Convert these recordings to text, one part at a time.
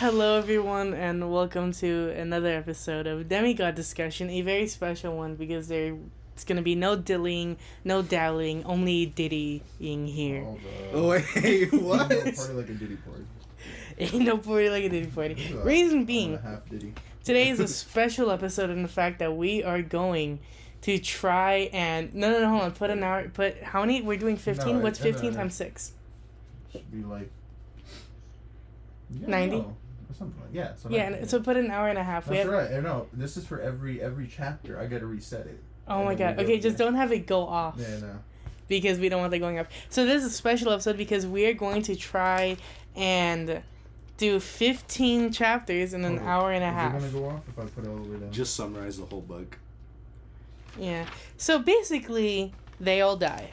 Hello, everyone, and welcome to another episode of Demi-God Discussion, a very special one because there's going to be no dilling, no dallying, only diddying here. Oh, wait, what? Ain't no party like a Diddy party. Ain't no party like a Diddy party. Reason being, today is a special episode in the fact that we are going to try and... No, hold on. Put an hour... How many? We're doing 15? What's 15 times 6? Should be like... 90? No. Something like, yeah. So put an hour and a half. That's right. No, this is for every chapter. I gotta reset it. Oh my god. Okay, just don't have it go off. Yeah, no. Because we don't want that going off. So this is a special episode because we are going to try and do 15 chapters in an hour and a half. Is it gonna go off if I put it all the way down? Just summarize the whole book. Yeah. So basically, they all die.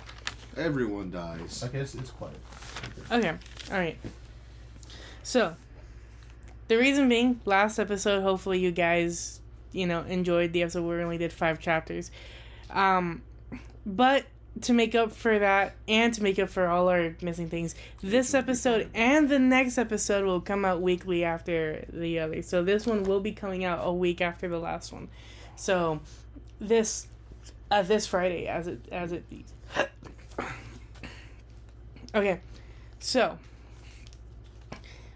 Everyone dies. Okay, it's quiet. Okay. Alright. So, the reason being, last episode, hopefully you guys, enjoyed the episode where we only did 5 chapters. But to make up for that, and to make up for all our missing things, this episode and the next episode will come out weekly after the other. So this one will be coming out a week after the last one. So, this Friday, as it be. Okay, so...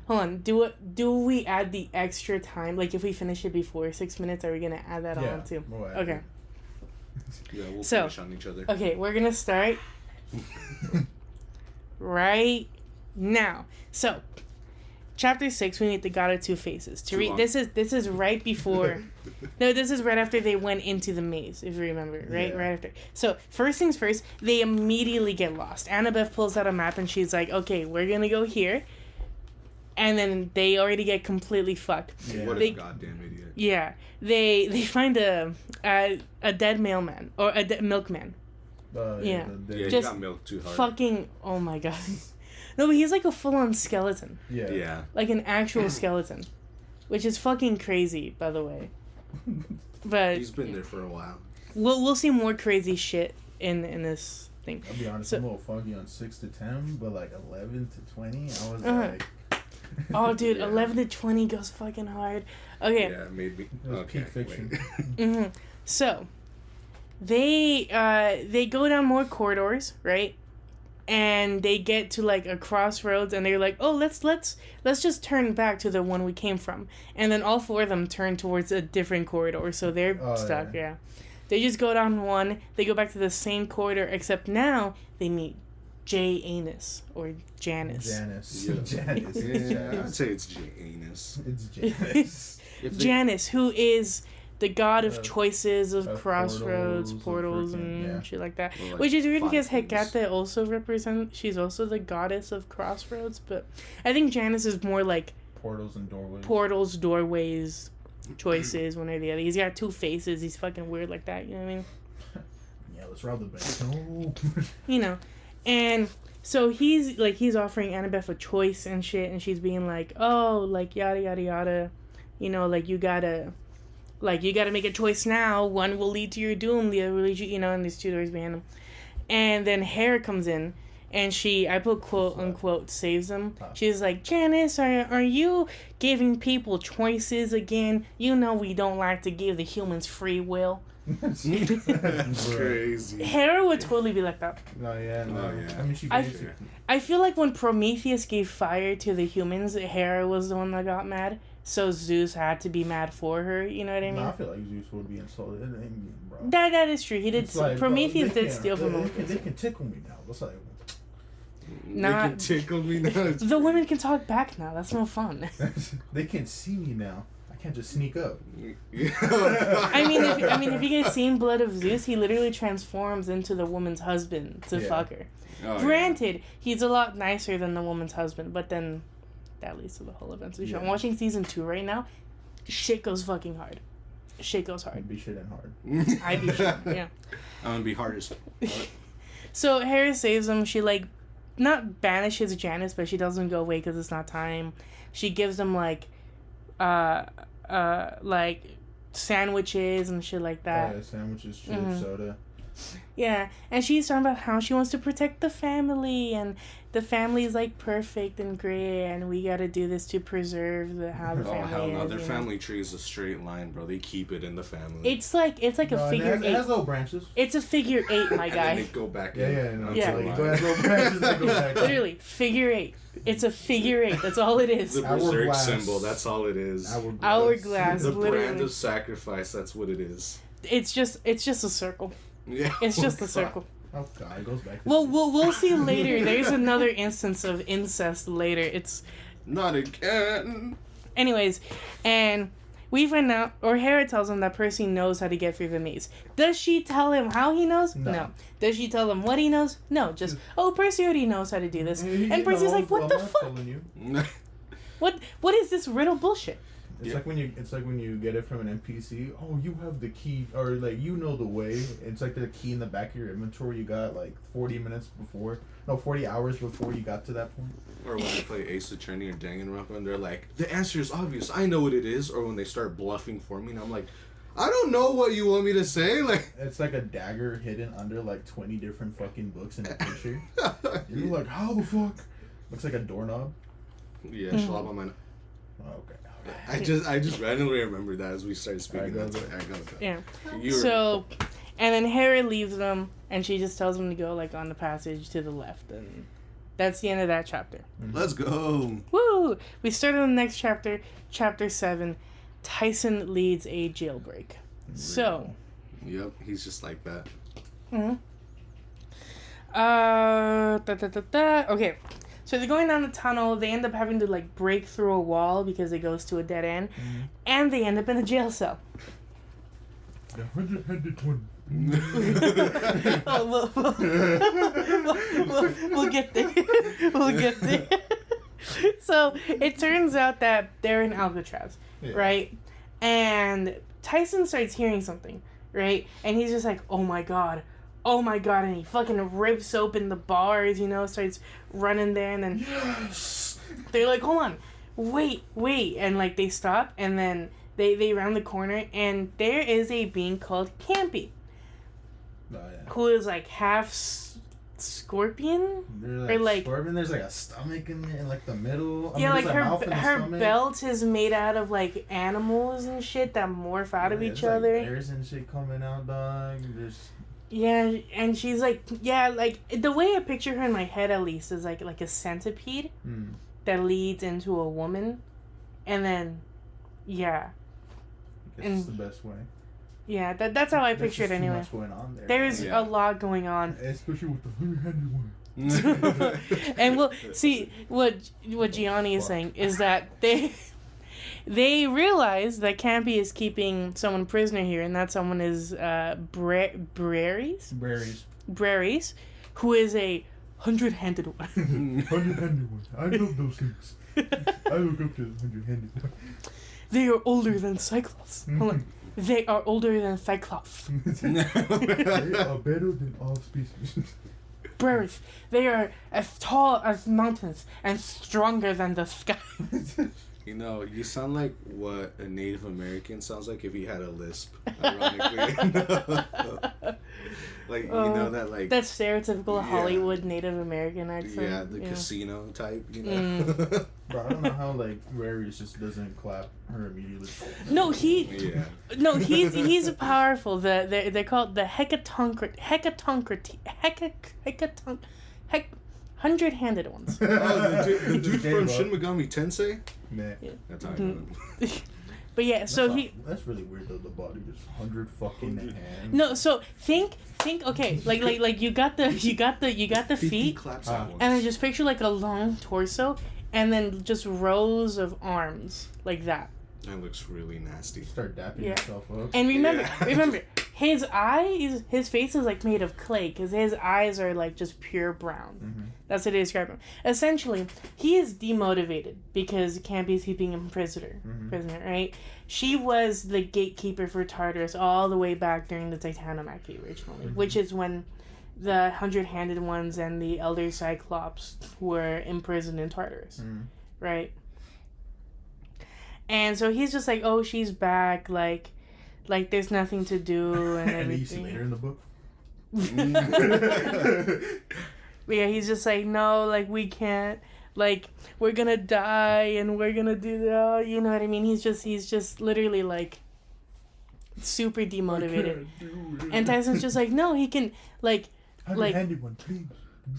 Hold on. Do we add the extra time? Like, if we finish it before 6 minutes, are we gonna add that on too? Okay. Yeah, we'll finish on each other. Okay, we're gonna start right now. So, chapter 6, we meet the God of Two Faces. To read, this is right before. No, this is right after they went into the maze, if you remember, right? Yeah. Right after. So, first things first, they immediately get lost. Annabeth pulls out a map and she's like, "Okay, we're gonna go here." And then they already get completely fucked. Yeah. What a goddamn idiot. Yeah. They find a dead mailman. Or a dead milkman. Yeah, he got milked too hard. Fucking... Oh my god. No, but he's like a full-on skeleton. Yeah. Like an actual skeleton. Which is fucking crazy, by the way. But... He's been there for a while. We'll see more crazy shit in this thing. I'll be honest, I'm a little foggy on 6 to 10, but like 11 to 20, I was like... Oh, dude, 11 to 20 goes fucking hard. Okay. Yeah, maybe. It was peak fiction. Mm-hmm. So, they go down more corridors, right? And they get to like a crossroads, and they're like, "Oh, let's just turn back to the one we came from." And then all 4 of them turn towards a different corridor, so they're stuck. Yeah. They just go down one. They go back to the same corridor, except now they meet J-Anus, or Janice. Yeah. Janice. Yeah, I'd say it's J-Anus. It's Janice. Janice, who is the god of choices, of crossroads, portals, and shit like that. Well, like, which is weird because Hecate also she's also the goddess of crossroads, but I think Janice is more like... Portals and doorways. Portals, doorways, choices, one or the other. He's got 2 faces, he's fucking weird like that, you know what I mean? Yeah, let's rob the bank. And so he's offering Annabeth a choice and shit, and she's being like, "Oh, like yada yada yada, like you gotta make a choice now. One will lead to your doom, the other will lead you, and there's 2 doors behind him." And then Hera comes in, and I put quote unquote saves them. She's like, "Janice, are you giving people choices again? You know we don't like to give the humans free will." Crazy. Hera would totally be like that. No, yeah. I mean, I feel like when Prometheus gave fire to the humans, Hera was the one that got mad. So Zeus had to be mad for her. You know what I mean? No, I feel like Zeus would be insulted. Bro. That is true. He did. Like, Prometheus did steal from him. They can tickle me now. What's like? They can tickle me now. The women can talk back now. That's no fun. They can see me now. Can't just sneak up. I mean, if you guys seen Blood of Zeus, he literally transforms into the woman's husband to fuck her. Oh, granted, he's a lot nicer than the woman's husband, but then that leads to the whole events of the show. I'm watching season 2 right now. Shit goes fucking hard. Shit goes hard. I'd be shitting hard. I'd be shitting, yeah. I'm gonna be hard as fuck. So Hera saves him. She not banishes Janice, but she doesn't go away because it's not time. She gives him like sandwiches and shit like that. Sandwiches, chips, soda. Yeah, and she's talking about how she wants to protect the family, and the family is like perfect and great, and we got to do this to preserve how the family is. Oh hell no, you their know? family tree is a straight line, bro. They keep it in the family. It's like a figure it eight. has little branches. It's a figure 8, my and guy. then they go back Yeah, in. yeah, no, Yeah. Like, go ahead, little branches, they go back. Literally, figure 8. It's a figure 8. That's all it is. The berserk Hourglass. symbol, that's all it is. Hourglass. The literally. brand of sacrifice, that's what it is. It's just a circle. Yeah. It's just a circle. Oh god, it goes back. To Well, we'll see later. There's another instance of incest later. It's Not again. anyways, and we find out, or Hera tells him that Percy knows how to get through the maze. Does she tell him how he knows? No. Does she tell him what he knows? No. Just Percy already knows how to do this. And Percy's like, what the fuck? What is this riddle bullshit? It's like when you get it from an NPC. Oh, you have the key, or like you know the way. It's like the key in the back of your inventory. You got like 40 hours before you got to that point. Or when they play Ace Attorney or Danganronpa and they're like, the answer is obvious. I know what it is. Or when they start bluffing for me and I'm like, I don't know what you want me to say. Like, it's like a dagger hidden under like 20 different fucking books in a picture. You're like, how the fuck? Looks like a doorknob. Yeah, Shalom on my. Oh, okay. I just randomly remembered that as we started speaking. Alright, Go. Yeah. You So, and then Hera leaves them, and she just tells them to go like on the passage to the left, and that's the end of that chapter. Let's go. Woo! We start on the next chapter, chapter 7. Tyson leads a jailbreak. So. Yep, he's just like that. Okay. So they're going down the tunnel. They end up having to like break through a wall because it goes to a dead end, and they end up in a jail cell. The 100-handed one. We'll get there. We'll get there. So it turns out that they're in Alcatraz, right? And Tyson starts hearing something, right? And he's just like, oh my god, and he fucking rips open the bars, starts running there, and then they're like, hold on, wait, and like they stop, and then they round the corner, and there is a being called Campy, who is like half scorpion, or like scorpion. There's like a stomach in like the middle. Like her belt is made out of like animals and shit that morph out of each other. Bears and shit coming out, dog. Yeah, and she's like, like the way I picture her in my head at least is like a centipede that leads into a woman, and then it's the best way. Yeah, that's how I picture it anyway. Much going on there. There's a lot going on, especially with the 100-handed one. And we'll see what Gianni is saying is that they realize that Campy is keeping someone prisoner here, and that someone is Brearies, who is a 100-handed one. 100-handed one. I love those things. I look up to the 100-handed one. They are older than Cyclops. Hold on. They are older than Cyclops. They are better than all species. Brearies. They are as tall as mountains and stronger than the sky. You sound like what a Native American sounds like if he had a lisp, ironically. Like, that, like... That stereotypical Hollywood Native American accent. Yeah, the casino type, Bro, I don't know how, like, Rarius just doesn't clap her immediately. No, he's powerful. They're called the Hecatonchrat... 100-handed ones. Oh, the dude from Shin Megami Tensei? Nah. Yeah. That's how I know him. But yeah, that's really weird though. The body just 100 fucking hands. No, so think. Okay, like you got the feet, and then just picture like a long torso, and then just rows of arms like that. That looks really nasty. Start dapping yourself up. And remember, his face is like made of clay because his eyes are like just pure brown. Mm-hmm. That's what they describe him. Essentially, he is demotivated because Campy's keeping him prisoner, right? She was the gatekeeper for Tartarus all the way back during the Titanomachy originally, which is when the 100-handed ones and the Elder Cyclops were imprisoned in Tartarus, right? And so he's just like, oh, she's back, like there's nothing to do and everything. And you see later in the book? But yeah, he's just like, no, like, we can't. Like, we're gonna die and we're gonna do that. You know what I mean? He's just literally, like, super demotivated. And Tyson's just like, no, he can, like, Anyone,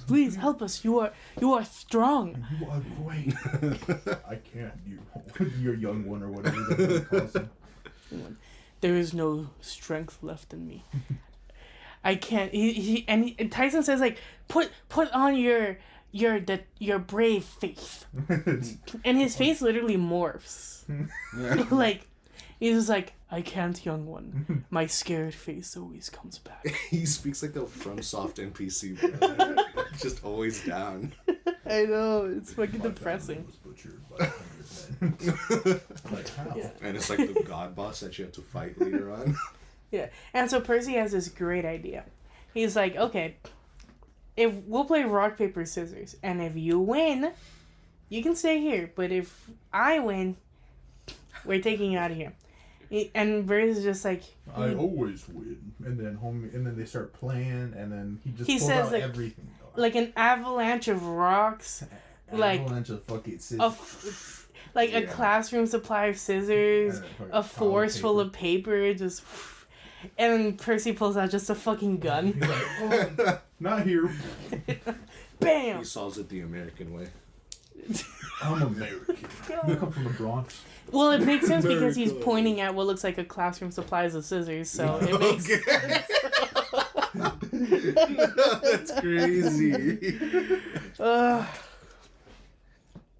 please help us. You are strong. You are great. I can't. You're young one or whatever that calls him. There is no strength left in me. I can't. And Tyson says, like, put on your brave face. And his face literally morphs. Like, he's just like, I can't, young one. My scared face always comes back. He speaks like a FromSoft NPC, bro. Just always down. I know, it's fucking depressing. Like, how? Yeah. And it's like the god boss that you have to fight later on. Yeah, and so Percy has this great idea. He's like, okay, if we'll play rock, paper, scissors, and if you win, you can stay here. But if I win, we're taking you out of here. And Barry's just like, I always win. And then they start playing, and then he pulls says, out like, everything. like an avalanche of rocks, like avalanche of fucking scissors. a classroom supply of scissors, a force full of paper, just. And then Percy pulls out just a fucking gun. He's like, oh, not here. Bam! He solves it the American way. I'm American. I come from the Bronx. Well, it makes sense because he's pointing at what looks like a classroom supplies of scissors, so it makes sense. That's crazy.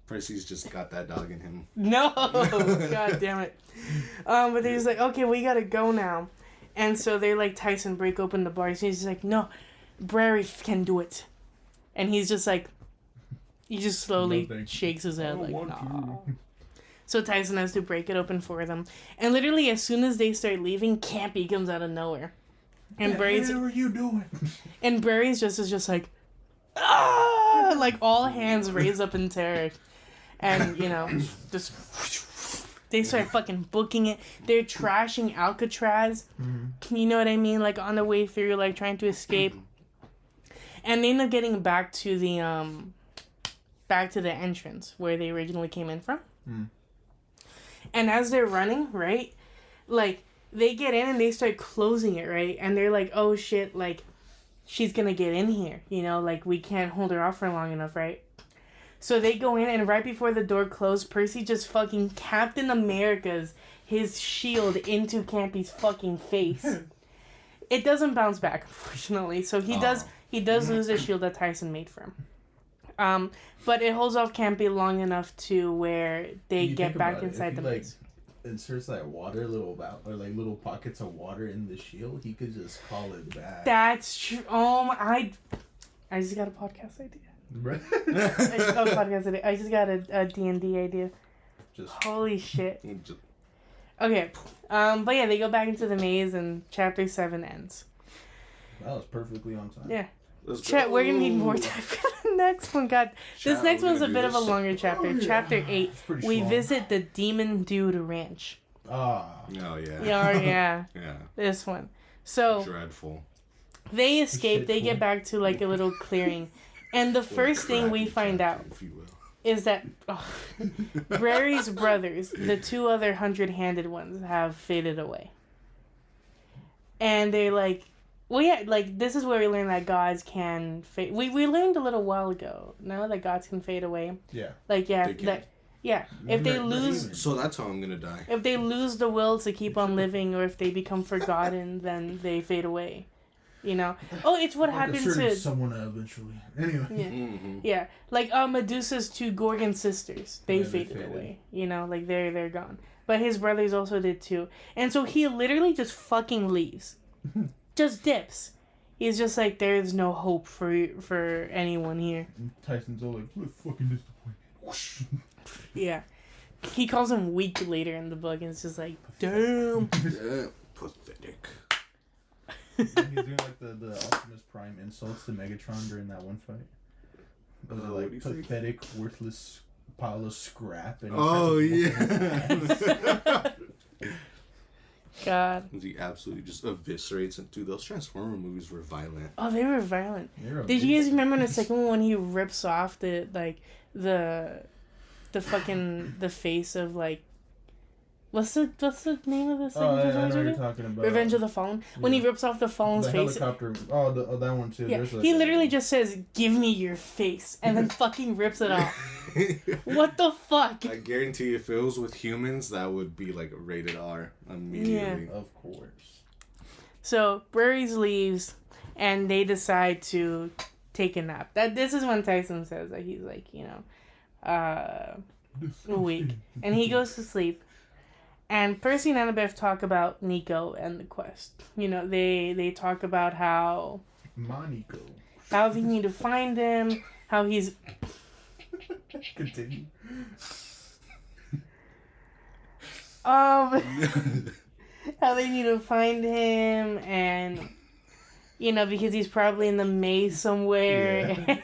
Percy's just got that dog in him. No! God damn it. But they're just like, okay, we gotta go now. And so they're like, Tyson, break open the bars. And he's just like, no, Brary can do it. And he's just like, he just slowly shakes his head like, nah. So Tyson has to break it open for them. And literally, as soon as they start leaving, Campy comes out of nowhere. And Brary's, what are you doing? And Brary's is just like, ah! Like, all hands raised up in terror. And, you know, just... They start fucking booking it. They're trashing Alcatraz. Mm-hmm. You know what I mean? Like, on the way through, like, trying to escape. And they end up getting back to the entrance where they originally came in from. Mm. And as they're running, right? Like, they get in and they start closing it, right? And they're like, oh, shit, like, she's gonna get in here. You know, like, we can't hold her off for long enough, right? So they go in, and right before the door closed, Percy just fucking Captain America's his shield into Campy's fucking face. It doesn't bounce back, unfortunately. So he does lose the shield that Tyson made for him. But it holds off Campy long enough to where they get back inside the maze. Inserts like little pockets of water in the shield, he could just call it back. That's true. I just got a podcast idea. I just got a D&D idea. Holy shit. Okay. But yeah, they go back into the maze and chapter 7 ends. That was perfectly on time. Yeah. Chat, we're gonna need more time for the next one. God, this next one's a bit of a longer chapter. Oh, yeah. Chapter 8. We visit the Demon Dude Ranch. Ah. Oh yeah. Yeah. Yeah. This one. So dreadful. They escape. They get back to like a little clearing. And the first thing we find out is that Brary's brothers, the two other 100-handed ones, have faded away. And they're like, well, yeah, like, this is where we learn that gods can fade. We learned a little while ago, no, that gods can fade away. Yeah. Like, yeah, if they lose... So that's how I'm gonna die. If they lose the will to keep on living, or if they become forgotten, then they fade away. You know? Oh, it's what happened to... someone eventually. Anyway. Yeah. Mm-hmm. Yeah. Like, Medusa's two Gorgon sisters. They faded away. You know? Like, they're gone. But his brothers also did too. And so he literally just fucking leaves. Just dips. He's just like, there's no hope for anyone here. And Tyson's all like, what fucking disappointment. Yeah. He calls him weak later in the book, and it's just like, damn. Pathetic. He's doing like the Optimus Prime insults to Megatron during that one fight. Those are like pathetic, worthless pile of scrap. And yeah. God. He absolutely just eviscerates him. Dude, those Transformer movies were violent. Oh, they were violent. Did you guys remember in the second one when he rips off the face of like, what's the name of the second I know what you're talking about. Revenge of the Fallen. Yeah. When he rips off the Fallen's face. The helicopter. Oh, that one too. Yeah. He literally just says, "Give me your face," and then fucking rips it off. What the fuck? I guarantee if it was with humans, that would be like rated R immediately. Yeah. Of course. So Burries leaves, and they decide to take a nap. This is when Tyson says that he's like, awake, and he goes to sleep. And Percy and Annabeth talk about Nico and the quest. They talk about how Nico. How they need to find him. How he's. Continue. How they need to find him, and because he's probably in the maze somewhere. Yeah.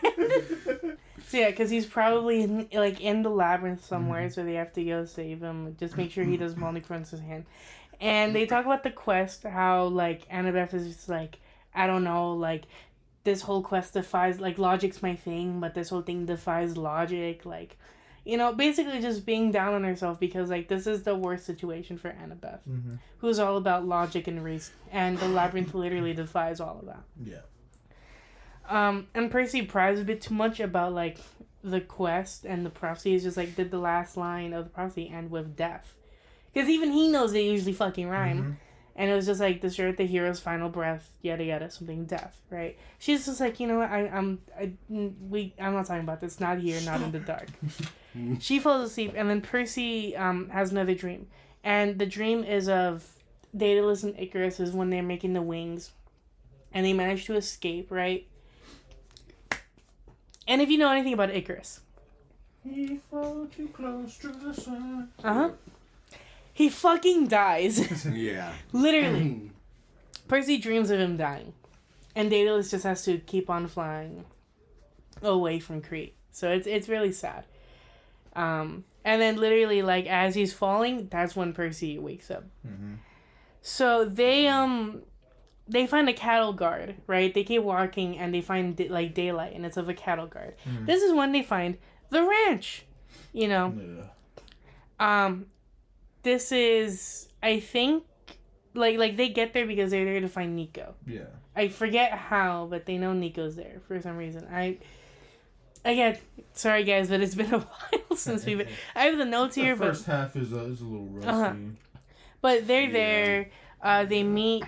So yeah, because he's probably in the labyrinth somewhere, so they have to go save him. Just make sure he does Monicron's hand. And they talk about the quest, how Annabeth is just I don't know, this whole quest defies, logic's my thing, but this whole thing defies logic, basically just being down on herself because, this is the worst situation for Annabeth, who's all about logic and reason, and the labyrinth literally defies all of that. Yeah. And Percy pries a bit too much about, the quest and the prophecy. Is just, did the last line of the prophecy end with death? Because even he knows they usually fucking rhyme. Mm-hmm. And it was just, destroy at the hero's final breath, yada yada, something death, right? She's just you know what, I'm not talking about this, not here, not in the dark. She falls asleep, and then Percy has another dream. And the dream is of Daedalus and Icarus is when they're making the wings. And they manage to escape, right? And if you know anything about Icarus. He fell too close to the sun. Uh-huh. He fucking dies. Yeah. Literally. Percy dreams of him dying. And Daedalus just has to keep on flying away from Crete. So it's really sad. And then literally, as he's falling, that's when Percy wakes up. Mm-hmm. So they find a cattle guard, right? They keep walking and they find daylight, and it's of a cattle guard. Mm. This is when they find the ranch, Yeah. This is, I think, they get there because they're there to find Nico. Yeah. I forget how, but they know Nico's there for some reason. Again, sorry guys, but it's been a while since we've been... I have the notes here, but... The first half is a little rusty. But they're there. They meet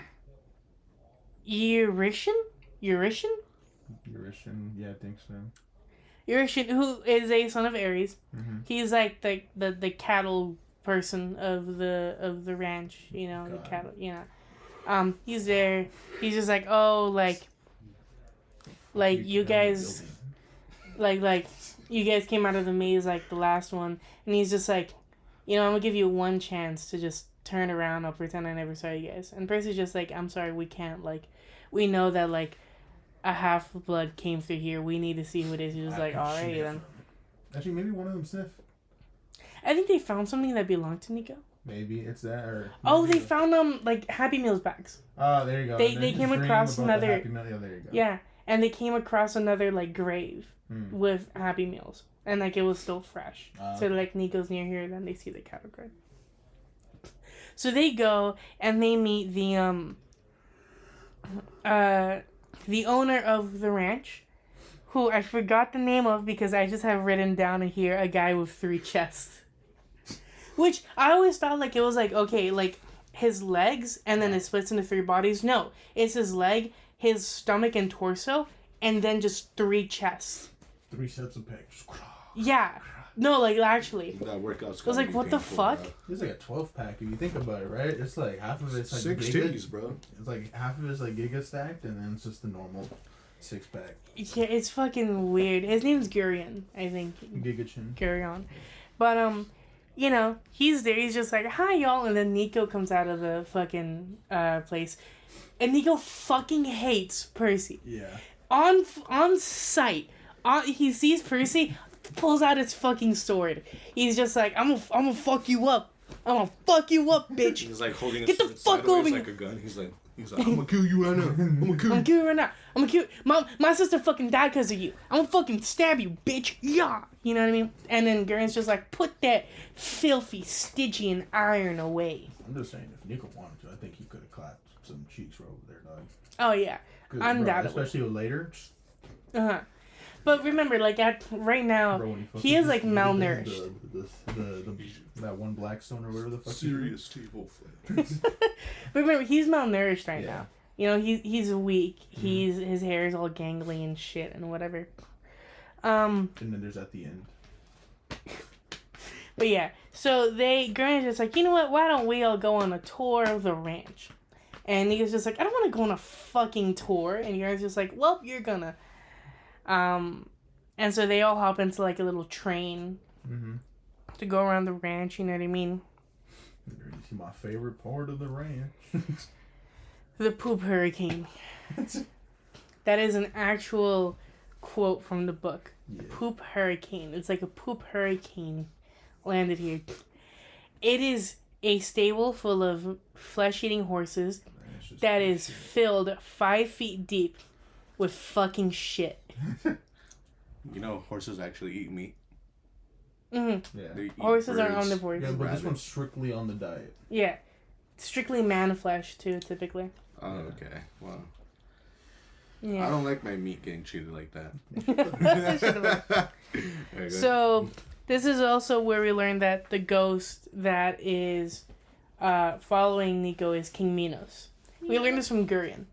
Eurytion? Yeah, I think so. Eurytion, who is a son of Ares. Mm-hmm. He's the cattle person of the ranch, the cattle, he's there. He's just you guys, you guys came out of the maze the last one, and he's just I'm gonna give you one chance to just turn around. I'll pretend I never saw you guys. And Percy's just I'm sorry, we can't. We know that a half-blood came through here. We need to see who it is. He was alrighty then. Actually, maybe one of them sniff. I think they found something that belonged to Nico. Maybe it's that, or... Oh, they found Happy Meals bags. Oh, there you go. They came across another... There you go. Yeah, and they came across another, grave with Happy Meals. And, it was still fresh. So, Nico's near here, then they see the cattle guard. So they go, and they meet the owner of the ranch, who I forgot the name of because I just have written down in here a guy with 3 chests. Which I always thought it was okay, his legs and then it splits into 3 bodies. No, it's his leg, his stomach and torso, and then just 3 chests. 3 sets of pecs. Yeah. No, actually. That workout's I was what the fuck? Bro. It's a 12-pack if you think about it, right? It's half of it's 6 titties, bro. It's half of it's giga stacked, and then it's just the normal 6-pack. Yeah, it's fucking weird. His name's Gurion, I think. Gigachin. Gurion. But, he's there. He's just hi, y'all. And then Nico comes out of the fucking place. And Nico fucking hates Percy. Yeah. On sight. He sees Percy, pulls out his fucking sword. He's just I'm gonna fuck you up. I'm gonna fuck you up, bitch. He's like holding a Get the sword fuck sideways over like a gun. He's like, I'm gonna kill you right now. I'm gonna kill you right now. I'm gonna kill you. My sister fucking died because of you. I'm gonna fucking stab you, bitch. Yeah. You know what I mean? And then Gurn's just like, put that filthy Stygian iron away. I'm just saying, if Nico wanted to, I think he could have clapped some cheeks over there, dog. Oh, yeah. Undoubtedly. Especially later. Uh-huh. But remember, like, right now, he is, like, malnourished. That one Blackstone or whatever the fuck. Serious table flip. But remember, he's malnourished right now. You know, he's weak. His hair is all gangly and shit and whatever. And then there's at the end. But yeah, so Gurney's just like, you know what? Why don't we all go on a tour of the ranch? And Nico's just like, I don't want to go on a fucking tour. And Gurney's just like, well, you're gonna. And so they all hop into like a little train to go around the ranch. You know what I mean? You see my favorite part of the ranch. The poop hurricane. That is an actual quote from the book. Yeah. Poop hurricane. It's like a poop hurricane landed here. It is a stable full of flesh-eating horses that is filled 5 feet deep with fucking shit. You know, horses actually eat meat. Mm-hmm. Yeah. Horses are omnivores. Yeah, but this one's strictly on the diet. Yeah. Strictly man flesh, too, typically. Oh, okay. Wow. Yeah. I don't like my meat getting treated like that. So, this is also where we learn that the ghost that is following Nico is King Minos. We learned this from Gurion.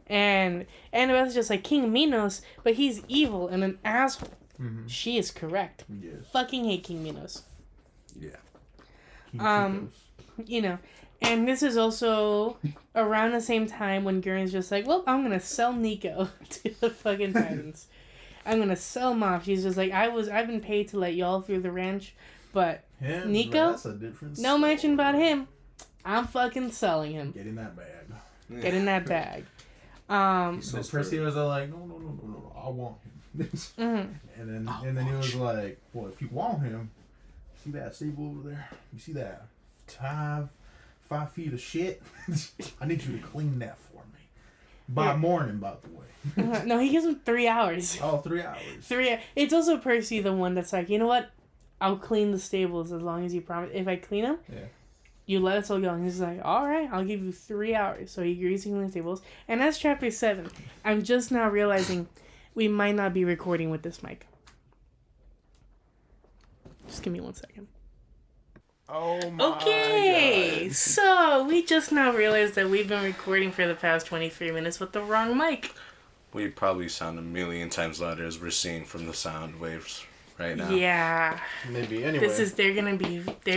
And Annabeth's just like, King Minos, but he's evil and an asshole. Mm-hmm. She is correct. Yes. Fucking hate King Minos. Yeah. King you know, and this is also around the same time when Gurney's just like, well, I'm gonna sell Nico to the fucking Titans. I'm gonna sell him off. She's just like, I've been paid to let y'all through the ranch, but Nico, that's a different no mention about him. I'm fucking selling him. Get in that bag. Get in that bag. So Percy was like, no, I want him. And then he was like, well, if you want him, see that stable over there? You see that 5 feet of shit? I need you to clean that for me. By morning, by the way. No, he gives him 3 hours. Oh, 3 hours. 3. It's also Percy, the one that's like, you know what? I'll clean the stables as long as you promise. If I clean them, you let us all go. And he's like, all right, I'll give you 3 hours. So he agrees to clean the stables. And that's chapter 7. I'm just now realizing we might not be recording with this mic. Just give me 1 second. Oh my Okay, God. so we just now realized that we've been recording for the past 23 minutes with the wrong mic. We probably sound a million times louder as we're seeing from the sound waves right now. Yeah. Maybe anyway. They're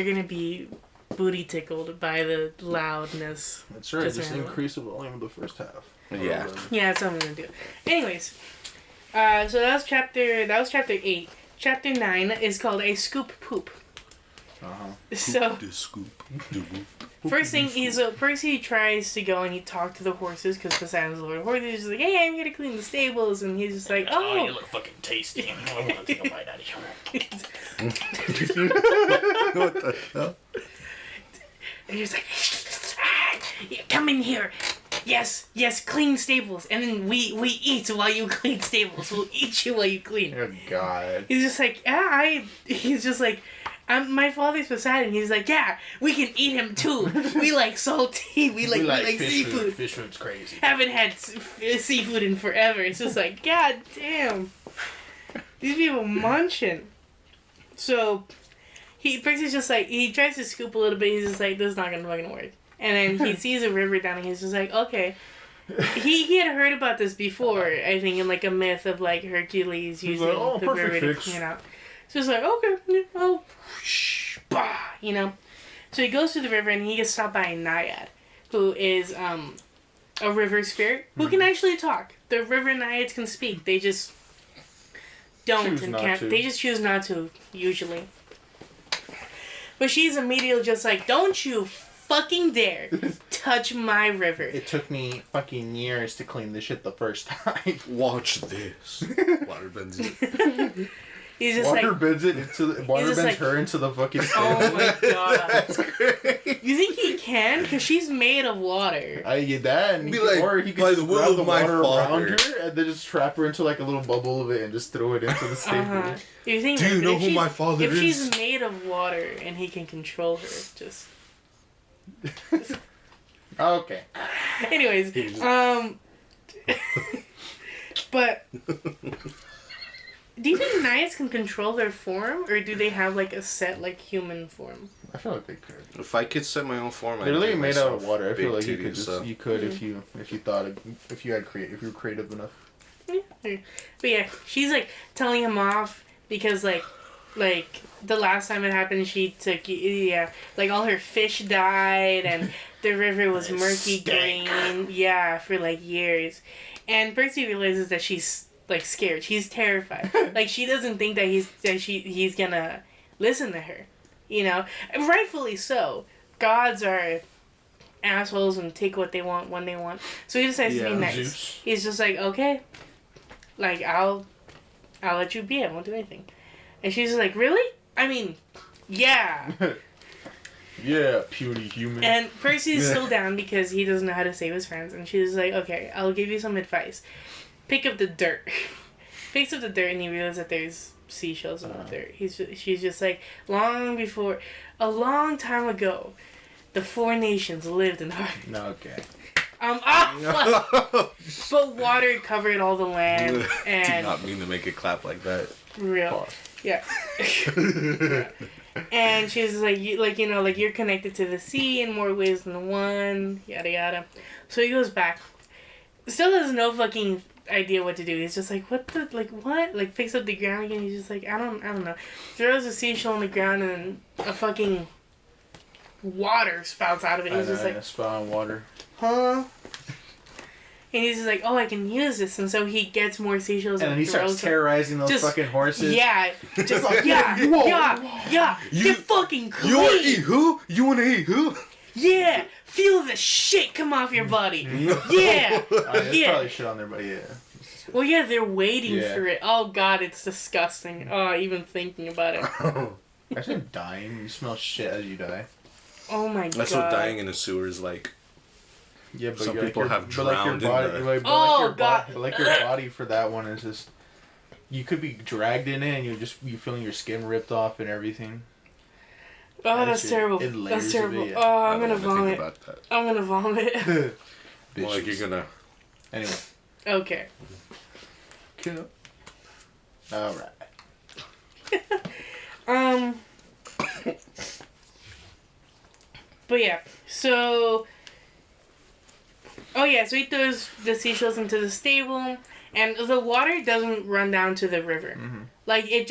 gonna be booty tickled by the loudness. That's right. Just increase the volume of the first half. Yeah. Yeah, that's what I'm gonna do. Anyways, so that was chapter 8. Chapter 9 is called A Scoop Poop. So first thing Percy tries to go and he talks to the horses because Poseidon's the Lord of Horses. He's just like, hey, I'm here to clean the stables, and he's just like, oh, you look fucking tasty. I want to take a bite out of you. What the hell? And he's like, yeah, come in here. Yes, clean stables, and then we eat while you clean stables. We'll eat you while you clean. Oh God. He's just like, he's just like, my father's Poseidon. He's like, yeah, we can eat him too. We like salty. We like seafood. Fish food's crazy. Haven't had seafood in forever. It's just like, god damn, these people munching. So Percy's just like, he tries to scoop a little bit. He's just like, this is not gonna fucking work. And then he sees a river down, and he's just like, okay. He had heard about this before, I think, in like a myth of like Hercules using the river to clean out. So it's like, okay, oh, bah, you know. So he goes to the river, and he gets stopped by a naiad, who is a river spirit who can actually talk. The river naiads can speak. They just don't and can't. They just choose not to usually. But she's immediately just like, don't you fucking dare touch my river. It took me fucking years to clean this shit the first time. Watch this. Water bends it. He's just Water like, bends it into the, water just bends like- her into the fucking. oh my god. That's great. You think he can? Because she's made of water. I get that, and Be he could, like, or he by could the just will grab of the my water around father. her and then just trap her into like a little bubble of it and just throw it into the stable. Uh-huh. You think Do you like, know if who she's- my father if is? she's made of water and he can control her, just... Okay. Anyways, but do you think knights can control their form, or do they have like a set like human form? I feel like they could. If I could set my own form, I'd They're literally give made out of myself water. I feel big like you could titties, just so. you could if you thought if you were creative enough. Yeah. But yeah, she's like telling him off because like the last time it happened, she took like all her fish died and the river was murky green, for like years, and Percy realizes that she's like scared. She's terrified. Like she doesn't think that he's gonna listen to her, you know, and rightfully so. Gods are assholes and take what they want when they want. So he decides to be nice. Zeus. He's just like, okay, like I'll let you be. I won't do anything. And she's like, really? I mean, yeah. Yeah, puny human. And Percy's still down because he doesn't know how to save his friends. And she's like, okay, I'll give you some advice. Pick up the dirt. Picks up the dirt and he realizes that there's seashells in the dirt. She's just like, a long time ago, the 4 nations lived in our... No, okay. But water covered all the land. Did And not mean to make it clap like that. real. Pause. Yeah. And she's like, you're connected to the sea in more ways than one, yada yada. So he goes back. Still has no fucking idea what to do. He's just like, what? Like picks up the ground again. He's just like, I don't know. Throws a seashell on the ground and then a fucking water spouts out of it. He's just like, spout on water. huh? And he's just like, oh, I can use this. And so he gets more seashells And then he starts throws them. terrorizing those Just- fucking horses. Yeah, just yeah, You- get fucking clean. You wanna eat who? You wanna eat who? Yeah, feel the shit come off your body. Yeah, There's yeah. probably shit on there, but yeah. Well, yeah, they're waiting Yeah. for it. Oh god, it's disgusting. Oh, even thinking about it. Actually, dying. You smell shit as you die. Oh my god. That's what dying in a sewer is like. Yeah, but Some you're people have but like your drowned in body, the- like, but Oh, like your God. But like your body for that one is just. You could be dragged in it, and you feeling your skin ripped off and everything. Oh, that's shit. terrible. In layers That's of terrible. it. Oh, I I'm don't gonna wanna think vomit. about that. I'm gonna vomit. More like Bitches. you're gonna. Anyway. Okay. Cool. All right. But yeah, so. Oh yeah, so he throws the seashells into the stable, and the water doesn't run down to the river. Mhm. Like it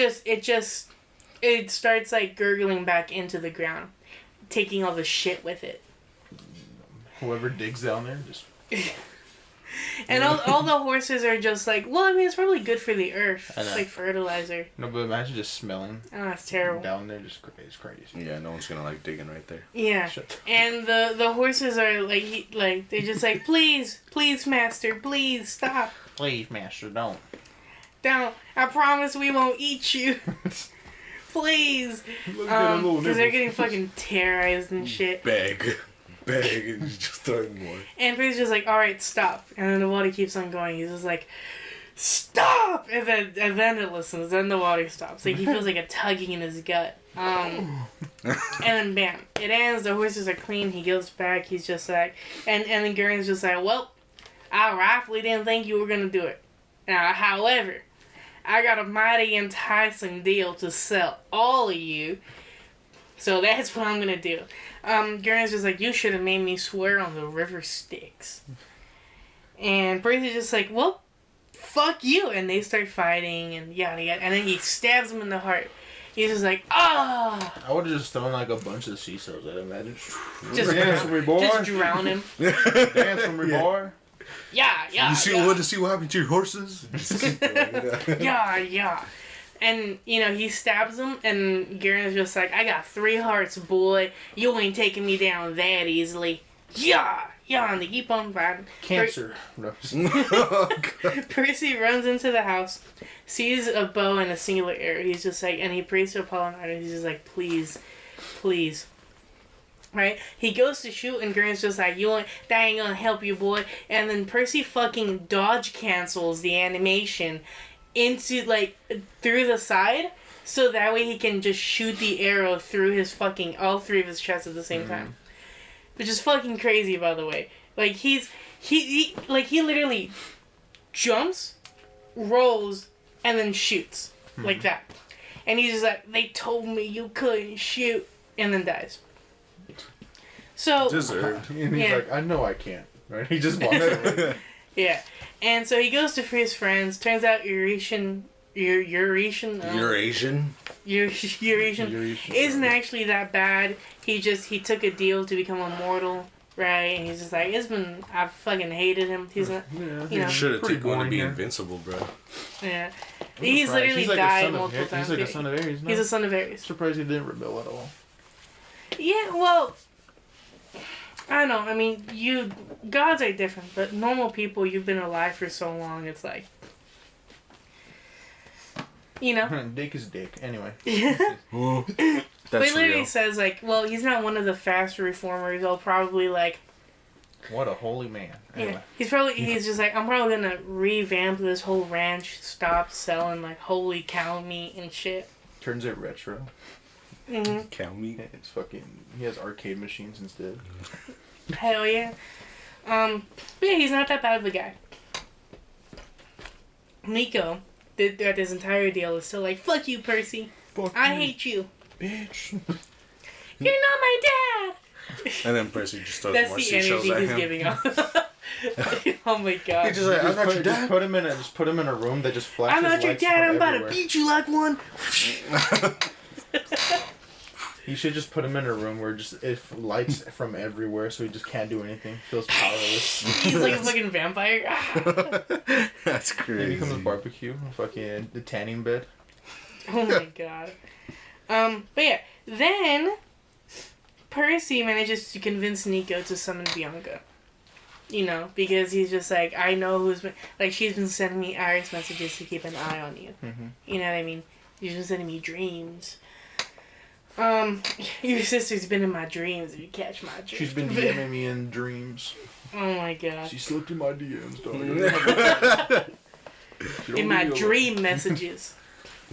starts like gurgling back into the ground, taking all the shit with it. Whoever digs down there, just. And all the horses are just like, well, I mean, it's probably good for the earth. I know. It's like fertilizer. No, but imagine just smelling Oh, it's terrible. down there. It's crazy. Yeah, no one's gonna like digging right there. Yeah. Shut And the horses are like they're just like, please, master, please stop. Please, master, don't. Don't. I promise we won't eat you. Please. Because they're getting fucking terrorized and shit. Beg, and you just throwing more. And Percy's just like, alright, stop. And then the water keeps on going. He's just like, stop! And then it listens. Then the water stops. Like, he feels like a tugging in his gut. And then bam. It ends. The horses are clean. He goes back. He's just like... And then Gurney's just like, well, I rightfully didn't think you were going to do it. Now, however, I got a mighty enticing deal to sell all of you. So that's what I'm going to do. Gurney's just like, you should have made me swear on the river Styx. And Percy's just like, well, fuck you. And they start fighting and yada yada. And then he stabs him in the heart. He's just like, ah! I would have just thrown like a bunch of sea cells at him. Imagine. Just Dance for me, boy. Just drown him. Dance for me, Yeah. boy. Yeah. You see what happened to your horses? Yeah. And, you know, he stabs him, and Garen's just like, I got 3 hearts, boy. You ain't taking me down that easily. Yeah. yeah, and they keep on fighting. Cancer. No. Percy runs into the house, sees a bow and a singular arrow. He's just like, and he prays to Apollinaris. He's just like, please, please. Right? He goes to shoot, and Gurn's just like, that ain't gonna help you, boy. And then Percy fucking dodge cancels the animation into, like, through the side, so that way he can just shoot the arrow through his fucking, all three of his chests at the same time. Which is fucking crazy, by the way. Like, he literally jumps, rolls, and then shoots. Like that. And he's just like, they told me you couldn't shoot, and then dies. So, Deserved. And he's like, I know I can't. Right? He just walks away. yeah. And so he goes to free his friends. Turns out Eurasian isn't actually that bad. He took a deal to become immortal, right? And he's just like, I fucking hated him. He's not, You should have taken one to be invincible, bro. Yeah. He's literally like died multiple times. He's like a son of Ares, no? He's a son of Ares. Surprised he didn't rebel at all. Yeah, well, I don't know. I mean, gods are different, but normal people, you've been alive for so long, it's like, you know. Dick is dick. Anyway. Well, But he literally real. says, like, well, he's not one of the fast reformers. I'll probably, like... What a holy man. Anyway. Yeah. He's just like, I'm probably gonna revamp this whole ranch, stop selling, like, holy cow meat and shit. Turns it retro. Mm-hmm. Cow meat. It's fucking... He has arcade machines instead. Hell yeah. But yeah, he's not that bad of a guy. Nico, throughout this entire deal, is still like, fuck you, Percy. I hate you. Bitch. You're not my dad! And then Percy just throws That's more the seashells energy at he's him. giving off. Oh my god. He's just like, I'm not your dad. Just put him in a room that just flashes I'm not your lights dad, from I'm about to everywhere. beat you like one. You should just put him in a room where just if lights from everywhere, so he just can't do anything. Feels powerless. He's like a fucking vampire. That's He crazy. becomes a barbecue, fucking the tanning bed. Oh my god. But yeah, then Percy manages to convince Nico to summon Bianca. You know, because he's just like, I know who's been, like, she's been sending me Iris messages to keep an eye on you. Mm-hmm. You know what I mean? She's been sending me dreams. Your sister's been in my dreams, if you catch my dreams. She's been DMing me in dreams. Oh my god. She slipped in my DMs, dog. In my dream messages.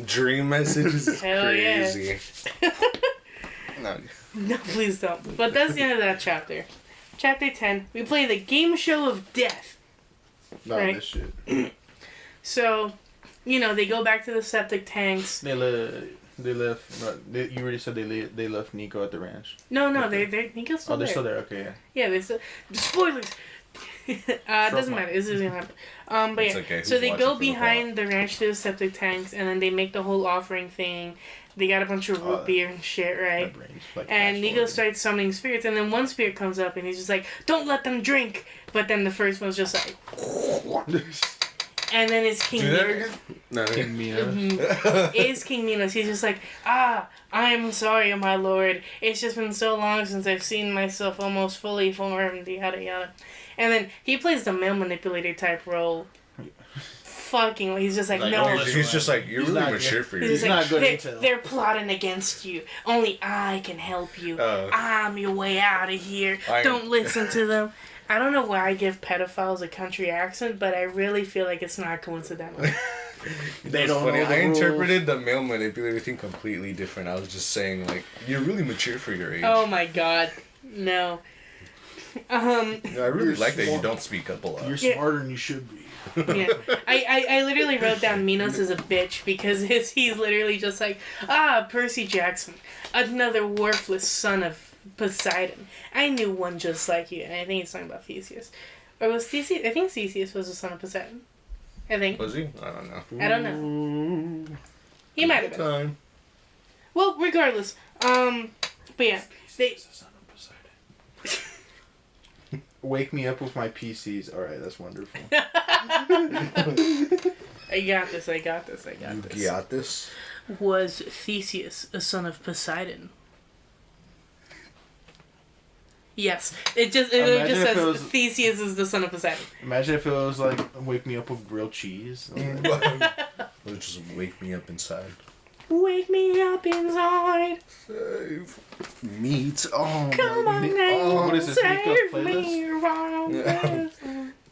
Dream messages is Hell yeah. crazy. No. No, please don't. But that's the end of that chapter. Chapter 10, we play the game show of death. Not Right. this shit. So, you know, they go back to the septic tanks. They left. You already said they left Nico at the ranch. No, Okay. they're Nico's still Oh, they're there. still there. Okay, yeah. Yeah, they're still... Spoilers! Doesn't matter. This is gonna happen. But It's yeah, okay. so Who's they watching go for the behind the ranch to the septic tanks, and then they make the whole offering thing. They got a bunch of root beer and shit, right? My brain's like And Nico fast-forwarding. starts summoning spirits, and then one spirit comes up, and he's just like, don't let them drink! But then the first one's just like... And then it's King Do that Minos. again? No, King Minos. Is King Minos. He's just like, I'm sorry, my lord. It's just been so long since I've seen myself almost fully formed, yada yada. And then he plays the male manipulator type role. Fucking, he's just like, Like, no. oh, He's just like, you're He's really not mature good. for He's you. just not like, good they're, intel. they're plotting against you. Only I can help you. I'm your way out of here. Don't listen to them. I don't know why I give pedophiles a country accent, but I really feel like it's not coincidental. They That's don't funny. know the I rules. interpreted the male manipulator thing completely different. I was just saying, like, you're really mature for your age. Oh my god. No. Yeah, I really You're like that you smart. don't speak up a lot. You're Yeah. smarter than you should be. Yeah, I literally wrote down Minos as a bitch because he's literally just like, Percy Jackson, another worthless son of Poseidon. I knew one just like you, and I think he's talking about Theseus. Or was Theseus? I think Theseus was the son of Poseidon. I think. Was he? I don't know. I don't know. He might have been. Time. Well, regardless. But yeah, they. Wake me up with my PCs. Alright, that's wonderful. I got this. I got this. You got this? Was Theseus a son of Poseidon? Yes. It just Imagine if says it was- Theseus is the son of Poseidon. Imagine if it was like, wake me up with grilled cheese. It'll just wake me up inside. Wake me up inside. Save meat. Oh, Come on now. Oh, what is this, Nico's Save me from this.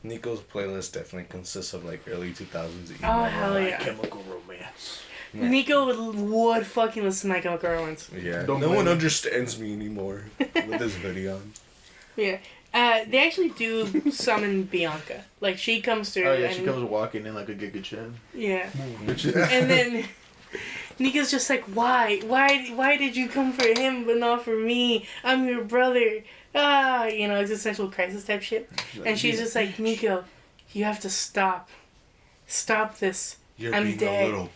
Nico's playlist definitely consists of like early 2000s emo. Oh, hell yeah. Chemical Romance. Nico would fucking listen to My Chemical Romance. Yeah, Don't no blame one me. understands me anymore with this video. Yeah. They actually do summon Bianca. Like, she comes through. Oh yeah, and, she comes walking in like a Giga Chin. Yeah. Bitch. And then Nico's just like, why? Why did you come for him but not for me? I'm your brother. Existential crisis type shit. And she's just like, Nico, you have to stop. Stop this. You're I'm being dead. a little.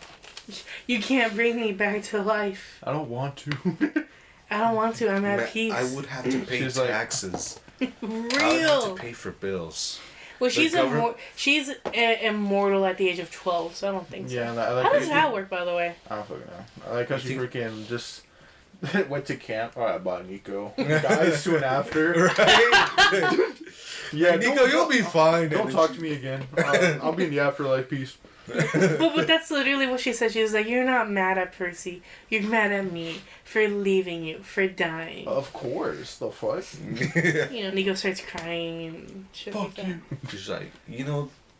You can't bring me back to life. I don't want to. I don't want to. I'm at Man, peace. I would have to pay She's like- taxes. I would have to Real. pay for bills. Well, the she's government- immortal at the age of 12, so I don't think so. Yeah, I like How how does she- that work, by the way? I don't fucking know. I like how she think- freaking just went to camp. All right, bye, Nico. Guys, soon after. Right? Yeah, Nico, you'll be fine. Don't talk to me again. I'll be in the afterlife. Peace. But that's literally what she said. She was like, "You're not mad at Percy. You're mad at me for leaving you, for dying." Of course. The fuck? Nico starts crying and shit like Fuck that. you. She's like,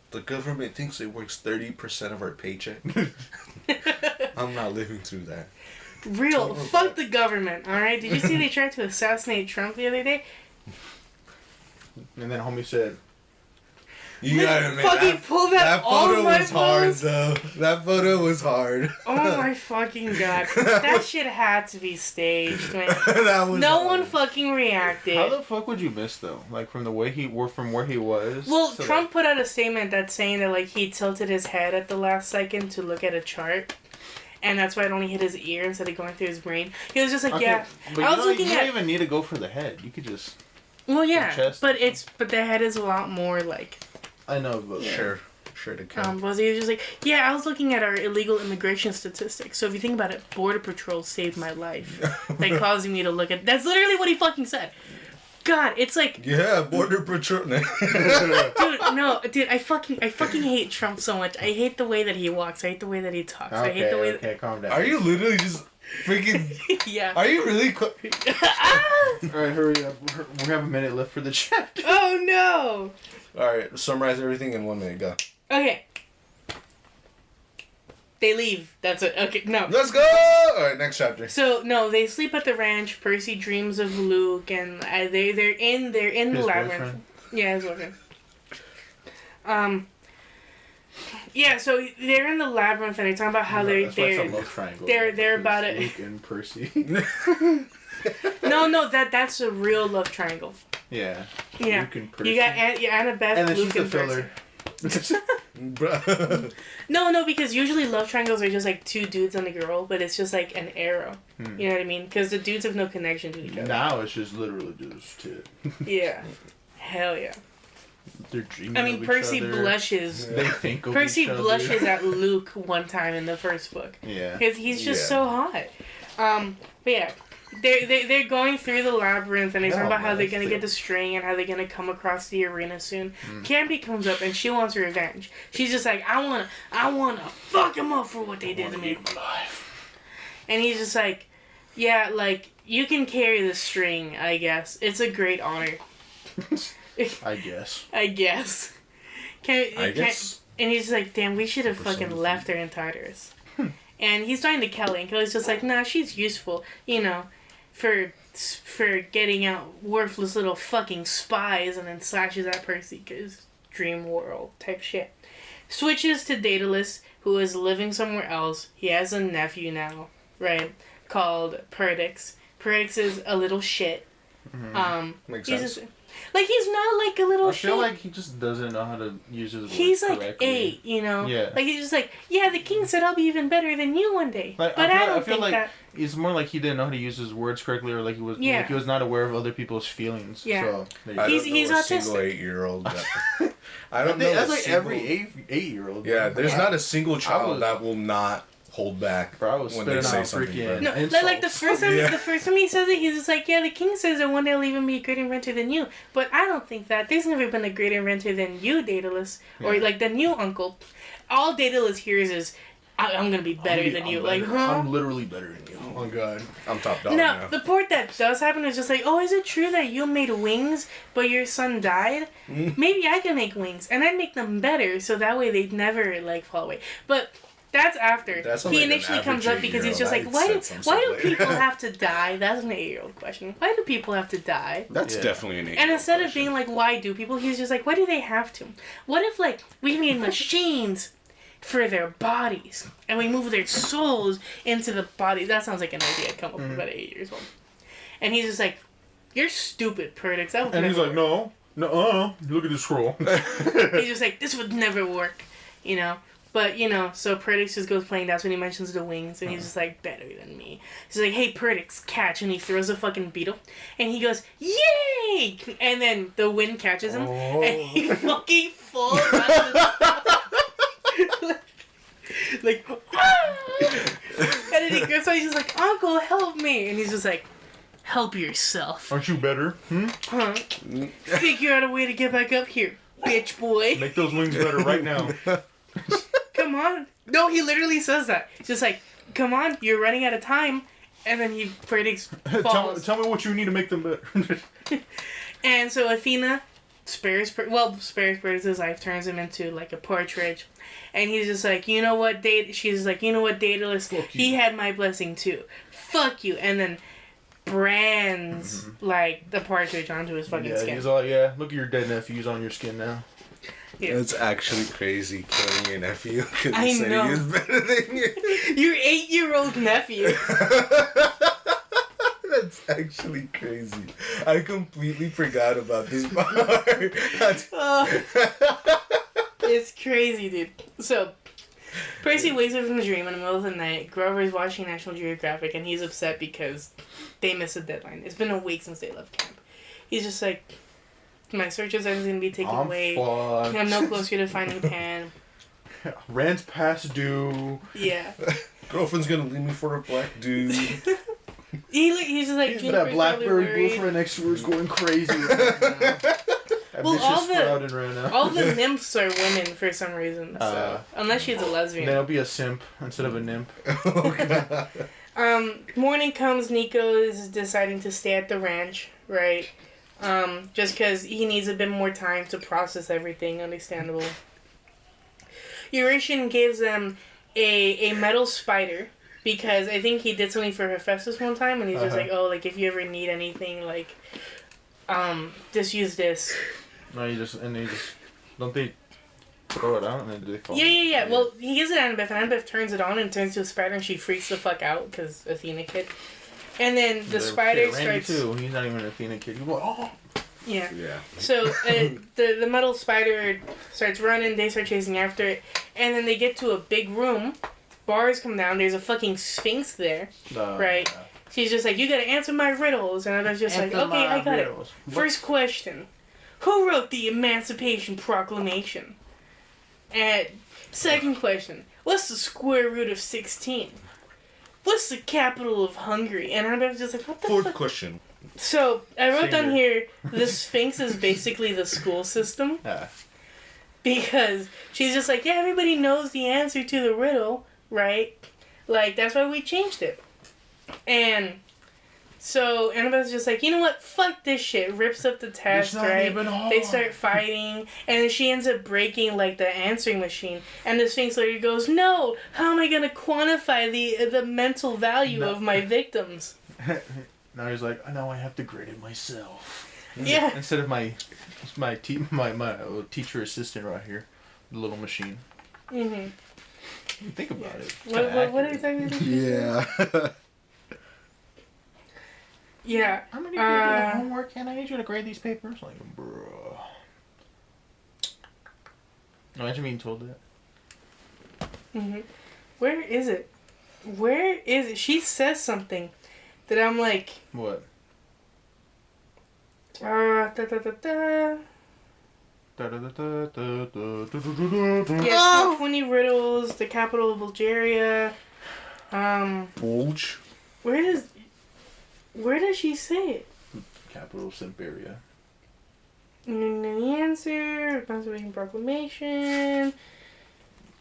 the government thinks it works 30% of our paycheck. I'm not living through that. Real. Fuck the government, alright? Did you see they tried to assassinate Trump the other day? And then homie said, You gotta admit, fucking that, pull that all photo my was hard, photos. though. That photo was hard. Oh my fucking god. That shit had to be staged, man. That was No hard. one fucking reacted. "How the fuck would you miss though? Like from the way from where he was." Well, to, Trump put out a statement that's saying that, like, he tilted his head at the last second to look at a chart. And that's why it only hit his ear instead of going through his brain. He was just like, Okay, yeah. But I you was don't, looking you at... don't even need to go for the head. You could just. Well, yeah. chest. But the head is a lot more, like... I know, but Sure to count. Was he was just like, yeah, I was looking at our illegal immigration statistics. So if you think about it, Border Patrol saved my life. By causing me to look at... That's literally what he fucking said. God, it's like... Yeah, Border Patrol. Dude, no, dude, I fucking hate Trump so much. I hate the way that he walks. I hate the way that he talks. I hate the way okay, calm down. Are you literally just freaking... that... Yeah. Are you really... Alright, hurry up. We have a minute left for the chapter. Oh, no! Alright, summarize everything in 1 minute. Go. Okay. They leave. That's it. Okay, no. Let's go! Alright, next chapter. So no, they sleep at the ranch. Percy dreams of Luke, and they're in the His labyrinth. boyfriend? Yeah, his boyfriend. Yeah, so they're in the labyrinth, and they're talking about how That's why it's a love triangle. they're It's about it. Luke and Percy. No, that's a real love triangle. Yeah. Yeah, Luke and Percy. you got Annabeth, and then Luke, she's and the Percy. filler. Bruh. No, because usually love triangles are just like two dudes and a girl, but it's just like an arrow. You know what I mean? Because the dudes have no connection to each other. Now it's just literally just tit. Yeah. Hell yeah. They're dreaming I mean, of each Percy other. blushes. They think of Percy each other. blushes at Luke one time in the first book. Yeah. Because he's just Yeah. so hot. But yeah. They're going through the labyrinth, and they're talking about how they're gonna get the string and how they're gonna come across the arena soon. Canby comes up and she wants revenge. She's just like, I wanna fuck him up for what they did to me. And he's just like, yeah, like, you can carry the string, I guess. It's a great honor. I guess. I guess. I guess. And he's just like, damn, we should have For fucking some left her in Tartarus. And he's talking to Kelly, and Kelly's just like, nah, she's useful, for getting out worthless little fucking spies, and then slashes at Percy, because dream world type shit. Switches to Daedalus, who is living somewhere else. He has a nephew now, right, called Perdix. Perdix is a little shit. Makes He's sense. just, like, he's not like a little I shit. feel like he just doesn't know how to use his words He's like correctly. 8, Yeah. Like, he's just like, yeah, the king said I'll be even better than you one day. Like, but I don't feel think like that. it's more like he didn't know how to use his words correctly, or like he was Yeah. like he was not aware of other people's feelings. Yeah. So, there you I go. He's- don't know he's a autistic. single 8-year-old. I I don't think know. that's a like single- every eight-year-old. Yeah, there's not a single child was- that will not hold back Bro, I was when they spitting say out something. freaking- No, Brennan. like the first time, Yeah. the first time he says it, he's just like, yeah, the king says that one day I'll even be a greater inventor than you. But I don't think that. There's never been a greater inventor than you, Daedalus, or Yeah. like than you, Uncle. All Daedalus hears is, I'm gonna be better than you. Like, huh? I'm literally better than you. Oh god. I'm top dog Now, now. the part that does happen is just like, oh, is it true that you made wings, but your son died? Maybe I can make wings, and I'd make them better, so that way they'd never, like, fall away. But that's after. That's He like an initially comes up because he's just like, average why do 8-year-old people said have to die? That's an 8-year-old question. Why do people have to die? That's Yeah. definitely an 8-year-old And instead of question. being like, why do people, he's just like, why do they have to? What if, like, we made machines for their bodies, and we move their souls into the body? That sounds like an idea I'd come up with about 8 years old. And he's just like, you're stupid, Perdix. That would And he's never like, work." no, look at this scroll. He's just like, this would never work, you know? But, you know, so Perdix just goes playing. That's when he mentions the wings, and he's just like, better than me. He's like, hey, Perdix, catch. And he throws a fucking beetle, and he goes, yay! And then the wind catches him, and he fucking falls out of the like, ah! And then he grips on, he's just like, Uncle, help me. And he's just like, help yourself. Aren't you better? Huh? Figure out a way to get back up here, bitch boy. Make those wings better right now. Come on. No, he literally says that. He's just like, come on, you're running out of time. And then he predicts falls. tell me what you need to make them better. And so Athena spares Perdix's life, turns him into like a partridge. And he's just like, you know what, she's like, you know what, Daedalus, he had my blessing too. Fuck you. And then brands like the partridge onto his fucking Yeah, skin. he's all, yeah, look at your dead nephew's on your skin now. Yeah. It's actually crazy killing your nephew because I he said know. he is better than you. Your 8-year-old nephew. That's actually crazy. I completely forgot about this part. It's crazy, dude. So, Percy wakes up from the dream in the middle of the night. Grover's watching National Geographic, and he's upset because they missed a deadline. It's been a week since they left camp. He's just like, my searches are going to be taken away. Fucked. I'm no closer to finding Pan. Rent's past due. Yeah. Girlfriend's gonna leave me for a black dude. He's just like, That Juniper's blackberry probably bush worried. right next to her is going crazy right now. That Well, bitch all is the- sprouting right now. All the nymphs are women for some reason. So. Unless she's a lesbian. Then it'll be a simp instead of a nymph. Morning comes, Nico is deciding to stay at the ranch, right? Just because he needs a bit more time to process everything, understandable. Eurytion gives them a metal spider, because I think he did something for Hephaestus one time, and he's just like, oh, like, if you ever need anything, like, just use this. No, don't they throw it out and then do they fall? Yeah. Well, he gives it to Annabeth, and Annabeth turns it on and turns to a spider, and she freaks the fuck out, because Athena kid. And then the spider Randy starts... too. He's not even an Athena kid. He's like, oh. Yeah. Yeah. So the metal spider starts running, they start chasing after it, and then they get to a big room. Bars come down, there's a fucking sphinx there, right? Yeah. She's just like, you gotta answer my riddles, and I was just like, okay, I got it. First question, who wrote the Emancipation Proclamation? And second question, what's the square root of 16? What's the capital of Hungary? And I was just like, what the Fourth fuck? question. So, I wrote down Singer. here, the Sphinx is basically the school system. Yeah. Because she's just like, yeah, everybody knows the answer to the riddle, right? Like, that's why we changed it. And so, Annabeth's just like, you know what? Fuck this shit. Rips up the test, not right? even hard. They start fighting, and then she ends up breaking, like, the answering machine. And the Sphinx later goes, no! How am I going to quantify the mental value of my victims? Now he's like, oh, now I have to grade it myself. Yeah. Instead of my teacher assistant right here, the little machine. Mm-hmm. Think about it. It's What kinda are you accurate. talking about? Yeah. Yeah. How many people do homework? Can I need you to grade these papers? Like, bro. Imagine being told that. Mm-hmm. Where is it? Where is it? She says something that I'm like, What? da da da da. Da-da-da-da-da-da-da-da-da-da. Yeah, 20 riddles, the capital of Bulgaria. Bulge. Where does she say it? Capital Simperia. The answer, Conservation Proclamation.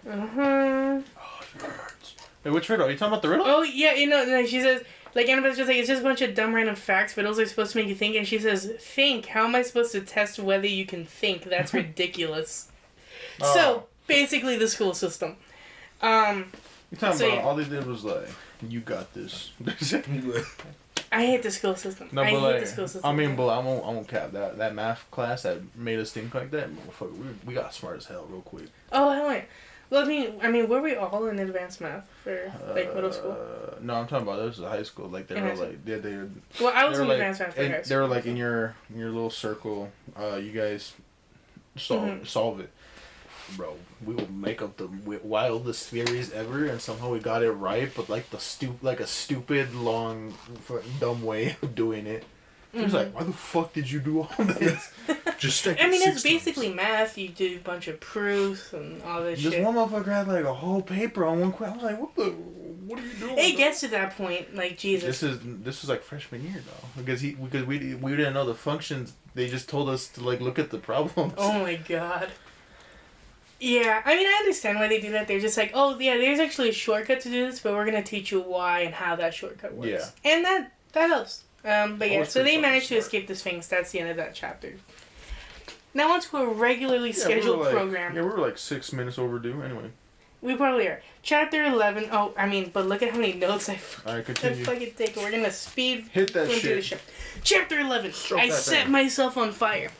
Uh-huh. Oh, it hurts. Wait, which riddle? Are you talking about the riddle? Oh, yeah, like, she says, like, Annabeth's just like, it's just a bunch of dumb random facts, riddles are supposed to make you think, and she says, think, how am I supposed to test whether you can think? That's ridiculous. So, basically the school system. You're talking about, all they did was like, you got this. I hate the school system. No, I but hate the school system. I mean, but I won't cap that math class that made us think like that. Motherfucker, we got smart as hell real quick. Oh, hell yeah. Well, I mean, were we all in advanced math for, like, middle school? No, I'm talking about this is high school. Like, they were like, they were... Well, I was in like, advanced math for high school. They were like, in your little circle, you guys solve it. Bro, we will make up the wildest theories ever, and somehow we got it right, but like a stupid, long, dumb way of doing it. He was like, why the fuck did you do all this? Just I mean, it's basically math. You do a bunch of proofs and all this shit. This one motherfucker had like a whole paper on one question. I was like, what are you doing? It gets to that point, like, Jesus. This was like freshman year though, because we didn't know the functions. They just told us to like look at the problems. Oh my god. Yeah, I mean, I understand why they do that. They're just like, oh yeah, there's actually a shortcut to do this, but we're gonna teach you why and how that shortcut works. Yeah. And that helps. But yeah, so they managed to smart. escape the Sphinx. That's the end of that chapter. Now on to a regularly scheduled program. Yeah, we were like 6 minutes overdue. Anyway. We probably are. Chapter 11. Oh, I mean, but look at how many notes I Alright, continue. fucking take. We're gonna speed Hit that through shit. the ship. Chapter 11. Stroke I that set down. myself on fire.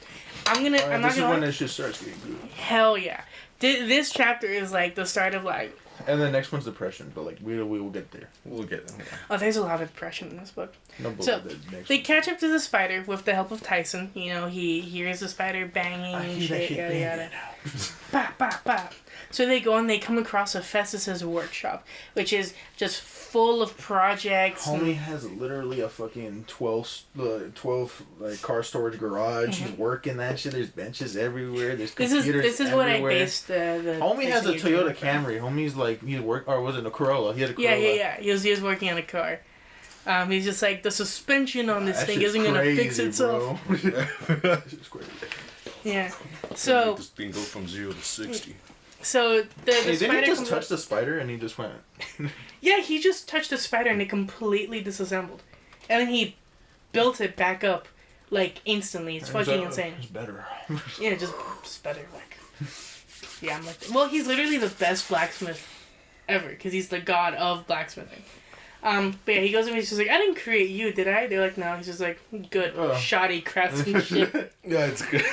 I'm not This is gonna when lie. this shit starts getting good. Hell yeah. This chapter is like the start of like. And the next one's depression, but like we will get there. We'll get them. Oh, there's a lot of depression in this book. No, but So, the next They one. catch up to the spider with the help of Tyson. You know, he hears the spider banging I and hear that shit, shit yada banging. yada. Bah, bah, bah. So they go and they come across Hephaestus's workshop, which is just full of projects. Homie has literally a fucking 12 like car storage garage. He's working that shit. There's benches everywhere. There's This computers is what I everywhere. based the Homie has a Tyson Toyota from. Camry. Homie's like or was it a Corolla? He had a Corolla. Yeah. He was working on a car. He's just like, the suspension on this That thing shit's isn't gonna fix crazy, itself. bro. That shit's crazy. Yeah. So This thing go from 0 to 60. the Hey, didn't spider he just comes touch up- the spider and he just went? Yeah, he just touched the spider and it completely disassembled. And then he built it back up, like, instantly. It's fucking insane. It's better. Yeah, just better, like. Yeah, I'm like... Well, he's literally the best blacksmith ever, because he's the god of blacksmithing. But yeah, he goes and he's just like, I didn't create you, did I? They're like, no. He's just like, good, shoddy craftsmanship. Yeah, it's good.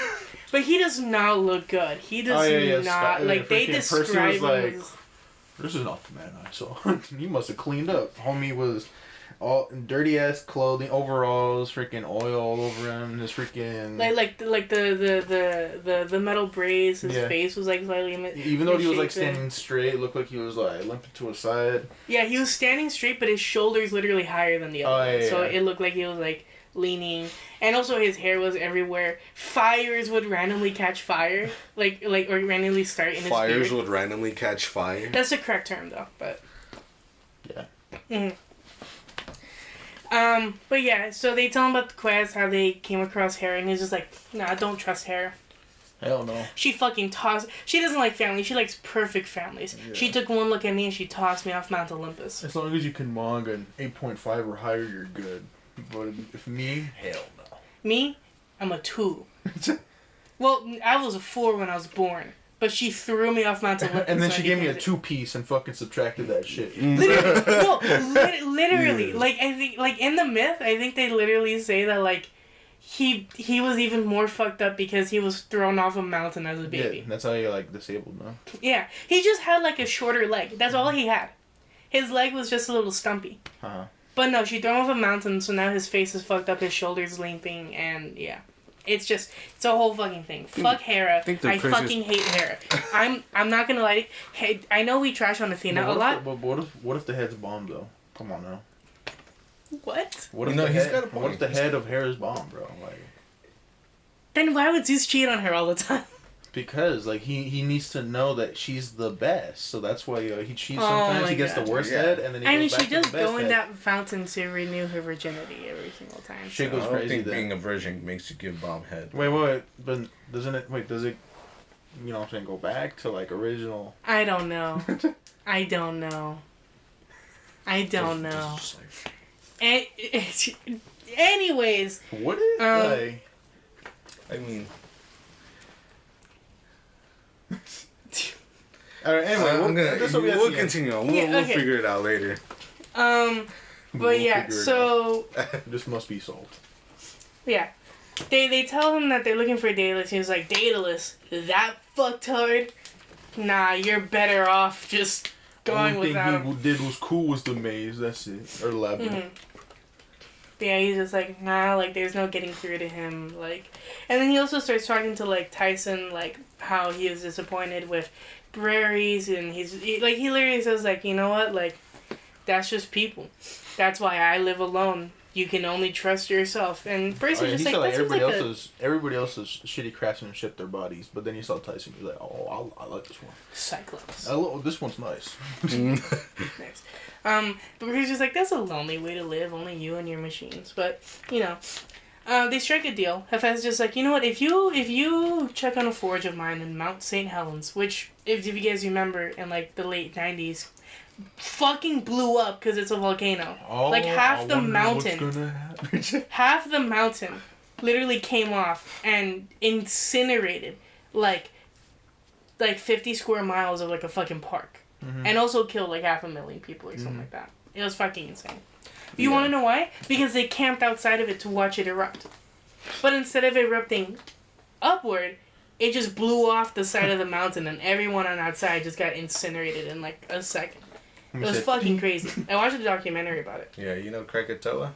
But he does not look good. He does not... Like, they freaking Percy describe was him like, as... This is not the man I saw. He must have cleaned up. Homie was all dirty ass clothing, overalls, freaking oil all over him. This freaking the metal braids. His face was like slightly. Even though he was like misshapen. standing straight, it looked like he was like limping to a side. Yeah, he was standing straight, but his shoulders literally higher than the other. So it looked like he was like leaning, and also his hair was everywhere. Fires would randomly catch fire, or randomly start in his Fires beard. would randomly catch fire. That's the correct term, though. But Yeah. Mm-hmm. But yeah, so they tell him about the quest, how they came across Hera, and he's just like, nah, don't trust Hera. Hell no. She fucking tossed... She doesn't like family. She likes perfect families. Yeah. She took one look at me and she tossed me off Mount Olympus. As long as you can manga an 8.5 or higher, you're good. But if me, hell no. Me, I'm a 2. Well, I was a 4 when I was born. But she threw me off Mount Olympus. And then so she I gave me a became 2-piece and fucking subtracted that shit. Literally, no, literally. Yeah. Like, I think, like, in the myth, I think they literally say that, like, he was even more fucked up because he was thrown off a mountain as a baby. Yeah, that's how you're like disabled now. Yeah. He just had, like, a shorter leg. That's all he had. His leg was just a little stumpy. Uh-huh. But no, she threw him off a mountain, so now his face is fucked up, his shoulders limping, and yeah. It's a whole fucking thing. Fuck Hera. I fucking hate Hera. I'm not gonna lie. Hey, I know we trash on Athena a lot. But what if the head's bomb though? Come on now. What? What if No, the he's head, got a point. What if the head of Hera's bomb, bro? Like, Then why would Zeus cheat on her all the time? Because like he needs to know that she's the best, so that's why sometimes he gets the worst head, and then he goes back she to the does best go in head. that fountain to renew her virginity every single time. Shit goes I don't crazy think then. being a virgin makes you give Bob head. Wait, but does it, you know what I'm saying, go back to like original? I don't know. I don't know. Just like, Anyways. What is like? I mean, All right, anyway, we'll continue on. We'll figure it out later. But yeah, so this must be solved. Yeah, they tell him that they're looking for Daedalus. He's like, Daedalus, that fucktard? Nah, you're better off just going without him. Only thing he did was cool was the maze. That's it, or Labyrinth. Mm-hmm. Yeah, he's just like, nah, like, there's no getting through to him, like... And then he also starts talking to, like, Tyson, like, how he is disappointed with Braries, and he literally says, like, you know what, like, that's just people. That's why I live alone. You can only trust yourself. And Percy's just like, everybody else's shitty craftsmanship their bodies, but then you saw Tyson, he's like, oh, I like this one. Cyclops. This one's nice. Nice. But Percy's just like, that's a lonely way to live, only you and your machines. But, you know, they strike a deal. Hephaestus just like, you know what, if you check on a forge of mine in Mount St. Helens, which, if you guys remember, in, like, the late 90s, fucking blew up because it's a volcano. Oh, like, half the mountain literally came off and incinerated, like 50 square miles of, like, a fucking park. Mm-hmm. And also killed, like, 500,000 people or something like that. It was fucking insane. You want to know why? Because they camped outside of it to watch it erupt. But instead of erupting upward, it just blew off the side of the mountain, and everyone on outside just got incinerated in, like, a second. It was fucking crazy. I watched a documentary about it. Yeah, you know Krakatoa?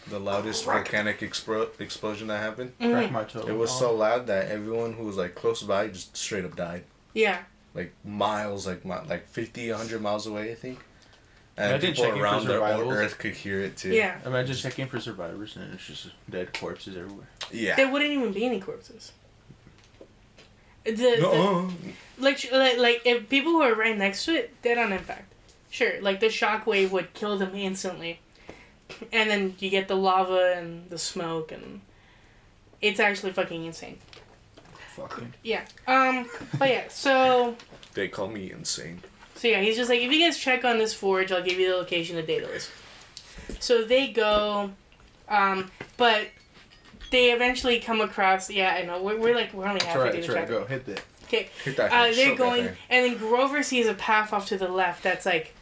The loudest volcanic explosion that happened? Mm-hmm. It was so loud that everyone who was, like, close by just straight up died. Yeah. Like, miles, like 50, 100 miles away, I think. And imagine people around the Earth could hear it, too. Yeah. Imagine checking for survivors, and it's just dead corpses everywhere. Yeah. There wouldn't even be any corpses. Like if people who are right next to it, dead on impact. Sure, like the shockwave would kill them instantly, and then you get the lava and the smoke, and it's actually fucking insane. Fucking. Yeah. But yeah. So. They call me insane. So yeah, he's just like, if you guys check on this forge, I'll give you the location of Daedalus. So they go, but they eventually come across. Yeah, I know we're only halfway through the chapter. Go hit that. Okay. They're going, and then Grover sees a path off to the left that's like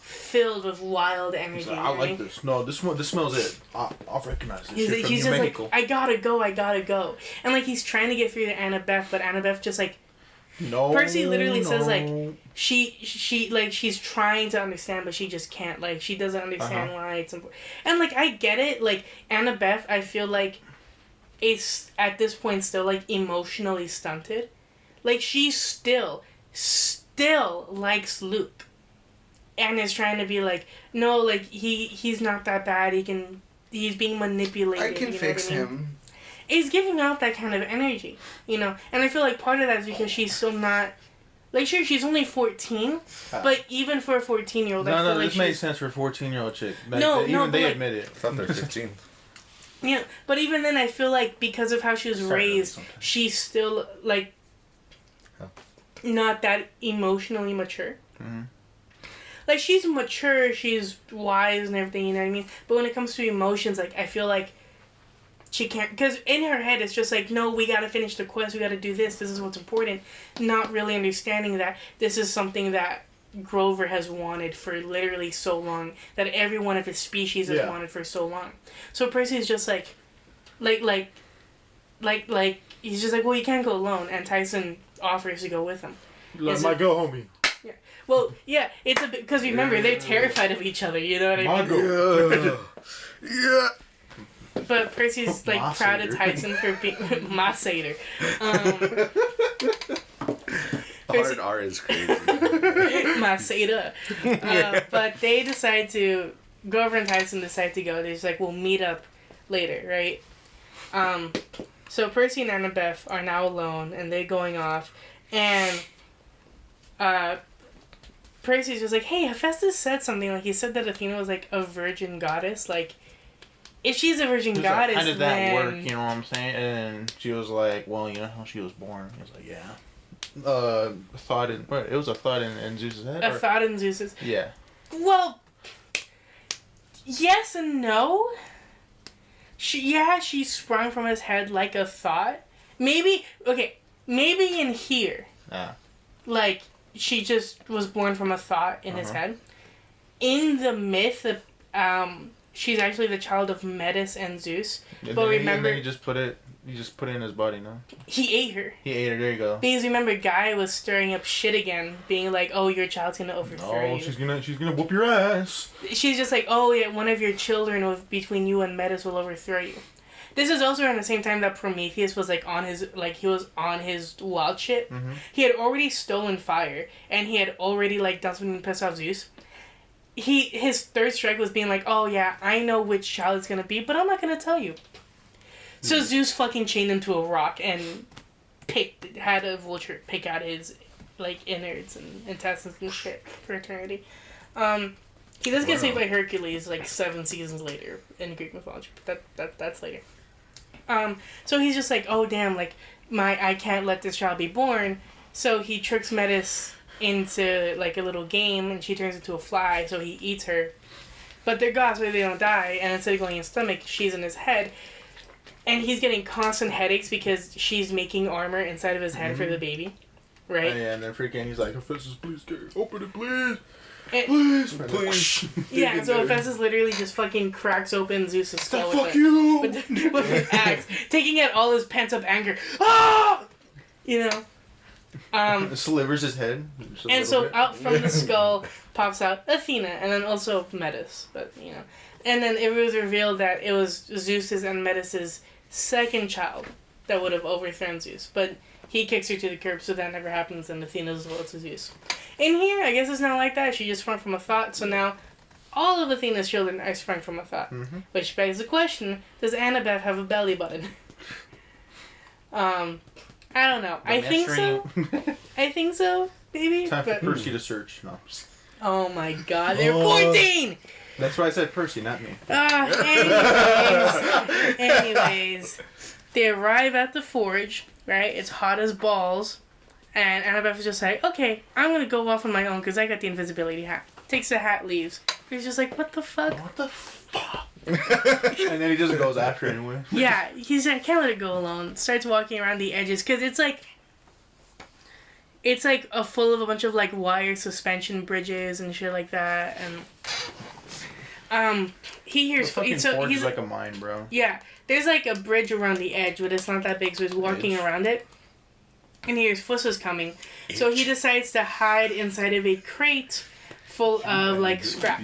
filled with wild energy. Like, I like this. No, this smells it. I'll recognize this. He's just like, I gotta go, and like he's trying to get through to Annabeth, but Annabeth just like. No. Percy literally says like she like she's trying to understand, but she just can't. Like she doesn't understand why it's important. And like I get it. Like Annabeth, I feel like is at this point still like emotionally stunted. Like she still likes Luke, and is trying to be like, no, like he's not that bad. He's being manipulated. I can fix him. He's giving off that kind of energy, you know? And I feel like part of that is because she's still not... Like, sure, she's only 14, but even for a 14-year-old, I feel like this makes sense for a 14-year-old chick. Like, they admit it. I thought they're 15. Yeah, but even then, I feel like because of how she was raised, she's still, like, not that emotionally mature. Mm-hmm. Like, she's mature, she's wise and everything, you know what I mean? But when it comes to emotions, like, I feel like she can't, because in her head it's just like, no, we gotta finish the quest, we gotta do this is what's important, not really understanding that this is something that Grover has wanted for literally so long, that every one of his species has wanted for so long. So Percy's just like, he's just like, well, you can't go alone, and Tyson offers to go with him. Let my go, homie. Yeah. Well, yeah, it's a bit, because remember, they're terrified of each other, you know what I mean? Yeah. But Percy's like proud of Tyson for being my satyr. Hard R is crazy. My satyr. But they decide to, Grover and Tyson decide to go. They're just like, we'll meet up later, right? So Percy and Annabeth are now alone, and they're going off, and Percy's just like, hey, Hephaestus said something, like, he said that Athena was, like, a virgin goddess, like, if she's a virgin goddess, how did then... that work, you know what I'm saying? And she was like, well, you know how she was born? He was like, yeah. It was a thought in Zeus's head? A thought in Zeus's... Yeah. Well, yes and no. She sprung from his head like a thought. Maybe in here. Yeah. Like, she just was born from a thought in his head. In the myth, she's actually the child of Metis and Zeus. And but then remember... he just put it in his body, no? He ate her. There you go. Because remember, Guy was stirring up shit again, being like, oh, your child's gonna overthrow you. She's gonna whoop your ass. She's just like, oh, yeah, one of your children between you and Metis will overthrow you. This is also around the same time that Prometheus was, like, on his wild shit. Mm-hmm. He had already stolen fire, and he had already, like, done something to piss off Zeus. His third strike was being like, oh, yeah, I know which child it's gonna be, but I'm not gonna tell you. So Zeus fucking chained him to a rock and had a vulture pick out his, like, innards and intestines and shit for eternity. He does get saved by Hercules, like, 7 seasons later in Greek mythology, but that's later. So he's just like, oh, damn, like, I can't let this child be born. So he tricks Metis into, like, a little game, and she turns into a fly, so he eats her. But they're gods, so they don't die, and instead of going in his stomach, she's in his head. And he's getting constant headaches because she's making armor inside of his head for the baby. Right? Yeah, and then freaking he's like, Hephaestus, please, open it, please. Please. Yeah, so Hephaestus literally just fucking cracks open Zeus' skull with an axe, taking out all his pent-up anger. Ah! You know? Slivers his head. And so out from the skull pops out Athena, and then also Metis, but, you know. And then it was revealed that it was Zeus's and Metis' second child that would have overthrown Zeus. But he kicks her to the curb, so that never happens, and Athena's loyal to Zeus. In here, I guess it's not like that. She just sprung from a thought, so now all of Athena's children are sprung from a thought. Mm-hmm. Which begs the question, does Annabeth have a belly button? I don't know. I think so. I think so, baby. Time for Percy to search. No. Oh my god, they're 14! That's why I said Percy, not me. Anyways, they arrive at the forge, right? It's hot as balls. And Annabeth is just like, okay, I'm going to go off on my own because I got the invisibility hat. Takes the hat, leaves. He's just like, what the fuck? What the fuck? And then he just goes after it anyway. Yeah, he's like, I can't let it go alone. Starts walking around the edges because it's like full of a bunch of like wire suspension bridges and shit like that. And he hears... He's like a mine, bro. Yeah, there's like a bridge around the edge, but it's not that big, so he's walking around it. And he hears Fussa's coming. So he decides to hide inside of a crate full of, like, scrap.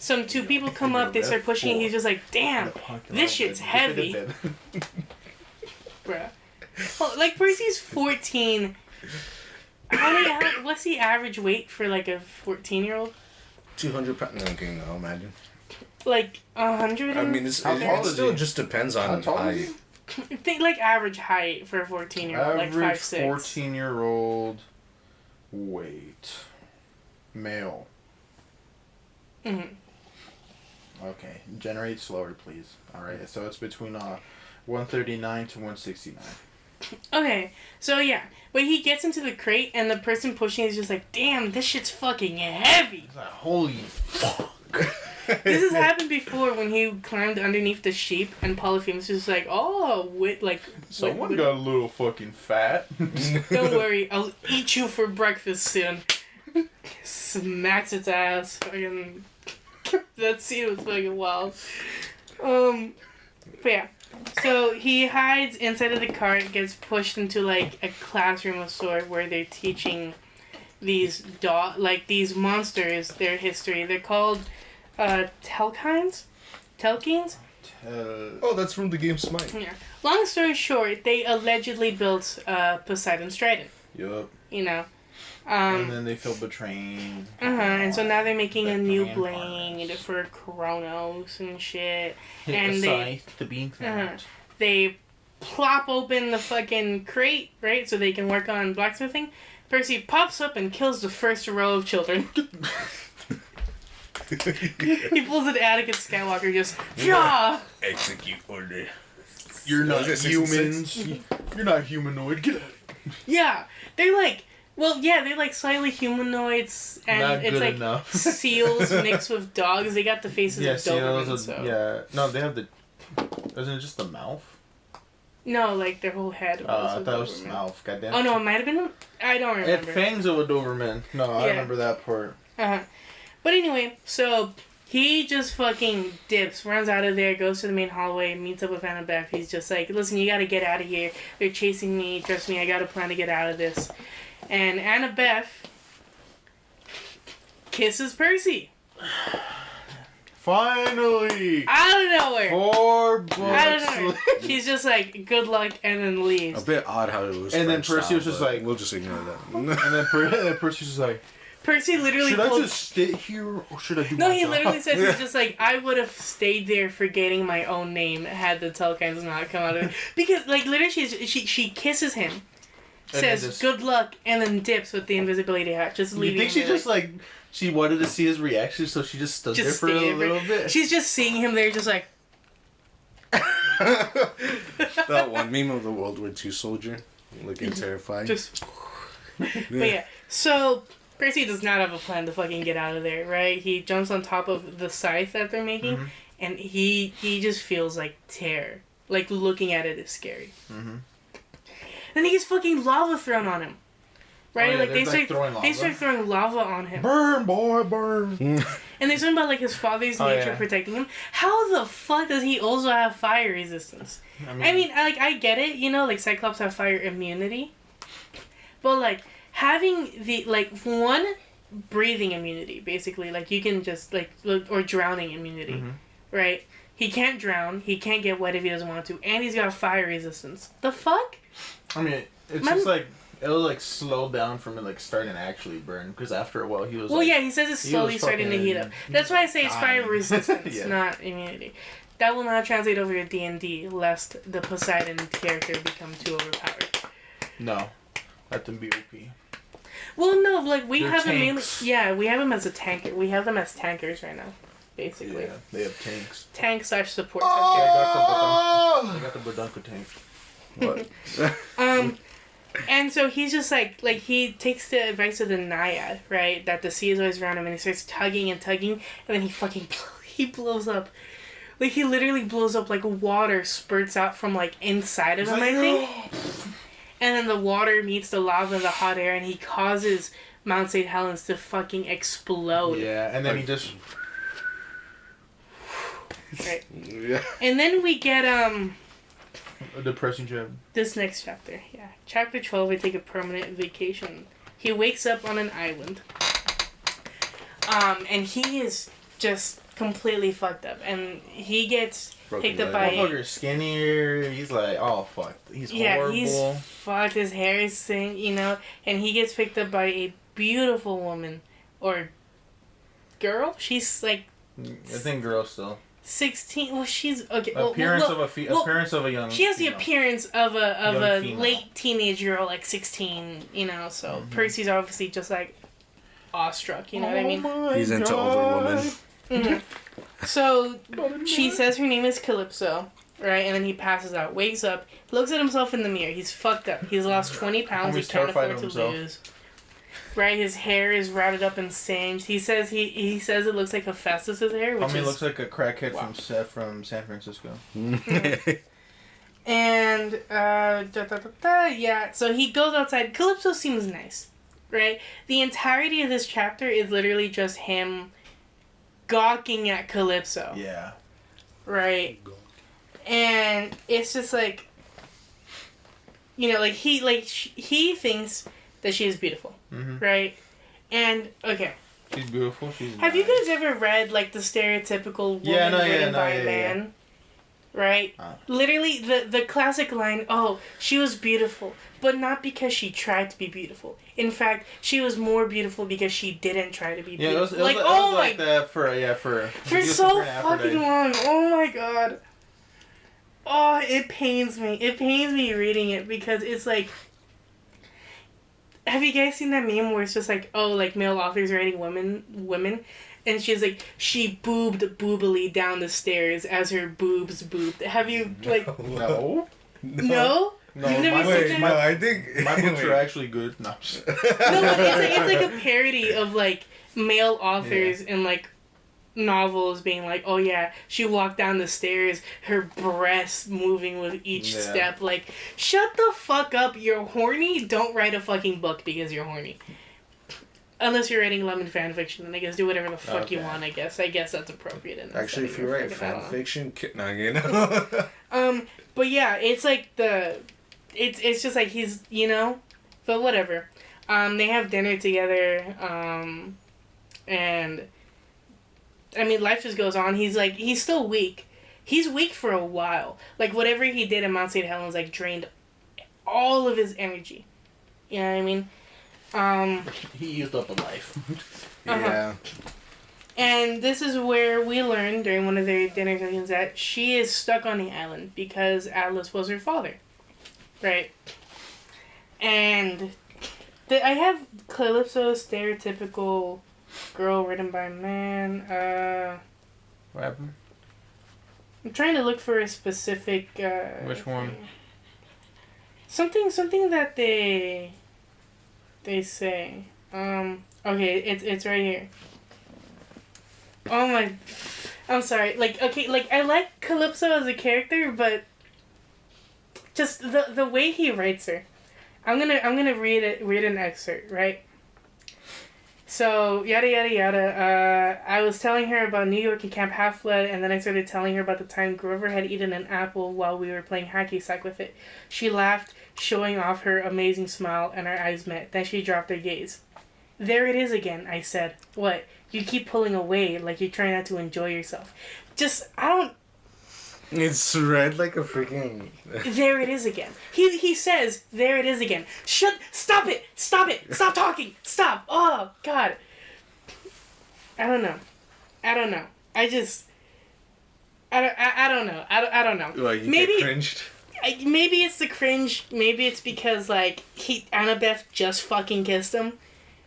Some 2 people come up, they start pushing, and he's just like, damn, this shit's heavy. Bruh. Well, like, Percy's 14. What's the average weight for, like, a 14-year-old? 200 pounds. No, okay, no, imagine. Like, 100? I mean, it still just depends on height. Think like average height for a 14-year-old, like 5'6". 14-year-old weight, male. Mhm. Okay, generate slower, please. All right, so it's between 139 to 169. Okay, so yeah, but he gets into the crate and the person pushing is just like, damn, this shit's fucking heavy. Like, holy fuck. This has happened before when he climbed underneath the sheep and Polyphemus was like, oh, someone got a little fucking fat. Don't worry, I'll eat you for breakfast soon. Smacks its ass. Fucking... That scene was fucking wild. But yeah. So he hides inside of the cart, gets pushed into like a classroom of sort where they're teaching these these monsters their history. They're called Telkines? Telkines? Oh, that's from the game Smite. Yeah. Long story short, they allegedly built Poseidon's trident. Yup. You know. And then they feel betrayed. And so now they're making a new blade for Kronos and shit. And the beam they plop open the fucking crate, right, so they can work on blacksmithing. Percy pops up and kills the first row of children. He pulls an Atticus Skywalker, just yeah. Execute order. You're not humans. You're not humanoid. Get out. Yeah, they're like, well, yeah, they're like slightly humanoids, and Not it's good like enough. seals mixed with dogs. They got the faces of Dobermans. So. Yeah, no, they have the. Isn't it just the mouth? No, like their whole head. I thought it was mouth. Goddamn. Oh no, it might have been. I don't remember. It fangs of a Doberman. No, I remember that part. But anyway, so he just fucking dips, runs out of there, goes to the main hallway, meets up with Annabeth. He's just like, listen, you gotta get out of here. They're chasing me. Trust me, I got a plan to get out of this. And Annabeth kisses Percy. Finally! Out of nowhere! 4 books. Out of nowhere. She's just like, good luck, and then leaves. A bit odd how it was. And then French Percy was style, just but like... we'll just ignore that. and then Percy was just like... Percy literally Should I just sit here, or should I do my No, he job? literally says, he's just like, I would have stayed there forgetting my own name had the Telkines not come out of it. Because, like, literally, she kisses him, says, just, good luck, and then dips with the invisibility hat, just leaving You think she him just, like, she wanted to see his reaction, so she just stood there for a little bit? She's just seeing him there, just like... That one meme of the World War II soldier looking terrified. Just... But yeah, so... Percy does not have a plan to fucking get out of there, right? He jumps on top of the scythe that they're making, and he just feels like terror. Like, looking at it is scary. Then he gets fucking lava thrown on him. Right? Oh, yeah, like, they start start throwing lava on him. Burn, boy, burn! And there's something about, like, his father's nature protecting him. How the fuck does he also have fire resistance? I mean, like, I get it, you know, like, Cyclops have fire immunity. But, like... having the, like, one, breathing immunity, basically. Like, you can just, like, or drowning immunity, right? He can't drown. He can't get wet if he doesn't want to. And he's got fire resistance. The fuck? I mean, it's just, like, it'll, like, slow down from it, like, starting to actually burn. Because after a while, he was, well, yeah, he says it's slowly starting to heat up. That's why I say it's fire resistance, not immunity. That will not translate over to D&D, lest the Poseidon character become too overpowered. No. Let them be OP. Well, no, like, we They're have him tanks. mainly... Yeah, we have him as a tanker. We have them as tankers right now, basically. Yeah, they have tanks. Tank/support. Oh! They got the Bordunko tank. What? And so he's just like, he takes the advice of the Naiad, right? That the sea is always around him, and he starts tugging, and then he fucking... he blows up. Like, he literally blows up, like, water spurts out from, like, inside of him, I think. And then the water meets the lava and the hot air, and he causes Mount St. Helens to fucking explode. Yeah, and then he just... Right. Yeah. And then we get, a depressing job. this next chapter, yeah. Chapter 12, we take a permanent vacation. He wakes up on an island. And he is just completely fucked up. And he gets picked up by... Motherfucker's skinnier. He's like, oh, fuck. He's horrible. Yeah, he's fucked. His hair is thin, you know. And he gets picked up by a beautiful woman. Or girl? She's like... I think girl still. 16. Well, she's... Okay. Appearance appearance of a young... She has the appearance of a female. late teenage girl, like 16, you know. So Percy's obviously just like awestruck, you know what I mean? He's into older women. So she says her name is Calypso, right? And then he passes out, wakes up, looks at himself in the mirror. He's fucked up. He's lost 20 pounds. He's He can't terrified afford of to himself. lose. Right, his hair is routed up and singed. He says he says it looks like Hephaestus's hair, which looks like a crackhead from San Francisco. And yeah. So he goes outside. Calypso seems nice, right? The entirety of this chapter is literally just him gawking at Calypso. Yeah. Right. And it's just like, you know, like he thinks that she is beautiful, right? And okay. She's beautiful. Have you guys ever read like the stereotypical woman written by a man? Right? Literally, the classic line, oh, she was beautiful, but not because she tried to be beautiful. In fact, she was more beautiful because she didn't try to be beautiful. It was like that for so fucking long. Oh my god. Oh, it pains me. It pains me reading it because it's like... Have you guys seen that meme where it's just like, oh, like male authors writing women? And she's like, she boobed boobily down the stairs as her boobs boobed. Have you, like... No. No? No, You've never Wait, seen no, that? I think My books are actually good. No. No, but it's like a parody of, like, male authors and, like, novels being like, oh yeah, she walked down the stairs, her breasts moving with each step. Like, shut the fuck up, you're horny, don't write a fucking book because you're horny. Unless you're writing lemon fan fiction, and I guess do whatever the fuck you want, I guess. I guess that's appropriate in that Actually, if you write fan fiction, no, you know. But yeah, it's like it's just like he's, you know, but whatever. They have dinner together, and I mean, life just goes on. He's still weak. He's weak for a while. Like, whatever he did in Mount St. Helens, like, drained all of his energy. You know what I mean? He used up a life. Yeah. And this is where we learn during one of their dinner sessions that she is stuck on the island because Atlas was her father. Right? And I have Calypso's stereotypical girl written by a man. What happened? I'm trying to look for a specific... Which one? Something that they say. Okay, it's right here. Oh my... I'm sorry. Like, okay, like, I like Calypso as a character, but just the way he writes her. I'm gonna read an excerpt, right? So, yada yada yada, I was telling her about New York and Camp Half-Blood, and then I started telling her about the time Grover had eaten an apple while we were playing hacky sack with it. She laughed, showing off her amazing smile, and our eyes met. Then she dropped her gaze. There it is again, I said. What? You keep pulling away like you're trying not to enjoy yourself. Just, I don't... It's read like a freaking... There it is again. He says, there it is again. Stop it! Stop talking! Stop! Oh, God. I don't know. I don't know. I don't know. I don't know. Like, you maybe, get cringed? Maybe it's the cringe. Maybe it's because, like, Annabeth just fucking kissed him.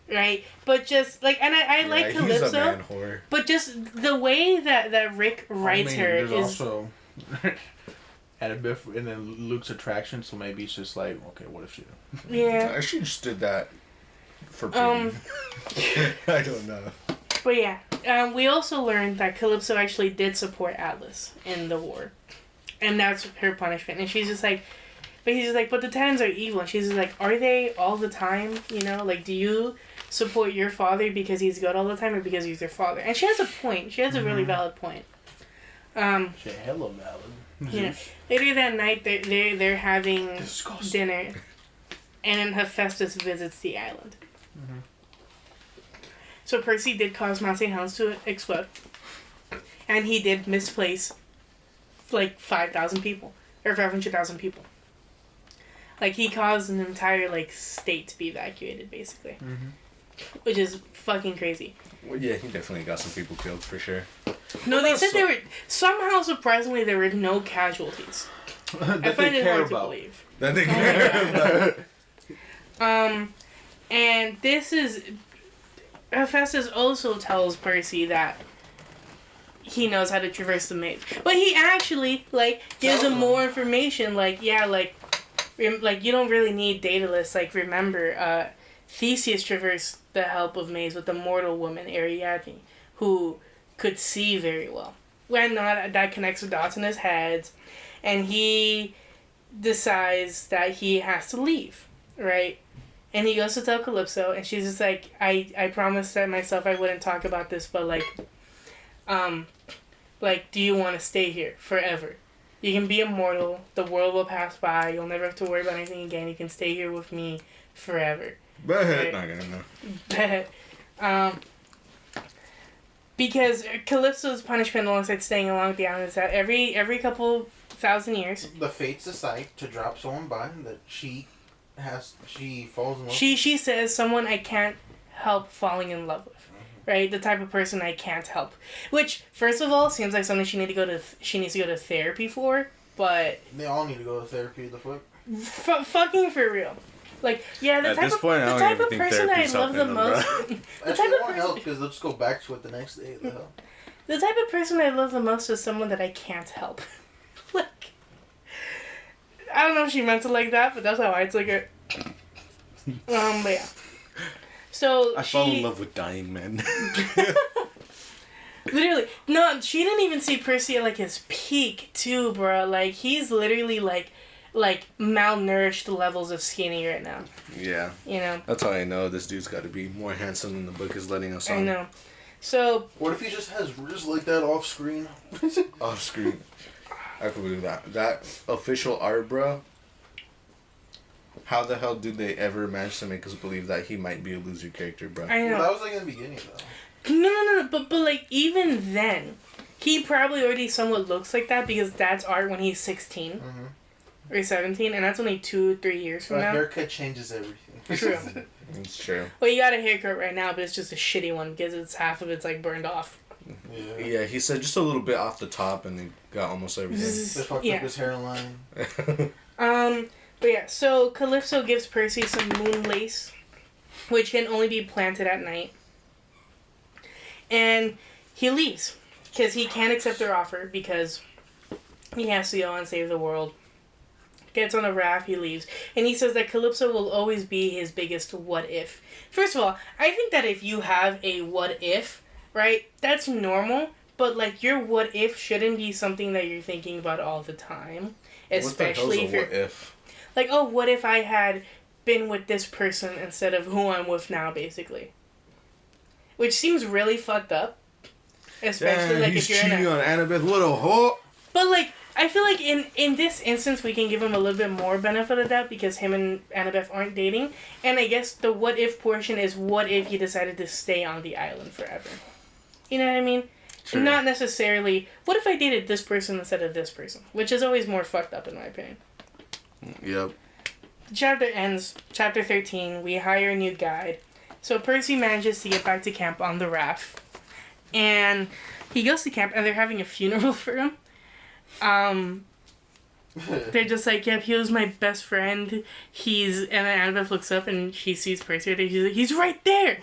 Right? But just, like, and I like Calypso. He's a man whore. But just the way that Rick writes her is... also Annabeth and then Luke's attraction, so maybe it's just like, okay, what if she... Yeah. She just did that for pity. I don't know. But yeah, we also learned that Calypso actually did support Atlas in the war. And that's her punishment. And she's just like... But he's just like, but the Titans are evil. And she's just like, are they all the time? You know, like, do you support your father because he's good all the time or because he's your father? And she has a point. She has a really valid point. She hella valid. Yeah. Later that night, they're having dinner. And Hephaestus visits the island. Mm-hmm. So Percy did cause Mount St. Helens to explode. And he did misplace, like, 5,000 people. Or 500,000 people. Like, he caused an entire, like, state to be evacuated, basically. Mm-hmm. Which is fucking crazy. Well, yeah, he definitely got some people killed, for sure. No, they said there were... Somehow, surprisingly, there were no casualties. I find it hard to believe. That they care about. And this is... Hephaestus also tells Percy that he knows how to traverse the maze. But he actually, like, gives him more information. Like, yeah, like, you don't really need data lists. Like, remember, Theseus traversed the help of maze with the mortal woman, Ariadne, who could see very well. When not, that connects the dots in his head. And he decides that he has to leave, right? And he goes to tell Calypso, and she's just like, I promised myself I wouldn't talk about this, but, like, do you want to stay here forever? You can be immortal, the world will pass by, you'll never have to worry about anything again, you can stay here with me forever. But, right? not gonna know. Because Calypso's punishment alongside staying along with the island is that every couple thousand years... The fates decide to drop someone by that she falls in love with. She says, someone I can't help falling in love with. Right? The type of person I can't help. Which, first of all, seems like something she needs to go to therapy for. but They all need to go to therapy. The fuck. Fucking for real. Like, yeah, the At type this of point, I the don't type even of think person I therapy's love the helping them, most. bro. The Actually, type it of won't help person. because they'll just go back to it the next day. The hell. The type of person I love the most is someone that I can't help. Like, I don't know if she meant it like that, but that's how I took it. But yeah. So I fall in love with dying men. Literally, no, she didn't even see Percy at like his peak too, bro. Like he's literally like malnourished levels of skinny right now. Yeah. You know. That's how I know this dude's got to be more handsome than the book is letting us on. I know. So. What if he just has riz like that off screen? Off screen. I could believe that. That official art, bro. How the hell did they ever manage to make us believe that he might be a loser character, bro? I know. Well, that was like in the beginning, though. No. But like even then, he probably already somewhat looks like that because that's art when he's 16 or 17, and that's only 2-3 years from now. A haircut changes everything. True. It's true. Well, you got a haircut right now, but it's just a shitty one because it's half of it's like burned off. Yeah, he said just a little bit off the top, and they got almost everything. They fucked up his hairline. But yeah, so Calypso gives Percy some moon lace, which can only be planted at night. And he leaves, because he can't accept their offer, because he has to go and save the world. Gets on a raft, he leaves. And he says that Calypso will always be his biggest what if. First of all, I think that if you have a what if, right, that's normal. But, like, your what if shouldn't be something that you're thinking about all the time. Especially if you're... What if? Like, oh, what if I had been with this person instead of who I'm with now, basically. Which seems really fucked up. Especially, like, he's if you're cheating in a... on Annabeth. What a whore! But, like, I feel like in this instance, we can give him a little bit more benefit of that because him and Annabeth aren't dating. And I guess the what if portion is what if he decided to stay on the island forever. You know what I mean? True. Not necessarily, what if I dated this person instead of this person? Which is always more fucked up, in my opinion. Yep. The chapter ends, chapter 13, we hire a new guide. So Percy manages to get back to camp on the raft. And he goes to camp and they're having a funeral for him. They're just like, yep, he was my best friend. And then Annabeth looks up and she sees Percy right there. She's like, he's right there!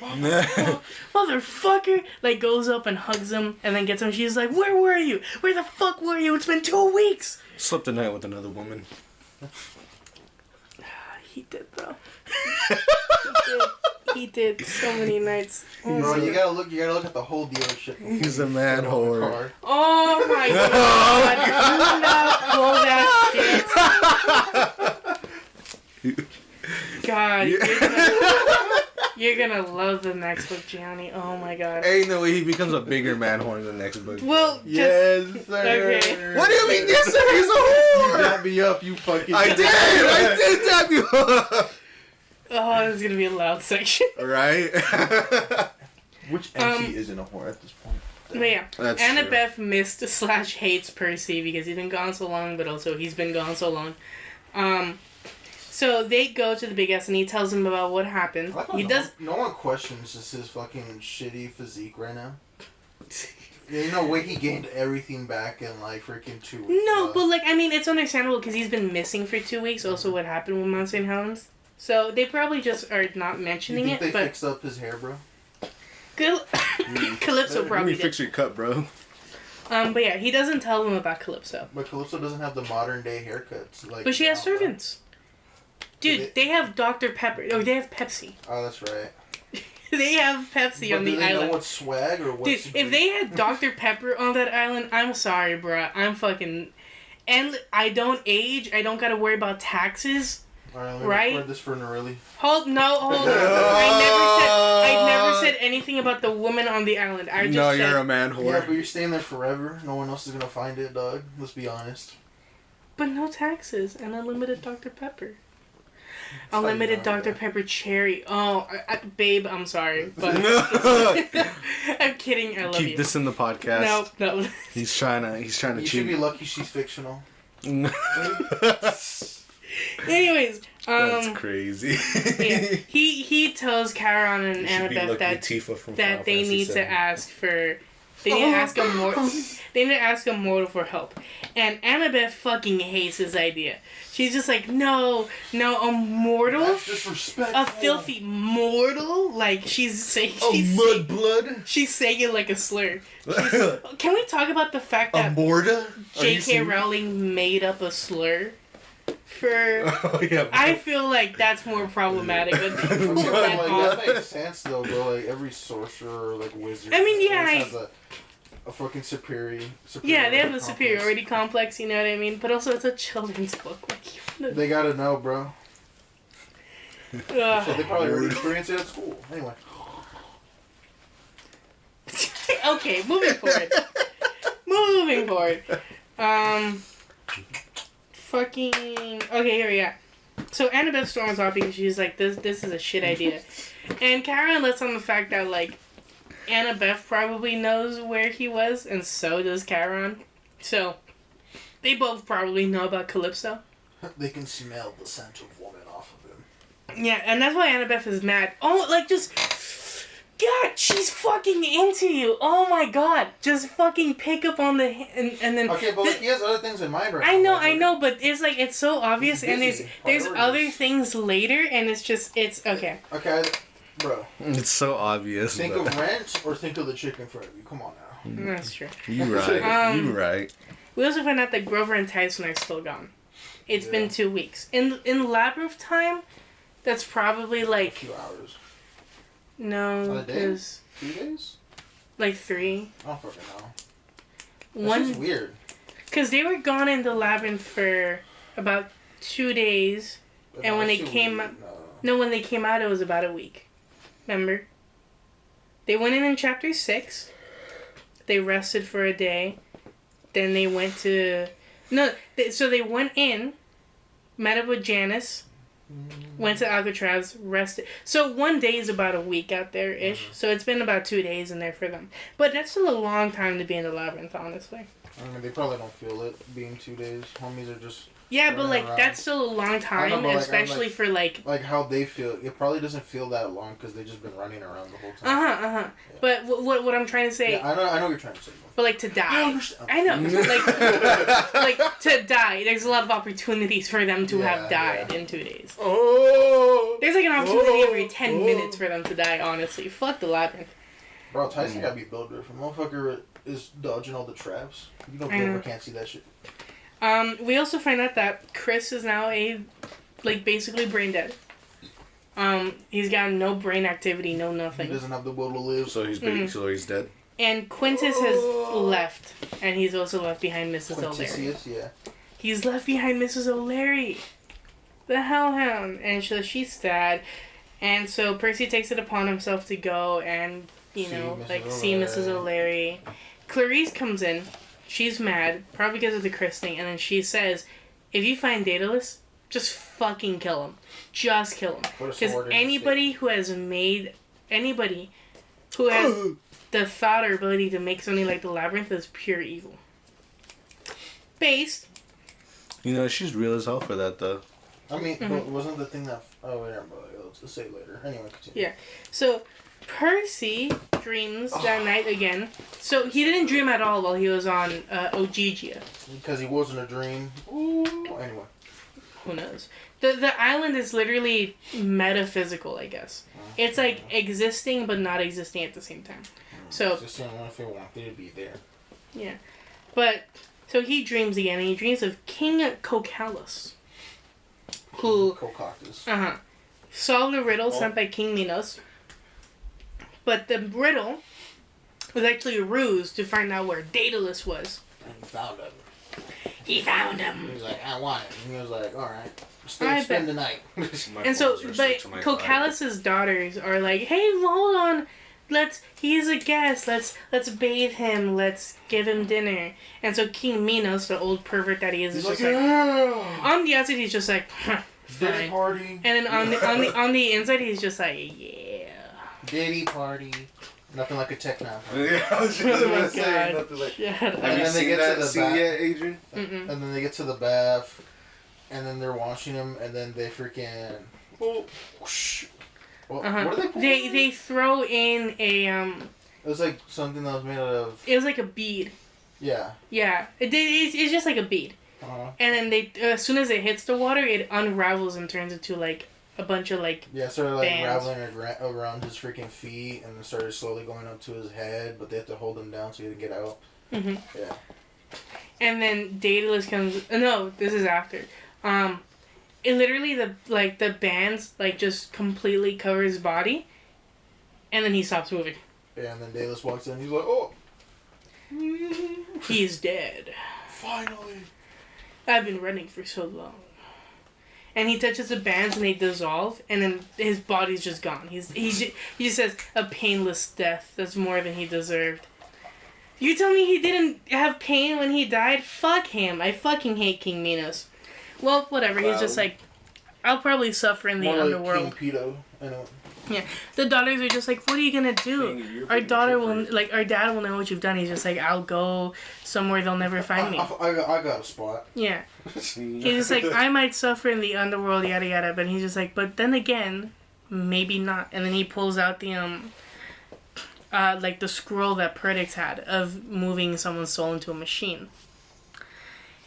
Motherfucker! Like, goes up and hugs him and then gets him. She's like, where were you? Where the fuck were you? It's been 2 weeks! Slept the night with another woman. He did, though. He did so many nights. Oh, bro, you gotta look at the whole dealership. He's a man whore. Oh my god! Do not pull that shit. God, you're gonna love the next book, Gianni. Oh my god. Ain't no way he becomes a bigger man whore in the next book. Well, yes, sir. Okay. What do you mean, yes, sir? He's a whore! You dap me up, you fucking. I did dap you up. Oh, this is gonna be a loud section. Right? Which MC isn't a whore at this point? But yeah, That's Annabeth missed / hates Percy because he's been gone so long, but also he's been gone so long. So they go to the big ass and he tells them about what happened. No one questions just his fucking shitty physique right now. There's no way he gained everything back in like freaking 2 weeks. No, but like, I mean, it's understandable because he's been missing for 2 weeks. Also, what happened with Mount St. Helens. So they probably just are not mentioning you think it. They but fixed up his hair, bro. Calypso probably Let me fix your cut, bro. But yeah, he doesn't tell them about Calypso. But Calypso doesn't have the modern day haircuts. Like, But she has servants. Dude, they have Dr. Pepper. Oh, they have Pepsi. Oh, that's right. They have Pepsi but on the do they island. know what's swag or what's... Dude, if they had Dr. Pepper on that island, I'm sorry, bruh. I'm fucking... And I don't age. I don't gotta worry about taxes. Alright, let me record this for Norelli. Hold on. I never said anything about the woman on the island. I just said... you're a man whore. Yeah, but you're staying there forever. No one else is gonna find it, dog. Let's be honest. But no taxes and unlimited Dr. Pepper. Unlimited Dr. Pepper cherry. Oh, babe, I'm sorry, but I'm kidding. I love you. Keep this in the podcast. No. He's trying to You cheat. should be lucky she's fictional. Anyways, that's crazy. Yeah, he tells Charon and Annabeth that they need to ask for They didn't ask a mortal. They didn't ask a mortal for help. And Annabeth fucking hates his idea. She's just like, no, a mortal, That's disrespectful. a filthy mortal. Like she's saying, blood. she's saying it like a slur. Can we talk about the fact A that morta? J.K. Rowling made up a slur? For Oh, yeah. I feel like that's more problematic than people Like, that that makes sense though, bro. Like every sorcerer or like wizard. I mean, yeah, always has a fucking superior. Yeah, they have a complex. superiority complex, you know what I mean? But also, it's a children's book. Like, They gotta know, bro. So they Ugh. probably already experienced it at school. Anyway. Okay, moving forward. Moving forward. Fucking. Okay, here we are. So Annabeth storms off because she's like, this is a shit idea. And Karen lets on the fact that, like, Annabeth probably knows where he was, and so does Charon. So, they both probably know about Calypso. They can smell the scent of woman off of him. Yeah, and that's why Annabeth is mad. Oh, like, just... God, she's fucking into you. Oh my god. Just fucking pick up on the... And then... Okay, but like, he has other things in mind right now. I know, but it's like, it's so obvious, and there's Priorities. other things later, and it's just, it's... Okay. Okay, bro. It's so obvious. Think but... of Rent or think of the chick in front of you. Come on now. That's true. You right. You right. We also find out that Grover and Tyson are still gone. It's Yeah. been 2 weeks. In Labyrinth time, that's probably A like... few hours. No, A day? because... 2 days? Like 3. I don't fucking know. That's One... just weird. Because they were gone in the Labyrinth for about 2 days. But And no, when it's they too came weird. out- No. No, when they came out, it was about a week. Remember? They went in chapter 6. They rested for a day. Then they went to... No, so they went in, met up with Janice, went to Alcatraz, rested. So 1 day is about a week out there-ish. So it's been about 2 days in there for them. But that's still a long time to be in the Labyrinth, honestly. I mean, they probably don't feel it being 2 days. Homies are just... Yeah, but running like, around. that's still a long time, but, like, especially for like... Like how they feel. It probably doesn't feel that long because they've just been running around the whole time. Yeah. But what I'm trying to say... Yeah, I know what you're trying to say. But like to die. I understand. I know. like to die. There's a lot of opportunities for them to have died in 2 days. Oh. There's like an opportunity every 10 minutes for them to die, honestly. Fuck the Labyrinth. Bro, Tyson gotta be built different. Motherfucker is dodging all the traps. You know, I know. Grover can't see that shit. We also find out that Chris is now basically brain dead. He's got no brain activity, no He nothing. doesn't have the will to live. So he's dead. And Quintus has left, and he's also left behind Mrs. O'Leary. Quintisius, yeah. He's left behind Mrs. O'Leary, the Hellhound, and so she's sad. And so Percy takes it upon himself to go and, see Mrs. O'Leary. Clarice comes in. She's mad, probably because of the Chris thing, and then she says, if you find Daedalus, just fucking kill him. Just kill him. Because anybody who has the thought or ability to make something like the Labyrinth is pure evil. Based. You know, she's real as hell for that, though. I mean, but wasn't the thing that... Oh, wait, let's say it later. Anyway, continue. Yeah. So, Percy dreams that night again. So, he didn't dream at all while he was on Ogygia. Because he wasn't a dream. Ooh. Anyway. Who knows? The island is literally metaphysical, I guess. It's like existing but not existing at the same time. So... It's just someone if they wanted to be there. Yeah. But, so he dreams again, and he dreams of King Cocalus. Who... Cocactus. Solved a riddle sent by King Minos. But the riddle was actually a ruse to find out where Daedalus was. And he found him. He found him. He was like, I want it. And he was like, alright. I Spend bet. the night. And so, but Cocalus's daughters are like, hey, hold on. He's a guest. Let's bathe him. Let's give him dinner. And so King Minos, the old pervert that he is just like, on the outside he's just like, huh, Diddy fine. party. And then on the inside he's just like, yeah. Diddy party. Nothing like a tech now. Yeah, I was just Oh my gonna say God. nothing like. Shut up. Have you then they seen get to that the scene back. yet, Adrian? Mm-mm. And then they get to the bath. And then they're washing him. And then they freaking... Whoosh. What are they pulling? They throw in a It was like something that was made out of. It was like a bead. Yeah. Yeah. It's just like a bead. Uh-huh. And then as soon as it hits the water, it unravels and turns into like a bunch of like. Yeah, started like bands. raveling around his freaking feet, and then started slowly going up to his head. But they have to hold him down so he didn't get out. Mhm. Yeah. And then Daedalus comes. No, this is after. It literally the bands like just completely cover his body, and then he stops moving. Yeah, and then Daedalus walks in. He's like, "Oh, He's dead. finally!" I've been running for so long. And he touches the bands and they dissolve, and then his body's just gone. He just says a painless death. That's more than he deserved. You tell me he didn't have pain when he died? Fuck him. I fucking hate King Minos. Well, whatever. He's just like, I'll probably suffer in the More underworld. like King Pedo. I know. Yeah, the daughters are just like, what are you gonna do? Dang, Our daughter will, like, our dad will know what you've done. He's just like, I'll go somewhere they'll never find me. I got a spot. Yeah. He's just like, I might suffer in the underworld, yada yada, but he's just like, but then again, maybe not. And then he pulls out the, like the scroll that Perdix had of moving someone's soul into a machine.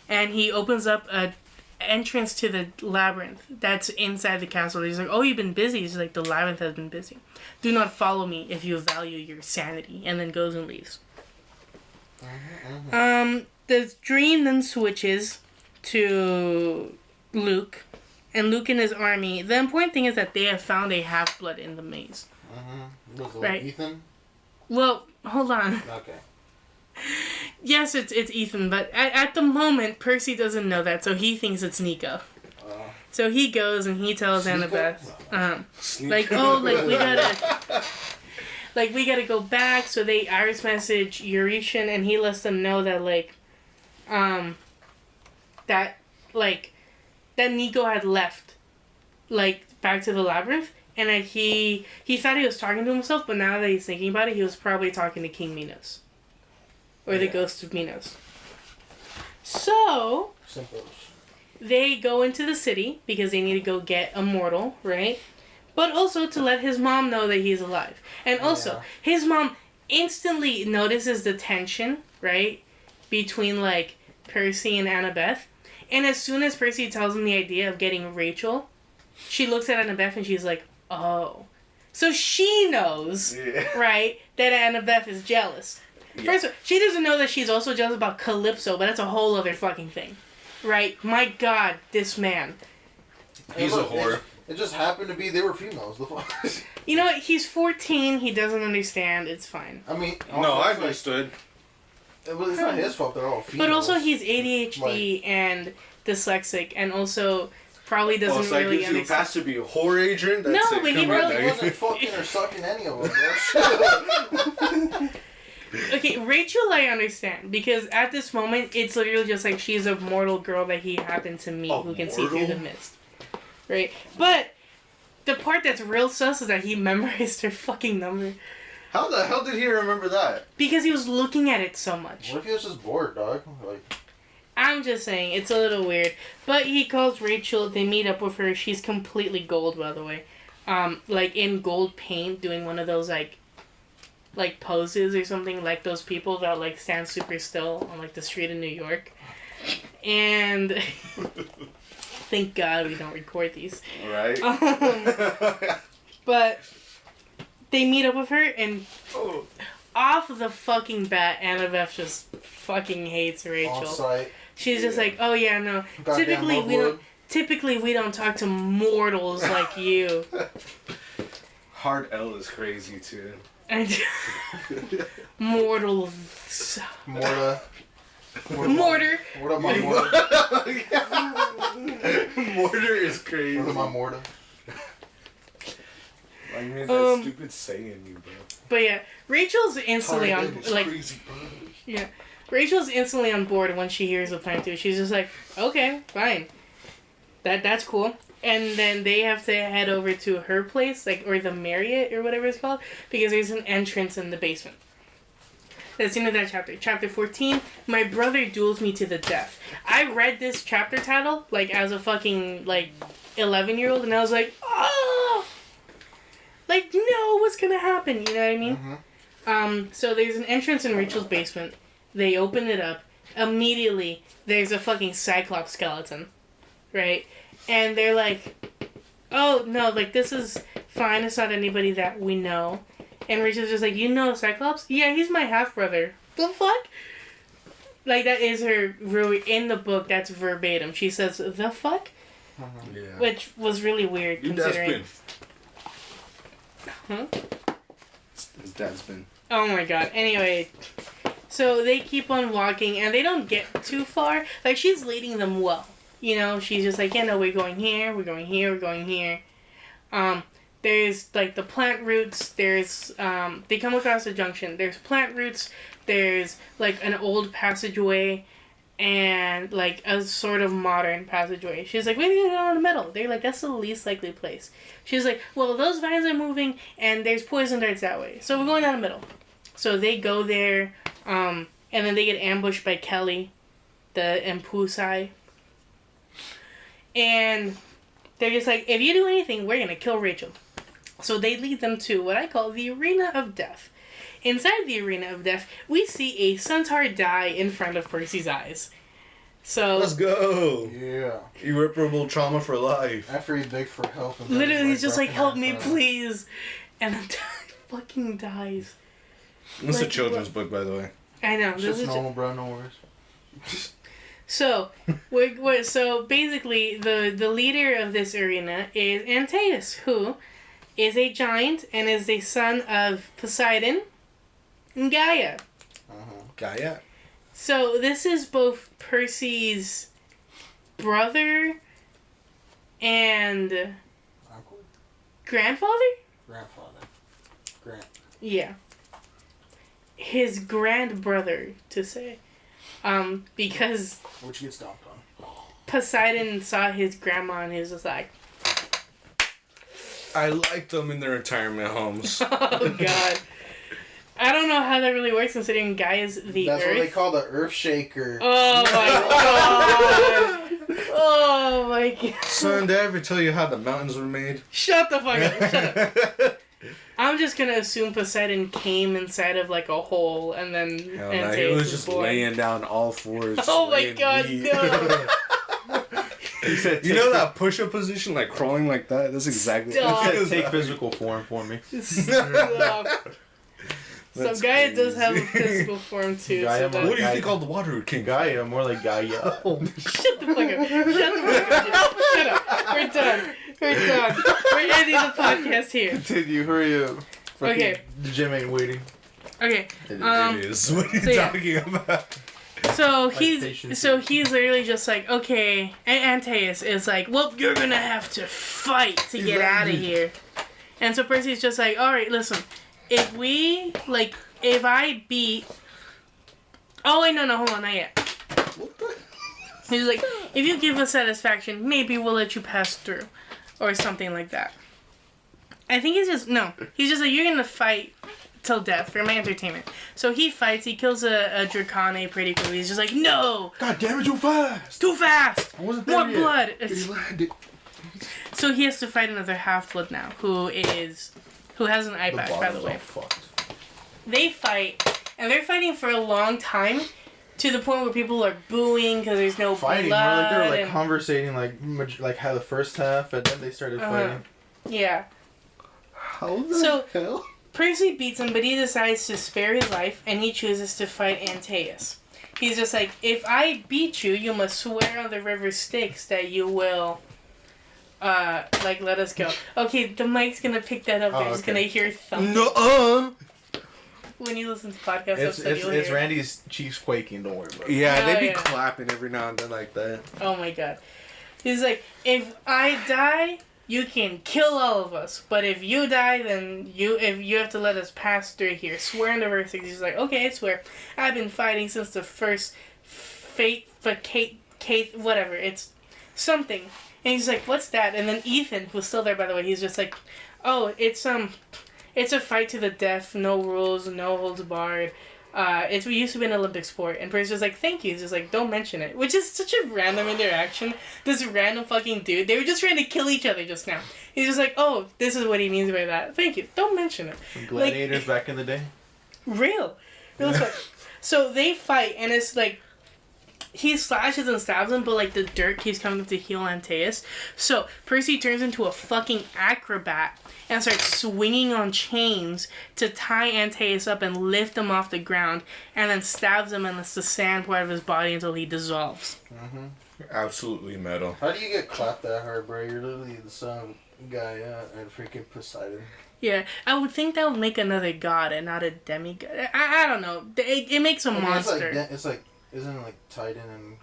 And he opens up a entrance to the labyrinth that's inside the castle. He's like, oh, you've been busy. He's like, the labyrinth has been busy. Do not follow me if you value your sanity. And then goes and leaves. The dream then switches to Luke. And Luke and his army. The important thing is that they have found a half-blood in the maze. Was it Right. Ethan? Well, hold on. Okay. Yes, it's Ethan, but at the moment, Percy doesn't know that, so he thinks it's Nico. So he goes and he tells Annabeth, like, oh, like, we gotta go back, so they iris message Eurytion, and he lets them know that, like, that Nico had left, like, back to the labyrinth, and like, he thought he was talking to himself, but now that he's thinking about it, he was probably talking to King Minos. Or the ghost of Minos. So, they go into the city because they need to go get a mortal, right? But also to let his mom know that he's alive. And also, his mom instantly notices the tension, right? Between, like, Percy and Annabeth. And as soon as Percy tells him the idea of getting Rachel, she looks at Annabeth and she's like, oh. So she knows, right, that Annabeth is jealous. First of all, she doesn't know that she's also jealous about Calypso, but that's a whole other fucking thing. Right? My god, this man. He's a whore. It just happened to be they were females. The fuck. You know what? He's 14. He doesn't understand. It's fine. I mean... No, I understood. It's not his fault they're all females. But also he's ADHD and dyslexic, and also probably doesn't like, really you understand. pass to be a whore agent? That's No, it. but he Come on, really now. wasn't fucking or sucking any of them, bro. Okay, Rachel I understand, because at this moment, it's literally just like she's a mortal girl that he happened to meet who can see through the mist. Right? But the part that's real sus is that he memorized her fucking number. How the hell did he remember that? Because he was looking at it so much. What if he was just bored, dog? Like, I'm just saying, it's a little weird. But he calls Rachel, they meet up with her. She's completely gold, by the way. Like in gold paint, doing one of those like poses or something, like those people that like stand super still on like the street in New York. And thank God we don't record these. Right? But they meet up with her, and off the fucking bat, Annabeth just fucking hates Rachel. on site. She's just like, oh yeah, no. Goddamn Typically we don't talk to mortals like you. Hard L is crazy too. And mortals. Mortar. Mortar. What up, my mortar? Mortar is crazy. What up, my mortar? I mean, that stupid saying, you bro. But yeah, Rachel's instantly on like crazy, bro. yeah. Rachel's instantly on board when she hears the plan too. She's just like, okay, fine. That's cool. And then they have to head over to her place, like, or the Marriott or whatever it's called, because there's an entrance in the basement. That's the end of that chapter. Chapter 14, My Brother Duels Me to the Death. I read this chapter title, like, as a fucking, like, 11-year-old, and I was like, oh! Like, no, what's gonna happen? You know what I mean? So there's an entrance in Rachel's basement. They open it up. Immediately, there's a fucking Cyclops skeleton. Right? And they're like, oh, no, like, this is fine. It's not anybody that we know. And Rachel's just like, you know Cyclops? Yeah, he's my half-brother. The fuck? Like, that is her, in the book, that's verbatim. She says, the fuck? Yeah. Which was really weird, considering... Huh? His dad's been. Oh my god. Anyway, so they keep on walking, and they don't get too far. Like, she's leading them well. You know, she's just like, yeah, no, we're going here, we're going here, we're going here. There's, like, the plant roots, there's, they come across a junction. There's plant roots, there's, like, an old passageway, and, like, a sort of modern passageway. She's like, maybe go down the middle. They're like, that's the least likely place. She's like, well, those vines are moving, and there's poison darts that way. So we're going down the middle. So they go there, and then they get ambushed by Kelly, the Impusai. And they're just like, if you do anything, we're gonna kill Rachel. So they lead them to what I call the Arena of Death. Inside the Arena of Death, we see a centaur die in front of Percy's eyes. So Let's go! Yeah. Irreparable trauma for life. After he begged for help. And literally he's just like, help me, recognized please. And then fucking dies. It's a Like, children's book, by the way. I know. It's This just is normal, bro. No worries. So, so basically, the leader of this arena is Antaeus, who is a giant and is the son of Poseidon and Gaia. Gaia? So this is both Percy's brother and Uncle? grandfather? Grandfather. Grant. Yeah. His grand brother, to say. Because Which gets stomped on. Poseidon saw his grandma and he was just like, I liked them in their retirement homes. oh god. I don't know how that really works considering Gaia's the That's Earth. what they call the Earth Shaker. Oh my god. Oh my god. Son, did I ever tell you how the mountains were made? Shut the fuck up. Shut up. I'm just gonna assume Poseidon came inside of like a hole and then Hell no, Antaeus he was just born. laying down all fours. just Oh my laying god, meat. no. He said, You know that push-up position, like crawling like that? That's exactly. Stop. He said, take physical form for me. Stop. So That's Gaia does have a crazy. physical form too. Gaia So more What do you that, think all the water king? Gaia, more like Gaia. shut the fuck up. Shut the fuck up. Shut up. We're done. We're done. We're ending the podcast here. Continue, hurry up. Fucking Okay. The gym ain't waiting. Okay. It is. What are you so yeah. talking about? So patience. he's literally just like, okay, and Antaeus is like, well, you're gonna have to fight to get out of here. And so Percy's just like, alright, listen, if I beat... Oh, wait, no, hold on, not yet. He's like, if you give us satisfaction, maybe we'll let you pass through. Or something like that. I think he's just like, you're gonna fight till death for my entertainment. So he fights, he kills a Dracone pretty quickly. He's just like, no! God damn it, too fast! Too fast! I wasn't More there yet. blood! He landed. So he has to fight another half-blood now, who has an eye patch, by the way. Fucked. They fight, and they're fighting for a long time, to the point where people are booing because there's no Fighting, blood. they were like and- conversating, like how the first half, and then they started fighting. Yeah. How the So- hell? Percy beats him, but he decides to spare his life, and he chooses to fight Antaeus. He's just like, if I beat you, you must swear on the river Styx that you will, let us go. Okay, the mic's gonna pick that up. Oh, They're just okay. gonna hear thumping. No. When you listen to podcasts, It's you'll hear. Randy's cheeks quaking. Don't worry about it. Yeah, Oh, they be yeah. clapping every now and then like that. Oh my god. He's like, if I die, you can kill all of us. But if you die, then you have to let us pass through here. Swear in the verse. He's like, okay, I swear. I've been fighting since the first whatever. It's something. And he's like, what's that? And then Ethan, who's still there, by the way, he's just like, oh, it's a fight to the death, no rules, no holds barred. It used to be an Olympic sport, and Percy's just like, thank you. He's just like, don't mention it. Which is such a random interaction. This random fucking dude. They were just trying to kill each other just now. He's just like, oh, this is what he means by that. Thank you. Don't mention it. Gladiators back in the day. Real as fuck. So they fight, and it's like he slashes and stabs him, but like the dirt keeps coming up to heal Antaeus. So Percy turns into a fucking acrobat and starts swinging on chains to tie Antaeus up and lift him off the ground, and then stabs him and lets the sand pour out of his body until he dissolves. Mm-hmm. Absolutely metal. How do you get clapped that hard, bro? You're literally the son of Gaia and freaking Poseidon. Yeah, I would think that would make another god and not a demigod. I don't know. It makes a monster. It's like isn't it like Titan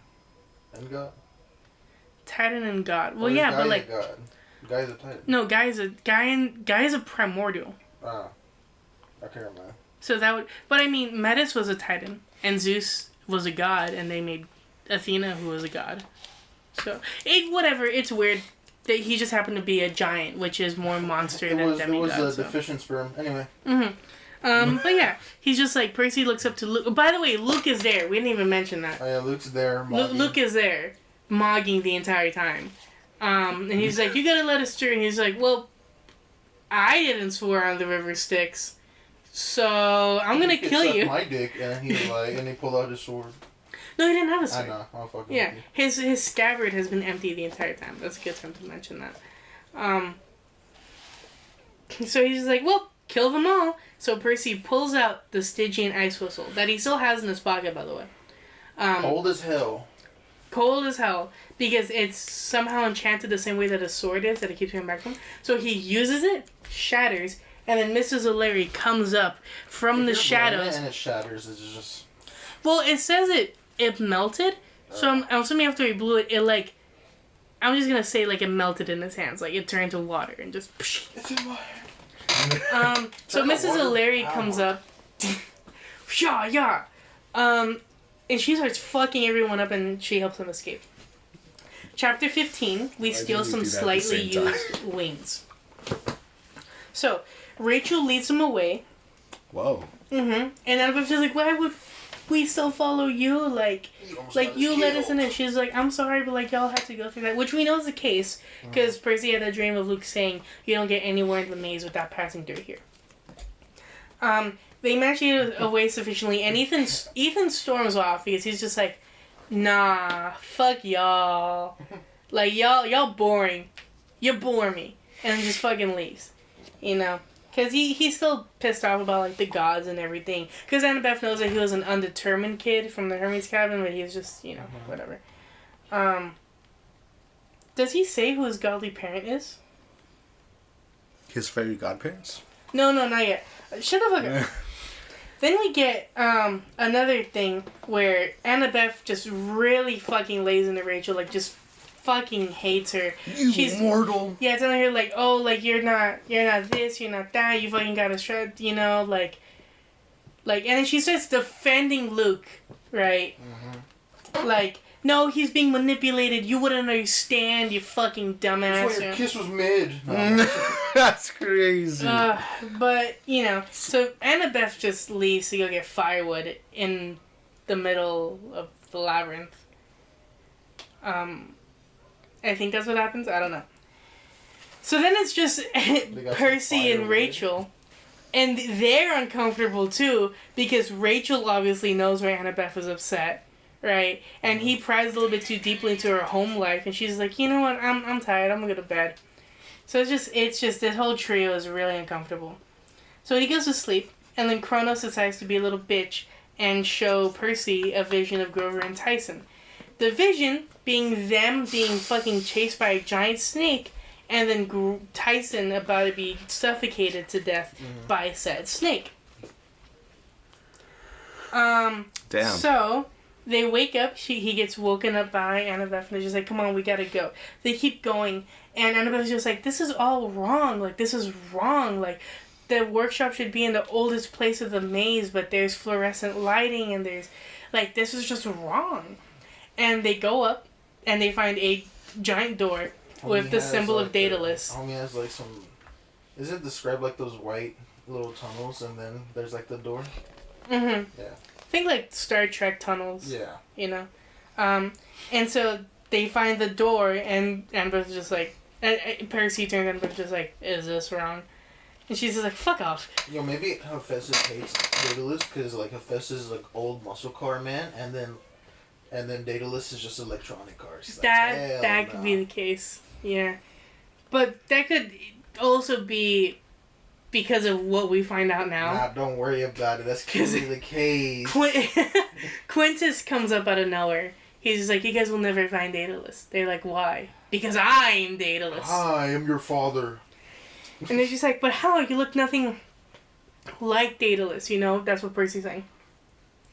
and God? Titan and God. Well, Or is yeah, Gaia but like God? Guy's a Titan. no, Guy is a primordial. Ah, I can't remember. So that would, but I mean, Metis was a Titan and Zeus was a god, and they made Athena, who was a god. So whatever. It's weird that he just happened to be a giant, which is more monster than demigod. It was a deficient sperm. Anyway. But yeah, he's just like, Percy looks up to Luke. By the way, Luke is there. We didn't even mention that. Oh yeah, Luke's there. Luke is there, mogging the entire time. And he's like, you gotta let us through. And he's like, well, I didn't swear on the river Styx, so I'm gonna kill you. My dick, and he's like, and he pulled out his sword. No, he didn't have a sword. I know. I'm fucking. Yeah, his scabbard has been empty the entire time. That's a good time to mention that. So he's like, well, kill them all. So Percy pulls out the Stygian ice whistle that he still has in his pocket, by the way. Cold as hell. Cold as hell, because it's somehow enchanted the same way that a sword is, that it keeps coming back to him. So he uses it, shatters, and then Mrs. O'Leary comes up from the shadows. And it shatters. It's just. Well, it says it melted, so I'm assuming after he blew it, like, I'm just gonna say, like, it melted in his hands. Like, it turned to water and just... Psh. It's in water. So Mrs. O'Leary comes up. Yeah. And she starts fucking everyone up, and she helps them escape. Chapter 15, we steal some slightly used wings. So, Rachel leads them away. Whoa. And everybody's just like, why would we still follow you? Like you let us in it. She's like, I'm sorry, but like y'all had to go through that, which we know is the case because Percy had a dream of Luke saying you don't get anywhere in the maze without passing through here. They manage to get away sufficiently, and Ethan storms off because he's just like, nah, fuck y'all, like y'all boring, you bore me, and just fucking leaves, you know. Because he's still pissed off about, like, the gods and everything. Because Annabeth knows that he was an undetermined kid from the Hermes cabin, but he's just, you know, whatever. Does he say who his godly parent is? His fairy godparents? No, not yet. Shut the fuck up. Then we get another thing where Annabeth just really fucking lays into Rachel, like, just fucking hates her. She's mortal. Yeah, telling her like, oh, like you're not this, you're not that, you fucking gotta shred, you know, like, and then she starts defending Luke, right? Like, no, he's being manipulated. You wouldn't understand, you fucking dumbass. That's why your kiss was mid. That's crazy. But you know, so Annabeth just leaves to go get firewood in the middle of the labyrinth. I think that's what happens. I don't know. So then it's just Percy and Rachel. And they're uncomfortable too because Rachel obviously knows why Annabeth is upset. Right? And he pries a little bit too deeply into her home life. And she's like, you know what? I'm tired. I'm going to go to bed. So it's just this whole trio is really uncomfortable. So he goes to sleep. And then Kronos decides to be a little bitch and show Percy a vision of Grover and Tyson. The vision being them being fucking chased by a giant snake, and then Tyson about to be suffocated to death by said snake. Damn. So they wake up. He gets woken up by Annabeth, and they're just like, "Come on, we gotta go." They keep going, and Annabeth's just like, "This is all wrong. Like this is wrong. Like the workshop should be in the oldest place of the maze, but there's fluorescent lighting, and there's like this is just wrong." And they go up, and they find a giant door with the symbol of Daedalus. Homie has like some... Is it described like those white little tunnels, and then there's like the door? Yeah. Think like Star Trek tunnels. Yeah. You know? And so they find the door, and Amber's just like... Percy turns and Amber's just like, is this wrong? And she's just like, fuck off. Yo, maybe Hephaestus hates Daedalus because like Hephaestus is like old muscle car man, and then Daedalus is just electronic cars. He's like, That could be the case. Yeah, but that could also be because of what we find out now. Nah, don't worry about it. That's clearly the case. Quintus comes up out of nowhere. He's just like, you guys will never find Daedalus. They're like, why? Because I'm Daedalus. I am your father. And they're just like, but how? You look nothing like Daedalus, you know? That's what Percy's saying.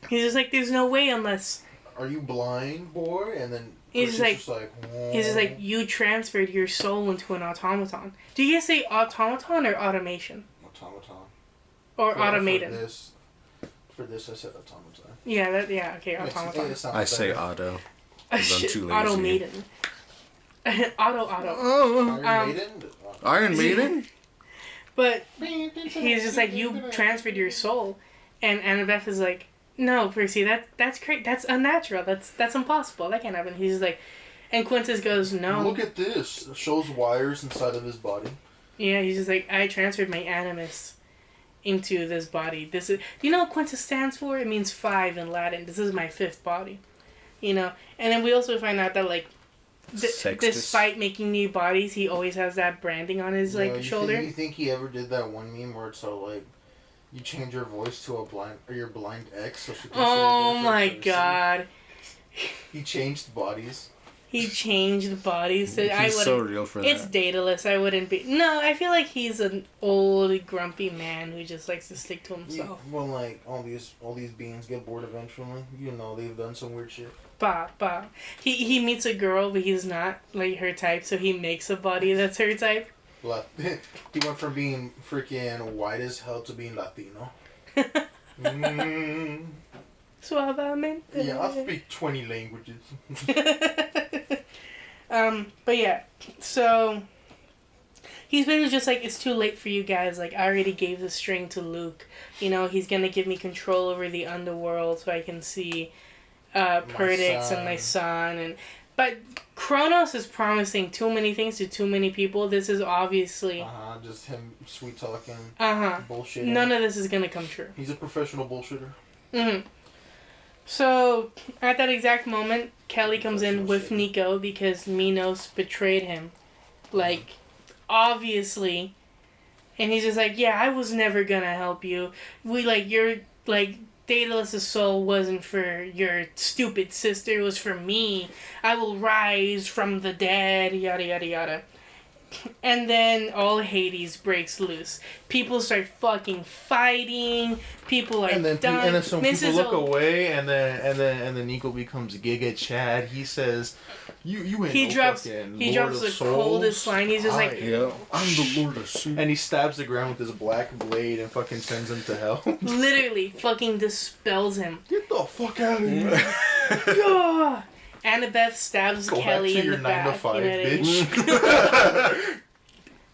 He's just like, there's no way unless... Are you blind, boy? And then he's Percy's just like, you transferred your soul into an automaton. Do you guys say automaton or automation? Automaton. Or automaton? For this, I said automaton. Yeah, okay, automaton. I say auto. I'm too lazy. Automaton. Auto. Iron Maiden? Iron Maiden? But he's just like, you transferred your soul. And Annabeth is like, no, Percy, that's crazy. That's unnatural. That's impossible. That can't happen. He's just like, and Quintus goes, no. Look at this. It shows wires inside of his body. Yeah, he's just like, I transferred my animus into this body. This is, do you know what Quintus stands for? It means 5 in Latin. This is my 5th body. You know? And then we also find out that, like, despite making new bodies, he always has that branding on his, shoulder. You think he ever did that one meme where it's all, like, you change your voice to your blind ex so she can oh my god. He changed bodies. He changed bodies. So he's so real for that. It's Daedalus. I wouldn't be... No, I feel like he's an old, grumpy man who just likes to stick to himself. Yeah, well, like, all these beings get bored eventually. You know, they've done some weird shit. Bah. He meets a girl, but he's not, like, her type, so he makes a body that's her type. He went from being freaking white as hell to being Latino. Suavemente. Yeah, I speak 20 languages. But yeah, so he's basically just like, it's too late for you guys. Like, I already gave the string to Luke. You know, he's gonna give me control over the underworld so I can see Perdix and my son. But Kronos is promising too many things to too many people. This is obviously... just him sweet talking. Bullshit. None of this is gonna come true. He's a professional bullshitter. Mm-hmm. So, at that exact moment, Kelly comes in with Nico because Minos betrayed him. Like, obviously. And he's just like, yeah, I was never gonna help you. Daedalus' soul wasn't for your stupid sister, it was for me. I will rise from the dead, yada yada yada. And then all Hades breaks loose. People start fucking fighting. People are and then some people look away. and then Nico becomes Giga Chad. He says, "You ain't drops Lord the of coldest line. He's just like, yeah, I'm the Lord of Souls. And he stabs the ground with his black blade and fucking sends him to hell. Literally fucking dispels him. Get the fuck out of here! Yeah. Annabeth stabs Kelly in the back. 9 to 5, you know bitch.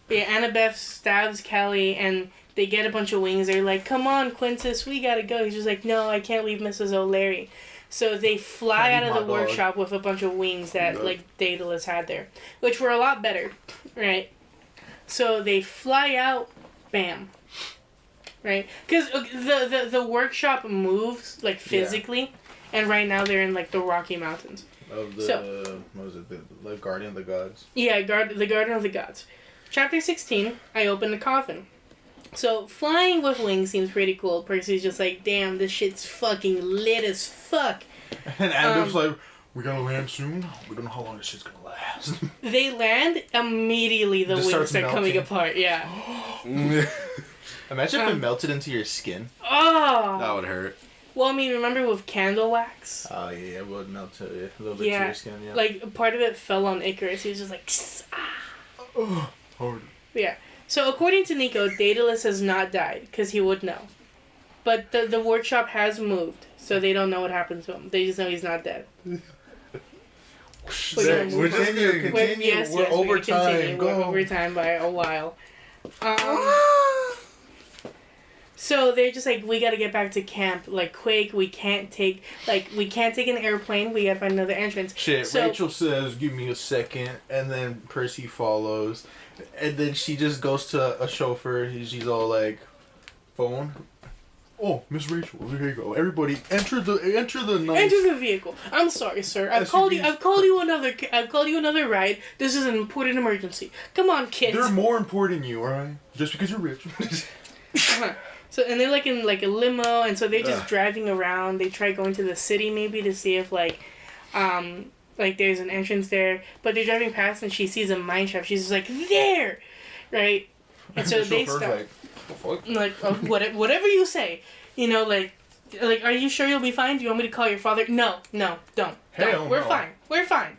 Yeah, Annabeth stabs Kelly, and they get a bunch of wings. They're like, "Come on, Quintus, we gotta go." He's just like, "No, I can't leave Mrs. O'Leary." So they fly out of the workshop with a bunch of wings that Daedalus had there, which were a lot better, right? So they fly out, bam, right? Because the workshop moves physically, and right now they're in the Rocky Mountains. Of the what was it? The Guardian of the Gods. Yeah, the Guardian of the Gods. Chapter 16, I open the coffin. So, flying with wings seems pretty cool. Percy's just like, damn, this shit's fucking lit as fuck. And Adam's like, we're gonna land soon? We don't know how long this shit's gonna last. They land, immediately the wings start coming apart, yeah. Imagine if it melted into your skin. Oh! That would hurt. Well, I mean, remember with candle wax? Oh, yeah, it would melt to a little bit to your skin, yeah. Like, part of it fell on Icarus. He was just like, oh, hard. Yeah. So, according to Nico, Daedalus has not died, because he would know. But the workshop has moved, so they don't know what happened to him. They just know he's not dead. Continue. We're over time. Go. We're over time by a while. So they're just like, we gotta get back to camp, like, quick. We can't take an airplane. We gotta find another entrance. Shit, So, Rachel says, give me a second, and then Percy follows. And then she just goes to a chauffeur. She's all like, phone. Oh, Miss Rachel, here you go. Everybody, enter the nice... Enter the vehicle. I'm sorry, sir. I've called you another ride. This is an important emergency. Come on, kids. They're more important than you, alright? Just because you're rich. So, and they're like in like a limo, and so they're just driving around. They try going to the city maybe to see if like there's an entrance there. But they're driving past, and she sees a mine shaft. She's just like, there! Right? And so they stop. Like, whatever you say. You know, like, are you sure you'll be fine? Do you want me to call your father? No, don't. We're fine.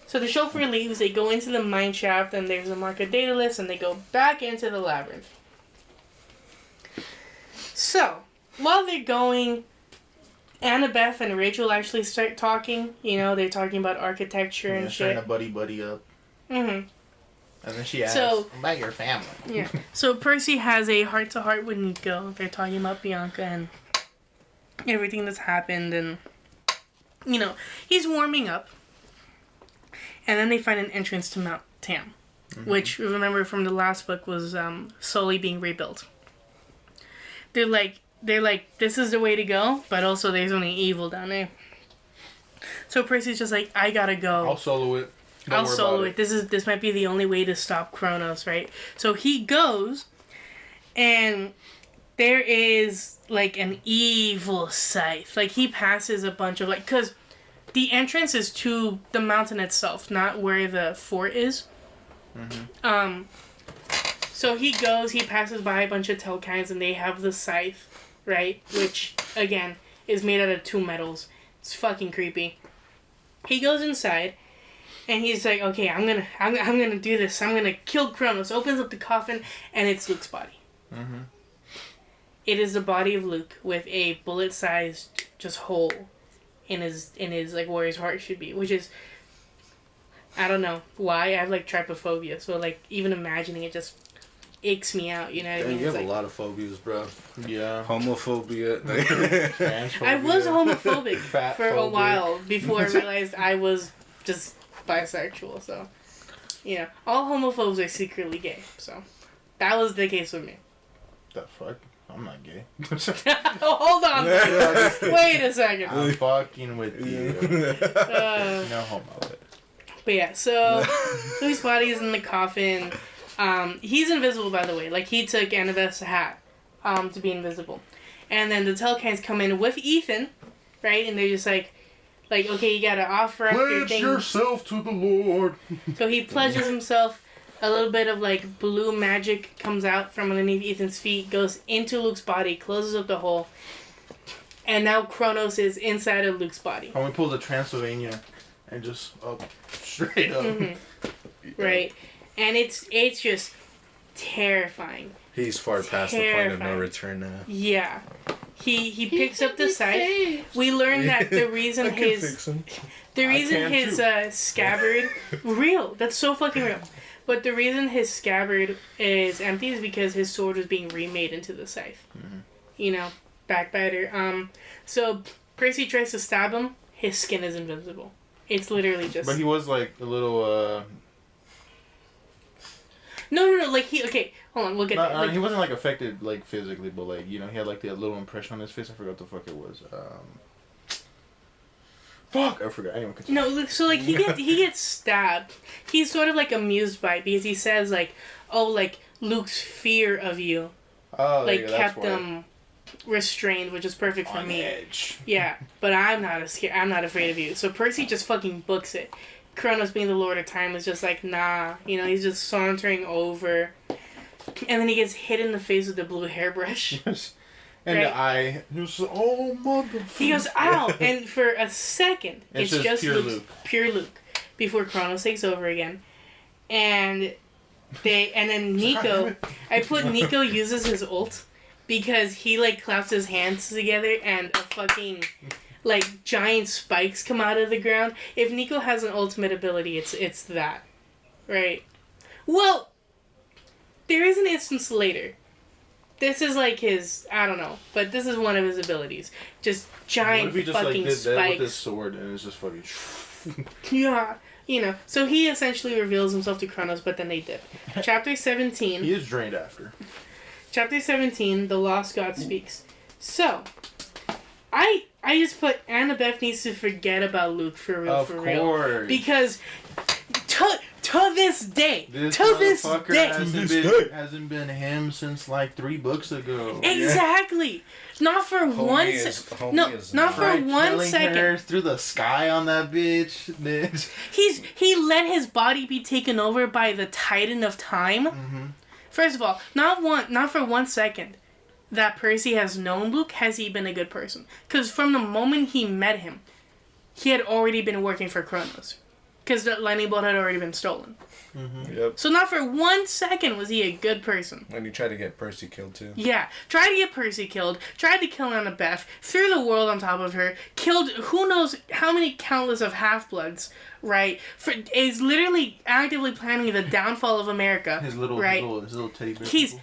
So the chauffeur leaves, they go into the mine shaft, and there's a market data list, and they go back into the labyrinth. So, while they're going, Annabeth and Rachel actually start talking. You know, they're talking about architecture and shit. Trying to buddy up. Mm-hmm. And then she asks, about your family. Yeah. So Percy has a heart-to-heart with Nico. They're talking about Bianca and everything that's happened. And, you know, he's warming up. And then they find an entrance to Mount Tam. Mm-hmm. Which, remember from the last book, was slowly being rebuilt. They're like, this is the way to go. But also there's only evil down there. So Percy's just like, I gotta go. I'll solo it. I'll solo it. This might be the only way to stop Kronos, right? So he goes, and there is like an evil scythe. Like he passes a bunch of because the entrance is to the mountain itself, not where the fort is. Mm-hmm. So he goes. He passes by a bunch of Telkines, and they have the scythe, right? Which again is made out of 2 metals. It's fucking creepy. He goes inside. And he's like, okay, I'm gonna do this. I'm gonna kill Kronos. Opens up the coffin, and it's Luke's body. Mm-hmm. It is the body of Luke with a bullet-sized just hole in his like where his heart should be, which is, I don't know why. I have like trypophobia, so like even imagining it just aches me out. You know what I mean? You have like, a lot of phobias, bro. Yeah. Homophobia. I was homophobic for a while before I realized I was just bisexual, so all homophobes are secretly gay, so that was the case with me. The fuck? I'm not gay. Oh, hold on. Wait a second. I'm fucking with you. No homo. But yeah, so Luke's body is in the coffin. He's invisible, by the way. Like, he took Annabeth's hat to be invisible. And then the Telkines come in with Ethan, right? And they're just like, okay, you gotta offer up your thing. Pledge yourself to the Lord. So he pledges himself. A little bit of like blue magic comes out from underneath Ethan's feet, goes into Luke's body, closes up the hole, and now Kronos is inside of Luke's body. And we pull the Transylvania and just up, straight up. Mm-hmm. Right, and it's just terrifying. He's far past the point of no return now. Yeah. He picks up the scythe. We learn that the reason his scabbard real. That's so fucking real. But the reason his scabbard is empty is because his sword was being remade into the scythe. Mm-hmm. You know, backbiter. So Percy tries to stab him. His skin is invisible. It's literally just. But he was like a little. No. Like okay. Hold on. We'll get. Like, he wasn't like affected like physically, but like he had like that little impression on his face. I forgot what the fuck it was. Fuck! I forgot. Anyway, no, so like he gets stabbed. He's sort of like amused by it because he says like, "Oh, like Luke's fear of you, kept him restrained, which is perfect for me." Edge. Yeah, but I'm not afraid of you. So Percy just fucking books it. Kronos, being the Lord of Time, is just like, nah. You know, he's just sauntering over, and then he gets hit in the face with the blue hairbrush. And the eye, he was like, oh, motherfucker. He goes, ow! And for a second, it's just pure Luke. Before Kronos takes over again. And then Nico, I put Nico uses his ult because he, like, claps his hands together and a fucking, like, giant spikes come out of the ground. If Nico has an ultimate ability, it's that. Right? Well, there is an instance later this is like his, I don't know, but this is one of his abilities. Just giant what if he just fucking like did that with spikes. his sword and it's just fucking. Yeah, you know. So he essentially reveals himself to Kronos, but then they dip. Chapter 17. He is drained after. Chapter 17, the Lost God speaks. So, I just put Annabeth needs to forget about Luke for real, Of for course. real. Because to this day, This to this motherfucker day, hasn't been him since like 3 books ago. exactly. Not for one Homie no, is not for Right, 1 killing second. her through the sky on that bitch. He let his body be taken over by the Titan of Time. Mm-hmm. First of all, not for 1 second that Percy has known Luke has he been a good person. Because from the moment he met him, he had already been working for Kronos. Because the lightning bolt had already been stolen. Mm-hmm. Yep. So not for 1 second was he a good person. And you try to get Percy killed too. Yeah. Tried to get Percy killed. Tried to kill Annabeth. Threw the world on top of her. Killed who knows how many countless of half-bloods. Right? Is literally actively planning the downfall of America. His little teddy bear. He's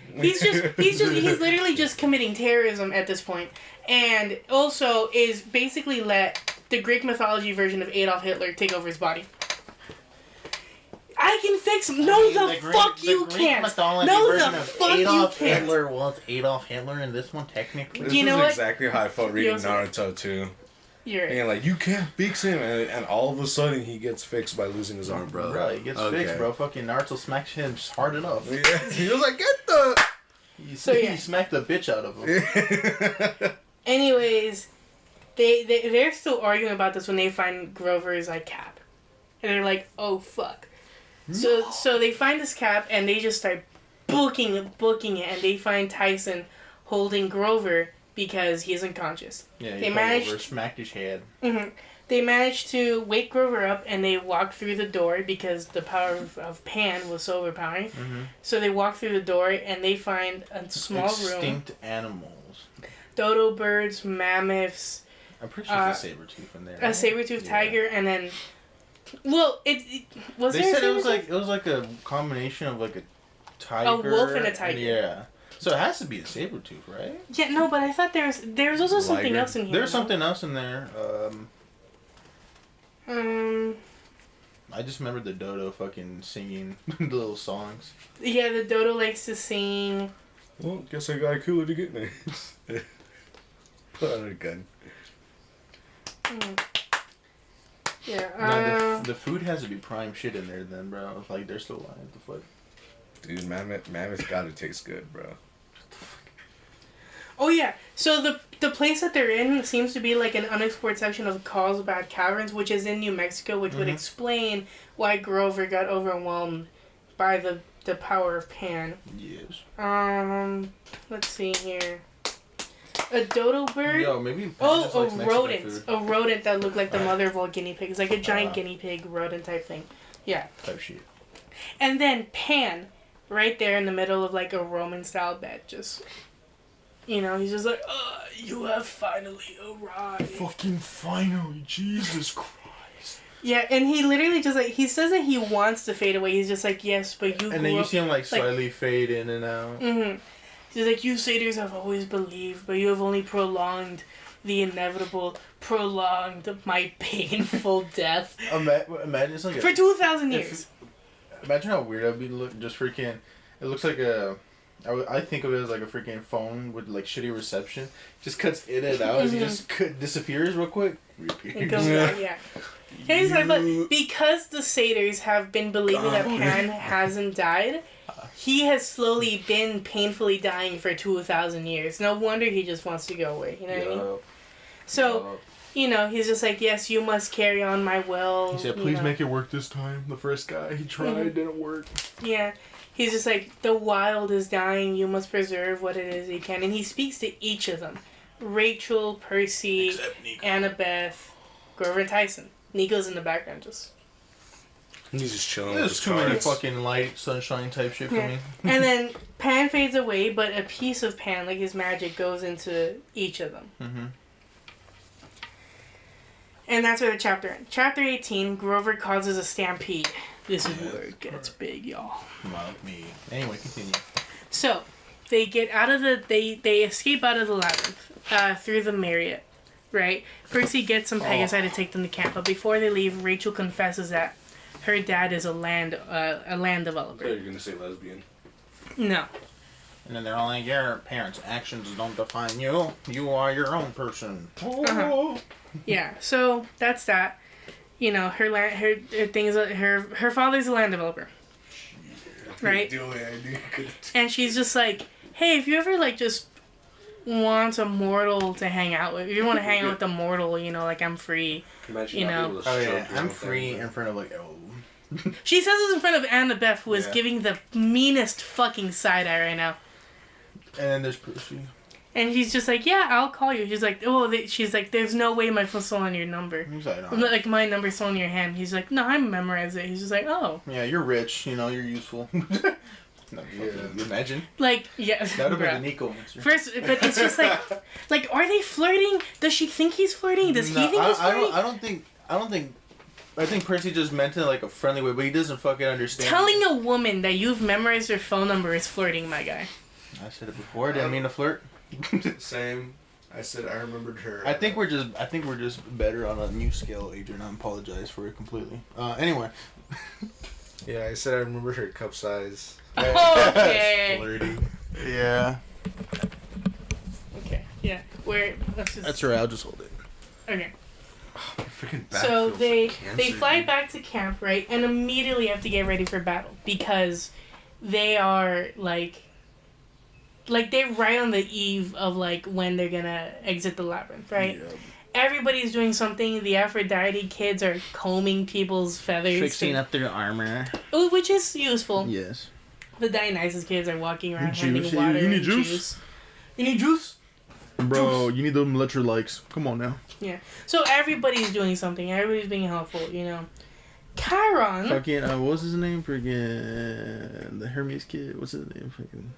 literally just committing terrorism at this point, and also is basically let the Greek mythology version of Adolf Hitler take over his body. I can fix him. No, the fuck you can't. No, the fuck you can't. Hitler was Adolf Hitler in this one, technically. This You know is what? exactly how I felt reading also- Naruto too. You're And like, you can't fix him, and all of a sudden he gets fixed by losing his arm, bro. Bro, he gets fixed, bro. Fucking Naruto smacks him hard enough. Yeah. He was like, get the. He yeah. smacked the bitch out of him. Anyways, they're still arguing about this when they find Grover's like cap, and they're like, "Oh fuck!" So they find this cap and they just start booking it, and they find Tyson holding Grover because he's unconscious. Yeah, They he managed- over, smacked his head. Mm-hmm. They managed to wake Grover up and they walked through the door because the power of Pan was so overpowering. Mm-hmm. So they walk through the door and they find a small room. Extinct animals. Dodo birds, mammoths, I'm pretty sure there's a saber-tooth in there. a saber-toothed tiger, and then... Well, it was They there a said it saber-tooth? was like a combination of like a tiger, wolf and a tiger. Yeah, so it has to be a saber-tooth, right? Yeah, no, but I thought there was also something Liger. else in here. There's something else in there. I just remember the dodo fucking singing the little songs. Yeah, the dodo likes to sing. Well, guess I gotta kill it to get there. Put out a gun. Yeah. No, the food has to be prime shit in there then, bro. Like, they're still alive. The fuck? Dude, mammoth gotta taste good, bro. Oh yeah. So the place that they're in seems to be like an unexplored section of Carlsbad Caverns, which is in New Mexico, which would explain why Grover got overwhelmed by the power of Pan. Yes. Let's see here. A dodo bird. Yo, maybe. Oh, just likes a Mexican rodent. food A rodent that looked like the mother of all guinea pigs. Like a giant guinea pig rodent type thing. Yeah. type shit. And then Pan, right there in the middle of like a Roman style bed, just, you know, he's just like, you have finally arrived. Fucking finally, Jesus Christ. Yeah, and he literally just like, he says that he wants to fade away. He's just like, yes, but you And then grew you up... see him like slightly fade in and out. Mm-hmm. He's like, you satyrs have always believed, but you have only prolonged the inevitable, prolonged my painful death. Imagine it's like For 2,000 years. Imagine how weird that'd be to look. Just freaking. It looks like a. I think of it as like a freaking phone with like shitty reception. Just cuts in and out. As he just disappears real quick. It goes back, yeah. Here's the but because the satyrs have been believing that Pan hasn't died, he has slowly been painfully dying for 2,000 years. No wonder he just wants to go away. You know what I mean? So, you know, he's just like, yes, you must carry on my will. He said, please make it work this time. The first guy, he tried, didn't work. Yeah. He's just like, the wild is dying, you must preserve what it is you can. And he speaks to each of them. Rachel, Percy, Annabeth, Grover, and Tyson. Nico's in the background just... He's just chilling. There's with too his many cards. fucking light, sunshine type shit for me. And then Pan fades away, but a piece of Pan, like his magic, goes into each of them. Mm-hmm. And that's where the chapter ends. Chapter 18, Grover causes a stampede. This is where it gets big, y'all. Love me. Anyway, continue. So, they get out of they escape out of the labyrinth through the Marriott, right? Percy gets some Pegasi to take them to camp, but before they leave, Rachel confesses that her dad is a land developer. You're gonna say lesbian. No. And then they're all like, your parents' actions don't define you. You are your own person. Uh-huh. Yeah, so that's that. You know, her father's a land developer. Right? And she's just like, hey, if you ever, like, just want a mortal to hang out with, if you want to hang out with a mortal, you know, like, I'm free. You know? Oh, yeah, I'm free in front of, like, She says this in front of Annabeth, who is giving the meanest fucking side-eye right now. And then there's Percy. And he's just like, yeah, I'll call you. She's like, she's like, there's no way my phone's still on your number. He's like, no. Like, my number's still in your hand. He's like, no, I memorize it. He's just like, oh. Yeah, you're rich. You know, you're useful. No, imagine. Like, yeah. That would have been the Nico answer. First, but it's just like, are they flirting? Does she think he's flirting? Does he think he's flirting? I think Percy just meant it in, like, a friendly way, but he doesn't fucking understand. Telling a woman that you've memorized her phone number is flirting, my guy. I said it before. I didn't mean to flirt. Same. I said I remembered her. I think we're just better on a new scale, Adrian. I apologize for it completely. Anyway. Yeah, I said I remembered her cup size. Okay. Flirting. Yeah. Okay. Yeah. That's right. I'll just hold it. Okay. Freaking back So feels they like cancer, fly dude. back to camp, right, and immediately have to get ready for battle because they are like they're right on the eve of like when they're gonna exit the labyrinth, right? Yep. Everybody's doing something. The Aphrodite kids are combing people's feathers, Fixing up their armor. which is useful. Yes. The Dionysus kids are walking around handing Juice. water You need and juice? You need juice? Bro, you need them electrolytes. Come on now. Yeah. So everybody's doing something. Everybody's being helpful, you know. Chiron. Fucking, what was his name? Freaking, the Hermes kid. What's his name? Freaking,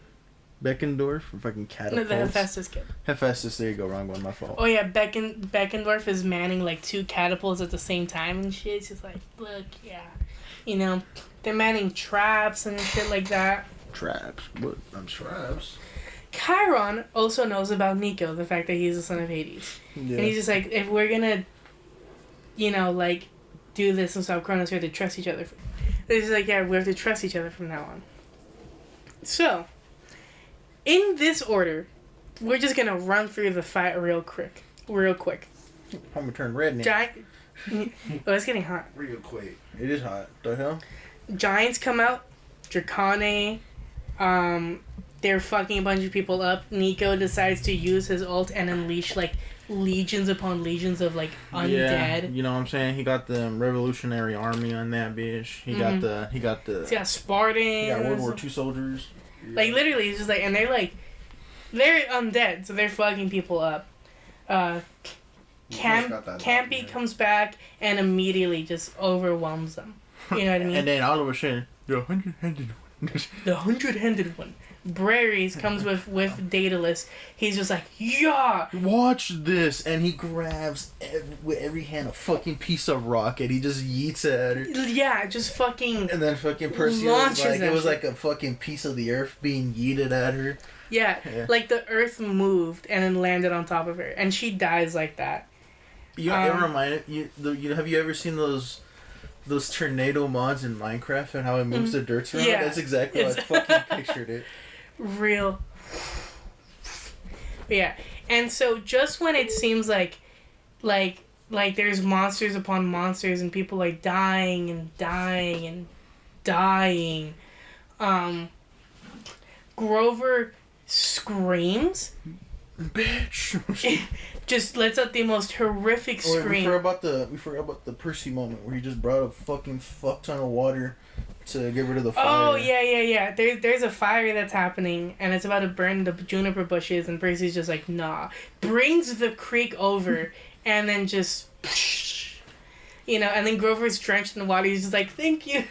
Beckendorf? Or fucking No, catapults? the Hephaestus kid. Hephaestus, there you go. Wrong one, my fault. Oh yeah, Beckendorf is manning like 2 catapults at the same time and shit. It's just like, look, yeah. You know, they're manning traps and shit like that. Traps. What? I'm traps. Chiron also knows about Nico, the fact that he's the son of Hades. Yeah. And he's just like, if we're gonna, you know, like, do this and stop Kronos, we have to trust each other. He's like, yeah, we have to trust each other from now on. So, in this order, we're just gonna run through the fight real quick. I'm gonna turn red now. Oh, it's getting hot. Real quick. It is hot. The hell? Giants come out. Dracone. They're fucking a bunch of people up. Nico decides to use his ult and unleash, like, legions upon legions of, like, undead. Yeah, you know what I'm saying? He got the Revolutionary Army on that bitch. He got He's got Spartans. He got World War II soldiers. Like, literally, it's just like, and they're undead, so they're fucking people up. Campy comes back and immediately just overwhelms them. You know what I mean? And then all of a sudden, the 100-handed one. The 100-handed one. Breres comes with Daedalus. He's just like, yeah! Watch this! And he grabs with every hand a fucking piece of rock and he just yeets it at her. Yeah, just fucking... And then fucking Percy was like a fucking piece of the earth being yeeted at her. Yeah, like the earth moved and then landed on top of her. And she dies like that. You ever reminded you? Have you ever seen those tornado mods in Minecraft and how it moves the dirt around? Yeah, That's exactly how I fucking pictured it. Real. But yeah, and so just when it seems like there's monsters upon monsters and people like dying and dying and dying, Grover screams. Bitch. Just lets out the most horrific scream. We forgot about the Percy moment where he just brought a fucking fuck ton of water to get rid of the fire. Oh yeah. There's a fire that's happening and it's about to burn the juniper bushes and Percy's just like, nah. Brings the creek over and then just, you know, and then Grover's drenched in the water. He's just like, thank you.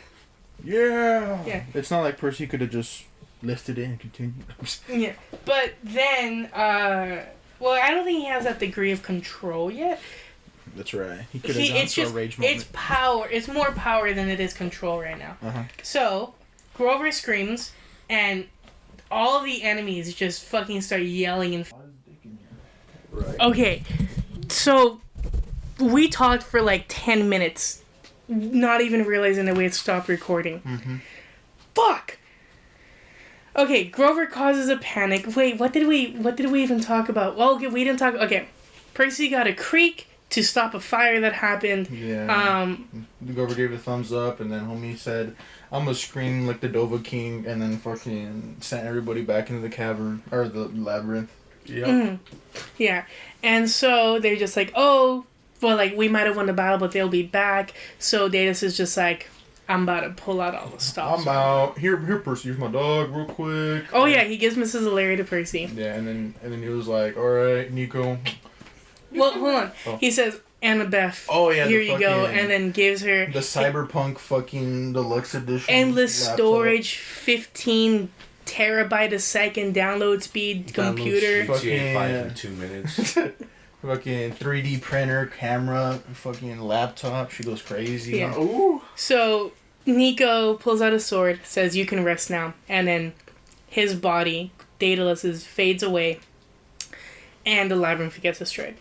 Yeah. It's not like Percy could have just lifted it and continued. Yeah, but then, well, I don't think he has that degree of control yet. That's right. He could have gone through a rage moment. It's power. It's more power than it is control right now. Uh-huh. So, Grover screams, and all the enemies just fucking start yelling and. Right. Okay, so we talked for like 10 minutes, not even realizing that we had stopped recording. Mm-hmm. Fuck. Okay, Grover causes a panic. Wait, what did we even talk about? Well, okay, we didn't talk. Okay, Percy got a creek to stop a fire that happened. Yeah. Grover gave a thumbs up, and then homie said, "I'm gonna scream like the Dova King," and then fucking sent everybody back into the cavern or the labyrinth. Yep. Mm-hmm. Yeah, and so they're just like, oh, well, like we might have won the battle, but they'll be back. So Daedalus is just like, I'm about to pull out all the stops. I'm out. Here, Percy. Here's my dog, real quick. Oh yeah, he gives Mrs. Larry to Percy. Yeah, and then he was like, "All right, Nico." Well, hold on. Oh. He says, Annabeth. Oh yeah, Here you go, and then gives her the cyberpunk fucking deluxe edition. endless laptop. storage, 15 terabyte a second download speed computer. GTA 5 in 2 minutes. Fucking 3D printer, camera, fucking laptop. She goes crazy. Yeah. Ooh. So Nico pulls out a sword, says, "You can rest now," and then his body, Daedalus's, fades away, and the labyrinth gets destroyed.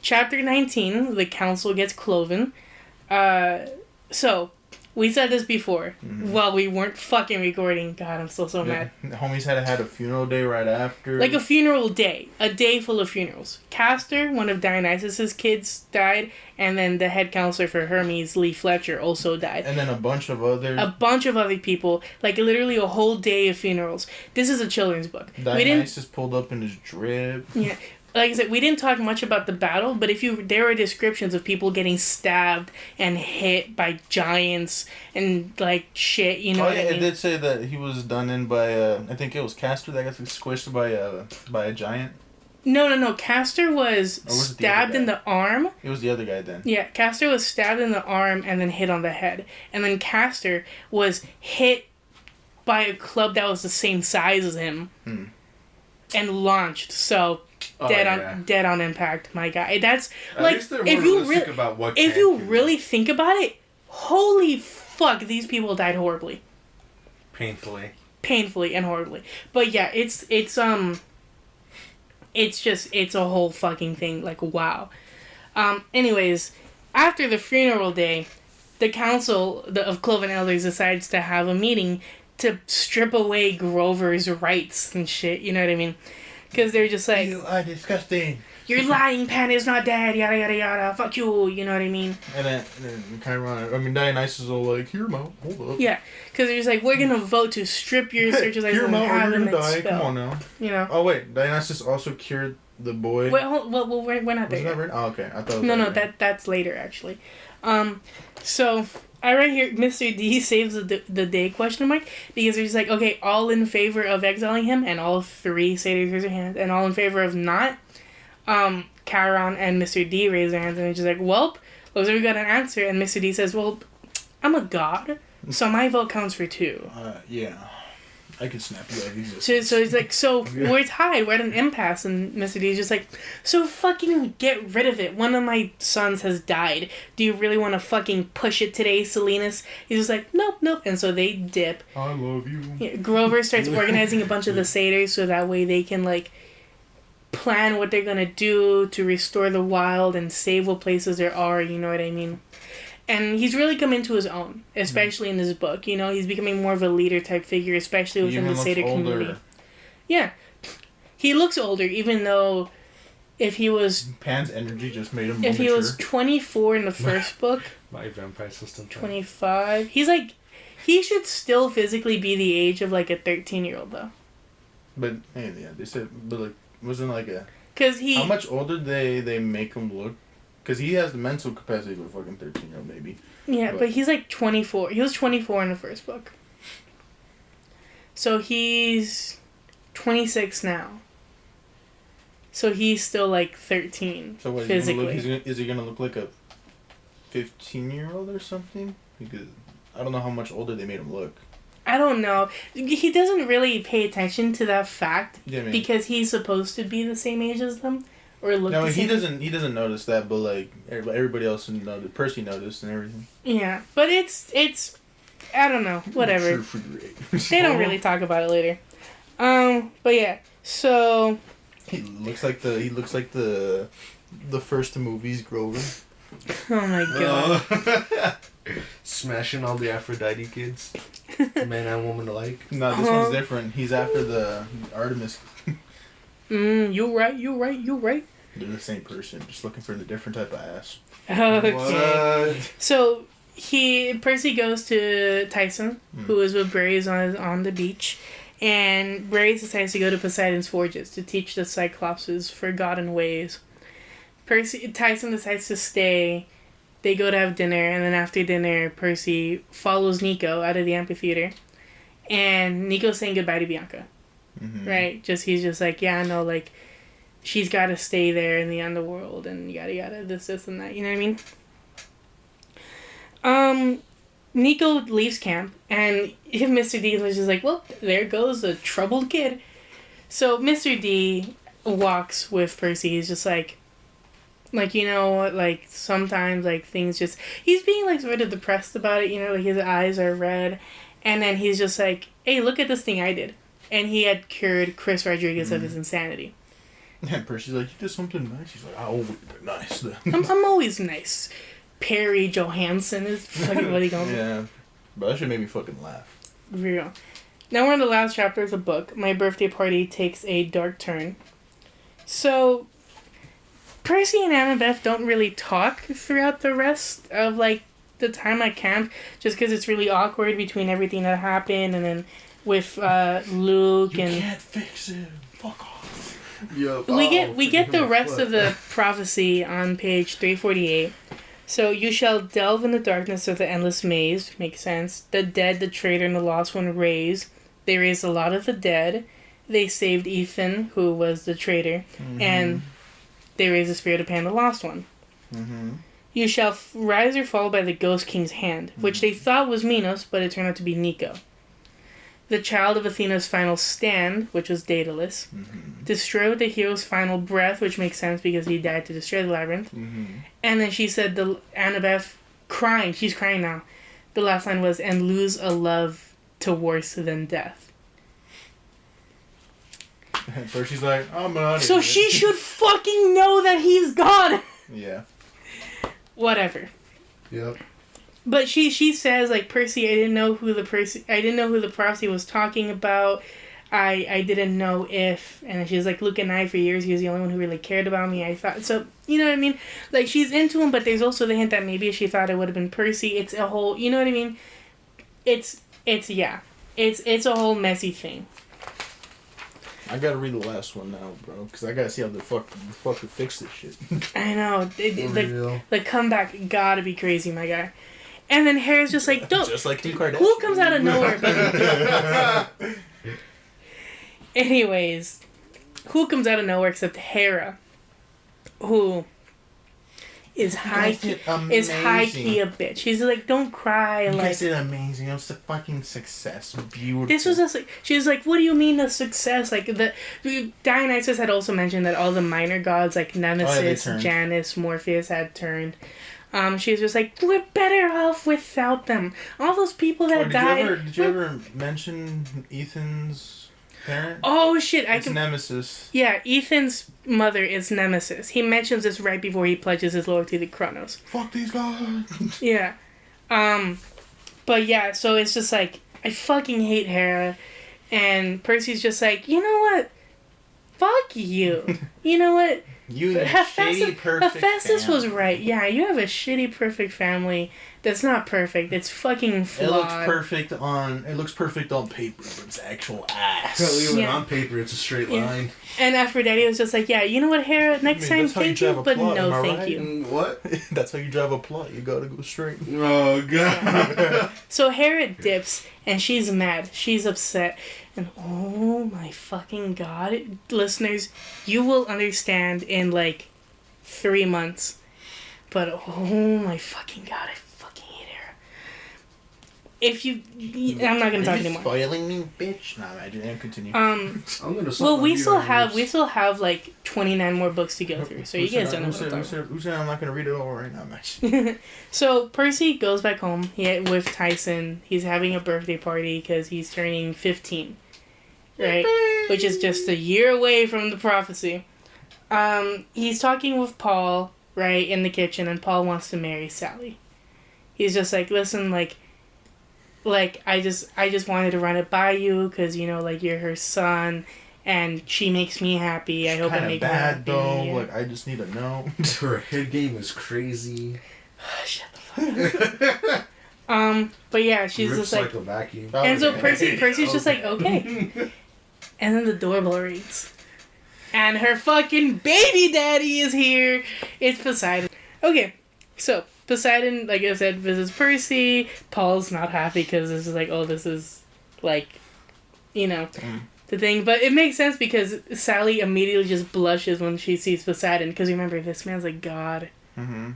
Chapter 19, the council gets cloven. So, we said this before, while we weren't fucking recording. God, I'm still so mad. The homies had a funeral day right after. Like a funeral day. A day full of funerals. Castor, one of Dionysus's kids, died, and then the head counselor for Hermes, Lee Fletcher, also died. And then a bunch of others. A bunch of other people. Like, literally a whole day of funerals. This is a children's book. Dionysus pulled up in his drip. Yeah. Like I said, we didn't talk much about the battle, but there are descriptions of people getting stabbed and hit by giants and like shit, you know what I mean? It did say that he was done in by I think it was Castor that got squished by a giant. No. Castor was was it the stabbed other in guy? the arm. It was the other guy then. Yeah, Castor was stabbed in the arm and then hit on the head. And then Castor was hit by a club that was the same size as him and launched. So dead on impact, my guy. That's At like least they're if more you realistic about what if can you be. really think about it, holy fuck, these people died horribly, painfully and horribly. But yeah, it's a whole fucking thing. Like wow. Anyways, after the funeral day, the council of Cloven Elders decides to have a meeting to strip away Grover's rights and shit. You know what I mean? Because they're just like, "You are disgusting. You're lying, Pan is not dead, yada yada yada, fuck you," you know what I mean? And then Chiron, Dionysus is all like, "Hear him out, hold up." Yeah, because they're just like, we're gonna vote to strip your searches Hear him and out, have or you're them gonna die. expelled. Come on now. You know? Oh wait, Dionysus also cured the boy. Wait, we're not there Wasn't that yet. right? Oh, okay. I thought. It was No, right. that's later, actually. So, I right here, Mr. D saves the day, question mark, because they're just like, okay, all in favor of exiling him, and all three say they raise their hands, and all in favor of not, Chiron and Mr. D raise their hands, and they're just like, welp, looks like we got an answer, and Mr. D says, well, I'm a god, so my vote counts for two. Yeah. I can snap you out of existence. So he's like, so we're tied, we're at an impasse, and Mr. D is just like, so fucking get rid of it. One of my sons has died. Do you really want to fucking push it today, Salinas? He's just like, nope. And so they dip. I love you. Yeah, Grover starts organizing a bunch of the satyrs so that way they can, like, plan what they're gonna do to restore the wild and save what places there are, you know what I mean? And he's really come into his own, especially in this book. You know, he's becoming more of a leader type figure, especially within the satyr community. Yeah. He looks older, even though if he was... Pan's energy just made him If more he was mature. 24 in the first book... My vampire system. 25... He's like... He should still physically be the age of, like, a 13-year-old, though. But, yeah, they said... But, like, wasn't like a... Because he... How much older they make him look? Because he has the mental capacity of a fucking 13-year-old, maybe. Yeah, but he's like 24. He was 24 in the first book. So he's 26 now. So he's still like 13 So what, physically. is he gonna look like a 15-year-old or something? Because I don't know how much older they made him look. I don't know. He doesn't really pay attention to that fact because he's supposed to be the same age as them. Or look No, the he same. doesn't notice that, but like everybody else noticed. Percy noticed and everything. Yeah, but it's I don't know, whatever. They don't really talk about it later. But yeah, so He looks like the first movies Grover. oh my god. Smashing all the Aphrodite kids, man and woman alike. No, this one's different. He's after the Artemis. You right. They're the same person, just looking for the different type of ass. Okay. What? So Percy goes to Tyson, who is with Braids on the beach, and Braids decides to go to Poseidon's forges to teach the Cyclopses forgotten ways. Tyson decides to stay. They go to have dinner, and then after dinner, Percy follows Nico out of the amphitheater, and Nico's saying goodbye to Bianca. Mm-hmm. Right? He's just like, yeah, no, like, she's got to stay there in the underworld, and yada yada, this and that. You know what I mean? Nico leaves camp, and Mr. D was just like, well, there goes a troubled kid. So Mr. D walks with Percy. He's just like, you know, like, sometimes, like, things just... He's being, like, sort of depressed about it, you know, like, his eyes are red. And then he's just like, hey, look at this thing I did. And he had cured Chris Rodriguez of his insanity. And Percy's like, you did something nice. He's like, I always been nice. I'm always nice. Perry Johansson is fucking what he calls him. Yeah. But that should make me fucking laugh. Real. Now we're in the last chapter of the book. My birthday party takes a dark turn. So... Percy and Annabeth don't really talk throughout the rest of, like, the time at camp, just because it's really awkward between everything that happened, and then with Luke and... You can't fix it. Fuck off. Yo, We get the rest of the prophecy on page 348. So, you shall delve in the darkness of the endless maze. Makes sense. The dead, the traitor, and the lost one raised. They raised a lot of the dead. They saved Ethan, who was the traitor, and... They raise the spirit of Pan, the lost one. Mm-hmm. You shall rise or fall by the Ghost King's hand, which they thought was Minos, but it turned out to be Nico. The child of Athena's final stand, which was Daedalus. Mm-hmm. Destroy with the hero's final breath, which makes sense because he died to destroy the labyrinth. Mm-hmm. And then she said, Annabeth, crying, she's crying now. The last line was, and lose a love to worse than death. And first she's like, I'm out. So she should fucking know that he's gone. Yeah. Whatever. Yep. But she says, like, Percy, I didn't know who the prophecy was talking about. I didn't know if, and she's like, Luke and I, for years, he was the only one who really cared about me. I thought, so, you know what I mean? Like, she's into him, but there's also the hint that maybe she thought it would have been Percy. It's a whole, you know what I mean? It's a whole messy thing. I gotta read the last one now, bro, because I gotta see how the fuck we fix this shit. I know. The comeback gotta be crazy, my guy. And then Hera's just like, don't. Just like Kim Kardashian. Who comes out of nowhere? But anyways, who comes out of nowhere except Hera, who is high key a bitch. She's like, don't cry. You like, guys did amazing. It was a fucking success. Beautiful. This was just like, she was like, what do you mean a success? Like, Dionysus had also mentioned that all the minor gods, like Nemesis, Janus, Morpheus, had turned. She was just like, we're better off without them. All those people that died. Did you ever mention Ethan's parent? Oh shit! It's Nemesis. Yeah, Ethan's mother is Nemesis. He mentions this right before he pledges his loyalty to Kronos. Fuck these guys. Yeah, but yeah, so it's just like, I fucking hate Hera, and Percy's just like, you know what? Fuck you. You know what? You have shitty perfect Hephaestus family. was right. Yeah, you have a shitty perfect family that's not perfect. It's fucking flawed. It looks perfect on paper, but it's actual ass. Even on paper, it's a straight line. And Aphrodite was just like, yeah, you know what, Hera? Next time, thank you, but no, thank you. What? That's how you drive a plot. You gotta go straight. Oh, God. So Hera dips, and she's mad. She's upset. And oh my fucking God, listeners, you will understand in like 3 months. But oh my fucking God, I fucking hate Hera. I'm not gonna talk anymore. Spoiling me, bitch. Nah, imagine. Continue. I'm gonna. Well, we still have like 29 more books to go through, so you guys don't know what I'm talking about. Who said I'm not gonna read it all right now, man? So Percy goes back home with Tyson. He's having a birthday party because he's turning 15. right? Which is just a year away from the prophecy. He's talking with Paul, right, in the kitchen, and Paul wants to marry Sally. He's just like, listen, like I just wanted to run it by you because, you know, like, you're her son, and she makes me happy. I hope I make her happy. Though. Yeah. Like, I just need to know. Her head game is crazy. Shut the fuck up. But yeah, she's Rips just like a vacuum. and so Percy's just like, okay. And then the doorbell rings. And her fucking baby daddy is here. It's Poseidon. Okay, so Poseidon, like I said, visits Percy. Paul's not happy because this is like, oh, this is like, you know, the thing. But it makes sense because Sally immediately just blushes when she sees Poseidon. Because remember, this man's like God. Mm-hmm.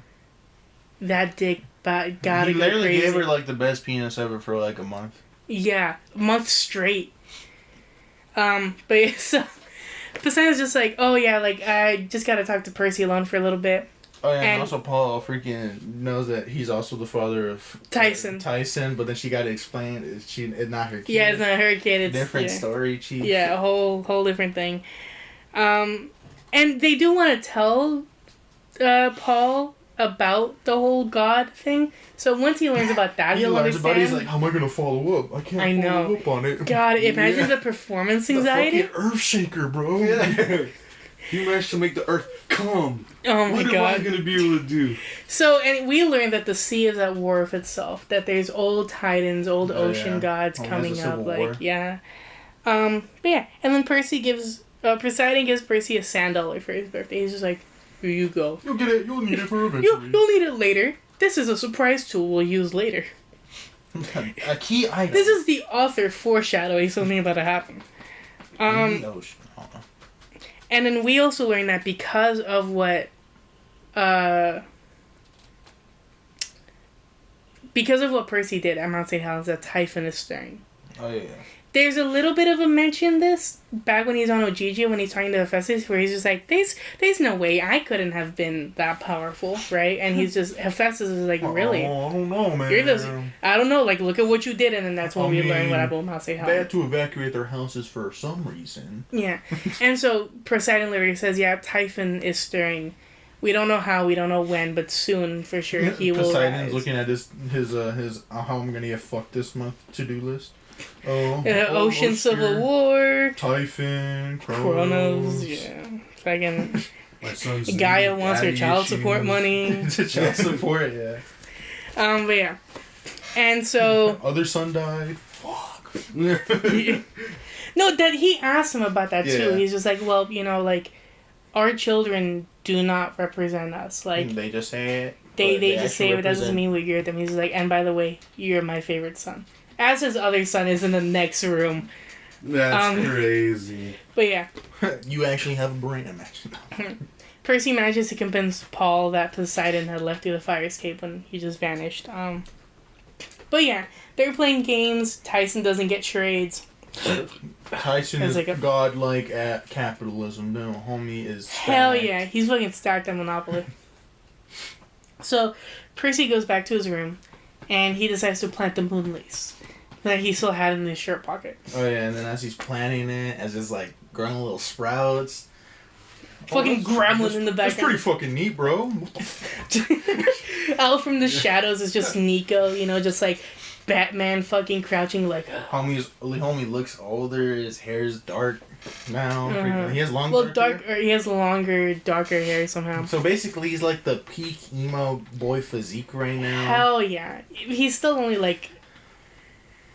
That dick gotta go crazy. He literally gave her like the best penis ever for like a month. Yeah, a month straight. But yeah, so Poseidon's just like, oh yeah, like, I just gotta talk to Percy alone for a little bit. Oh yeah, and also Paul freaking knows that he's also the father of Tyson, but then she gotta explain it's not her kid. Yeah, it's not her kid. It's different story, chief. Yeah, a whole different thing. And they do want to tell Paul about the whole God thing. So once he learns about that, he'll understand. About it, he's like, how am I gonna follow up? I can't follow up on it. God, imagine the performance anxiety. The fucking earth shaker, bro. Yeah. You managed to make the earth calm. Oh my God. What am I gonna be able to do? So, and we learned that the sea is at war with itself. That there's old titans, old ocean gods coming up. Like, yeah. But yeah, and then Poseidon gives Percy a $1 for his birthday. He's just like, here you go. You'll get it. You'll need it for eventually. You'll need it later. This is a surprise tool we'll use later. A key item. This is the author foreshadowing something about to happen. And then we also learned that because of what Percy did at Mount St. Helens, that Typhon is stirring. Oh yeah. There's a little bit of a mention this back when he's on Ojiji when he's talking to Hephaestus, where he's just like, there's no way I couldn't have been that powerful, right? And he's just, Hephaestus is like, really? Oh, I don't know, man. You're just, I don't know, like, look at what you did, and then that's when we learn what happened with Mount St. Helens. They had to evacuate their houses for some reason. Yeah. And so Poseidon literally says, yeah, Typhon is stirring. We don't know how, we don't know when, but soon, for sure, he will Poseidon's rise. Looking at his how I'm gonna get fucked this month to-do list. Ocean Civil War. Typhon. Chronos. Yeah. Fucking Gaia wants her child support money. Child support, yeah. But yeah. And so... Other son died. Fuck. No, that he asked him about that too. He's just like, well, you know, like, our children do not represent us. Like, they just say it. They just say it, but that doesn't mean we're them. He's like, and by the way, you're my favorite son. As his other son is in the next room. That's crazy. But yeah. You actually have a brain, imagine. Percy manages to convince Paul that Poseidon had left through the fire escape when he just vanished. But yeah, they're playing games. Tyson doesn't get charades. Tyson is like godlike at capitalism. No, homie is stacked. Hell yeah, he's fucking stacked at Monopoly. So, Percy goes back to his room, and he decides to plant the moon lace that he still had in his shirt pocket. Oh yeah, and then as he's planting it, as it's like growing little sprouts. Fucking gremlin in the background. That's pretty fucking neat, bro. Out from the shadows is just Nico, you know, just like Batman fucking crouching like... Homie looks older, his hair's dark now. He has longer hair. He has longer, darker hair somehow. So basically he's like the peak emo boy physique right now. Hell yeah. He's still only like...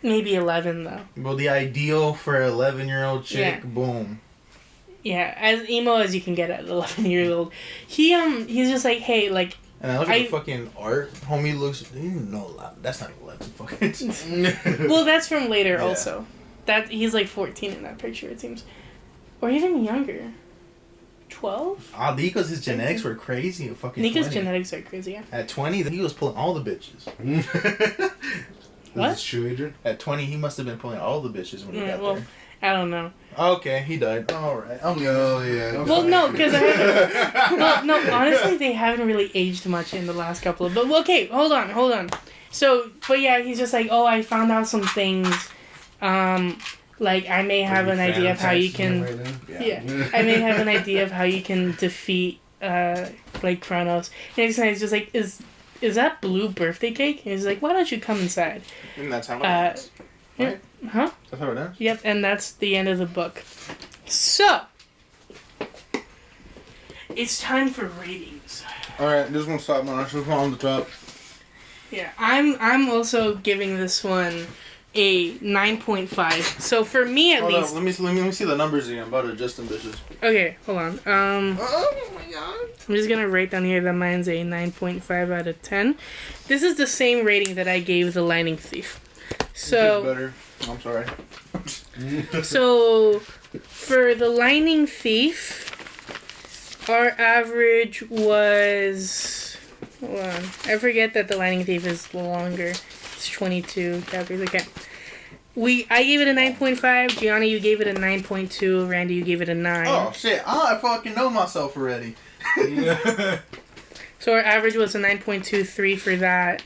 maybe 11 though. Well, the ideal for an 11-year-old chick, boom. Yeah, as emo as you can get at 11 years old. He's just like, hey, like... And I look at the fucking art. Homie looks... No, that's not 11 fucking... Well, that's from later also. He's like 14 in that picture, it seems. Or even younger. 12? Ah, Nico's his genetics were crazy at fucking Nico's 20. genetics are crazy, yeah. At 20, he was pulling all the bitches. What? Is this true, Adrian? At 20, he must have been pulling all the bitches when he got there. I don't know. Okay, he died. Alright. Oh, yeah. Well, no, because honestly, they haven't really aged much in the last couple of... But, okay, hold on. So, but yeah, he's just like, oh, I found out some things. Like, I may have an idea of how you can... Yeah. I may have an idea of how you can defeat, like, Kronos. And he's just like, is that blue birthday cake? And he's like, why don't you come inside? And that's how it ends. Right? Huh? That's how it ends? Yep, and that's the end of the book. So, it's time for ratings. Alright, this one's top notch. This one on the top. Yeah, I'm also giving this one a 9.5. So for me at least. Let me see the numbers again. About it, just ambitious. Okay, hold on. Oh my god. I'm just gonna write down here that mine's a 9.5 out of 10. This is the same rating that I gave The Lightning Thief. So better. I'm sorry. So for The Lightning Thief, our average was. Hold on. I forget that The Lightning Thief is longer. It's 22 chapters. Okay. I gave it a 9.5. Gianni, you gave it a 9.2. Randy, you gave it a 9. Oh shit! I fucking know myself already. So our average was a 9.23 for that.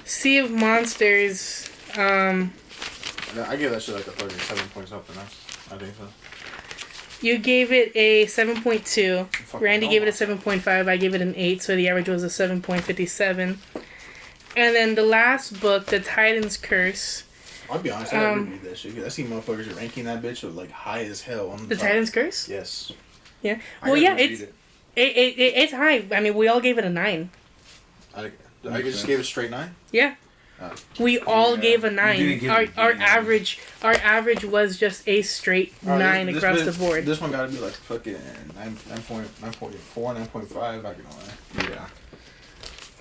Sea of Monsters. I gave that shit like a fucking 7 point something. I think so. You gave it a 7.2. Fucking Randy know gave it a myself. 7.5. I gave it an 8. So the average was a 7.57. And then the last book, The Titan's Curse. I'll be honest, I never read that shit. 'Cause I see motherfuckers ranking that bitch of like high as hell on The top. Titan's Curse? Yes. Yeah. I Well, gotta yeah, read it's high. I mean, we all gave it a 9. I just gave it a straight 9. Yeah. We all Yeah. gave a You 9. didn't give Our it a 9. average was just a straight 9 across the board. This one gotta be like fucking 9.4, 9.5. I can lie. Yeah.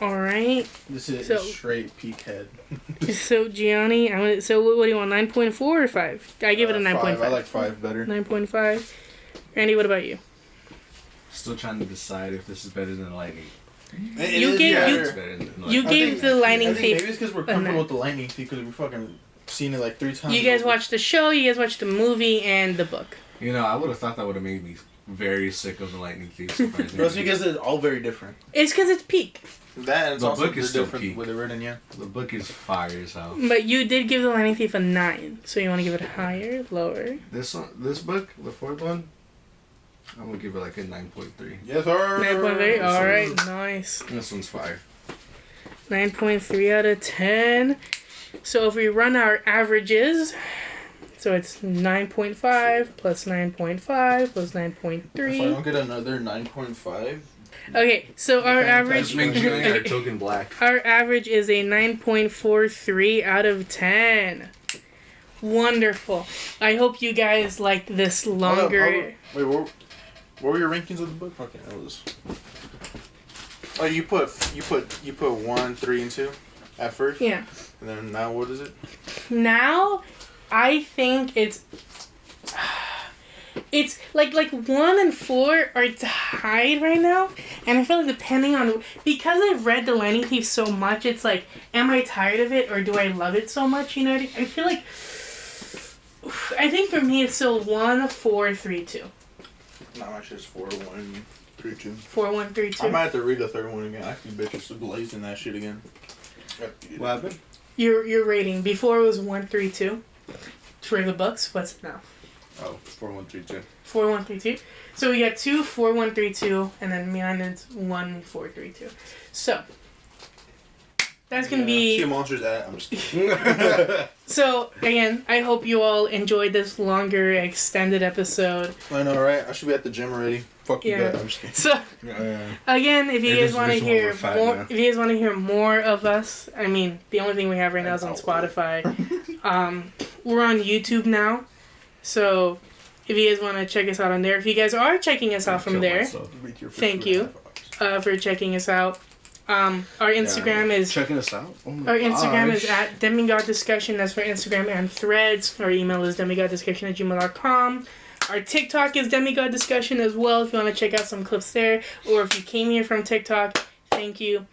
All right. This is So- straight peak head. So Gianni, so what do you want? 9.4 or 5? I give it a 9.5. 5. I like 5 better. 9.5. Randy, what about you? Still trying to decide if this is better than Lightning. You gave- It's better than Lightning. You gave The Lightning I think Thief. maybe it's because we're comfortable with the Lightning Thief because we fucking seen it like 3 times. You guys over. watched the show, you guys watched the movie, and the book. You know, I would have thought that would have made me very sick of the Lightning Thief. But it's because it's all very different. It's because it's peak. That and it's The also book is still different peak. with it written, yeah. The book is fire as hell. But you did give The Lightning Thief a 9. So you want to give it higher, lower? This book, the fourth one, I'm gonna give it like a 9.3. Yes, sir. 9.3? Alright, nice. This one's fire. 9.3 out of 10. So if we run our averages, so it's 9.5 plus 9.5 plus If I 9.3. don't get another 9.5, Okay, so our average Let's make Julian our token black. our average is a 9.43 out of 10. Wonderful. I hope you guys like this longer. Wait, what were your rankings of the book? Okay, that was. Oh, you put 1, 3, and 2 at first, Yeah. and then now what is it? Now, I think it's like 1 and 4 are tied right now, and I feel like depending on, because I've read The Lightning Thief so much, it's like, am I tired of it or do I love it so much? You know what I feel like. I think for me it's still 1, 4, 3, 2. No, actually it's 4, 1, 3, 2. 4, 1, 3, 2. I might have to read the third one again. I can bitches blazing that shit again. What happened? Your rating before it was 1, 3, 2 for the books. What's it now? Oh, 4, 1, 3, 2. 4, 1, 3, 2. So we got 2, 4, 1, 3, 2, and then mine is 1, 4, 3, 2. So that's gonna See be. a monster's at. I'm just kidding. So again, I hope you all enjoyed this longer, extended episode. I know, right? I should be at the gym already. Fuck you Yeah. guys. I'm just kidding. So again, if you Hey, guys this want to is one hear we're fat more, now. if you guys want to hear more of us, I mean, the only thing we have right now is on Spotify. We're on YouTube now, so if you guys want to check us out on there, if you guys are checking us out from there, Read your first Thank 2.5 you. hours. for checking us out. Our Instagram is Checking us out. Oh my our Instagram is gosh. at Demi-God Discussion. That's for Instagram and Threads. Our email is demigoddiscussion@gmail.com. Our TikTok is Demi-God Discussion as well. If you want to check out some clips there, or if you came here from TikTok, thank you.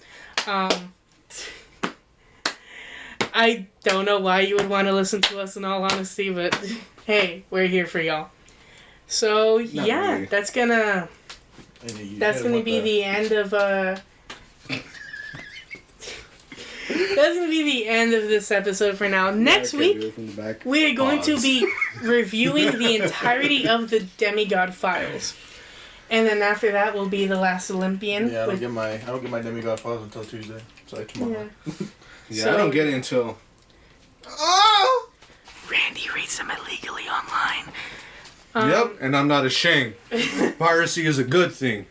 I don't know why you would want to listen to us in all honesty, but hey, we're here for y'all. So Not yeah, really. that's gonna And you that's hit 'em gonna with be the end of That's gonna be the end of this episode for now. Next week, we are going to be reviewing the entirety of the Demi-God files, and then after that will be the Last Olympian. Yeah, I don't get my Demi-God files until Tuesday. So like tomorrow. Yeah, I don't get it until. Oh! Randy reads them illegally online. Yep, and I'm not ashamed. Piracy is a good thing.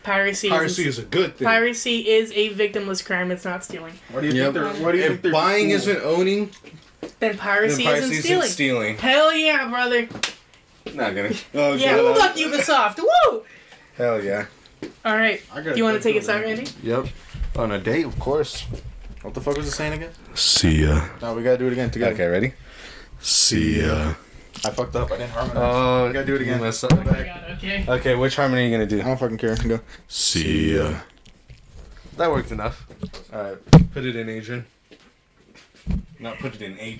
Piracy is a good thing. Piracy is a victimless crime. It's not stealing. What do you think they're? What do you think they're? Buying cool? isn't owning. Then piracy isn't stealing. Hell yeah, brother. Not gonna. Oh, yeah, who fuck Ubisoft? Woo! Hell yeah. All right. Do you want to take us out, Randy? Yep. On a date, of course. What the fuck was it saying again? See ya. No, we gotta do it again together. Okay, ready? See ya. I fucked up. I didn't harmonize. Oh, we gotta do it again. Oh my God, okay. Okay, which harmony are you gonna do? I don't fucking care. Go. See ya. That worked enough. Alright, put it in Adrian. Not put it in Adrian.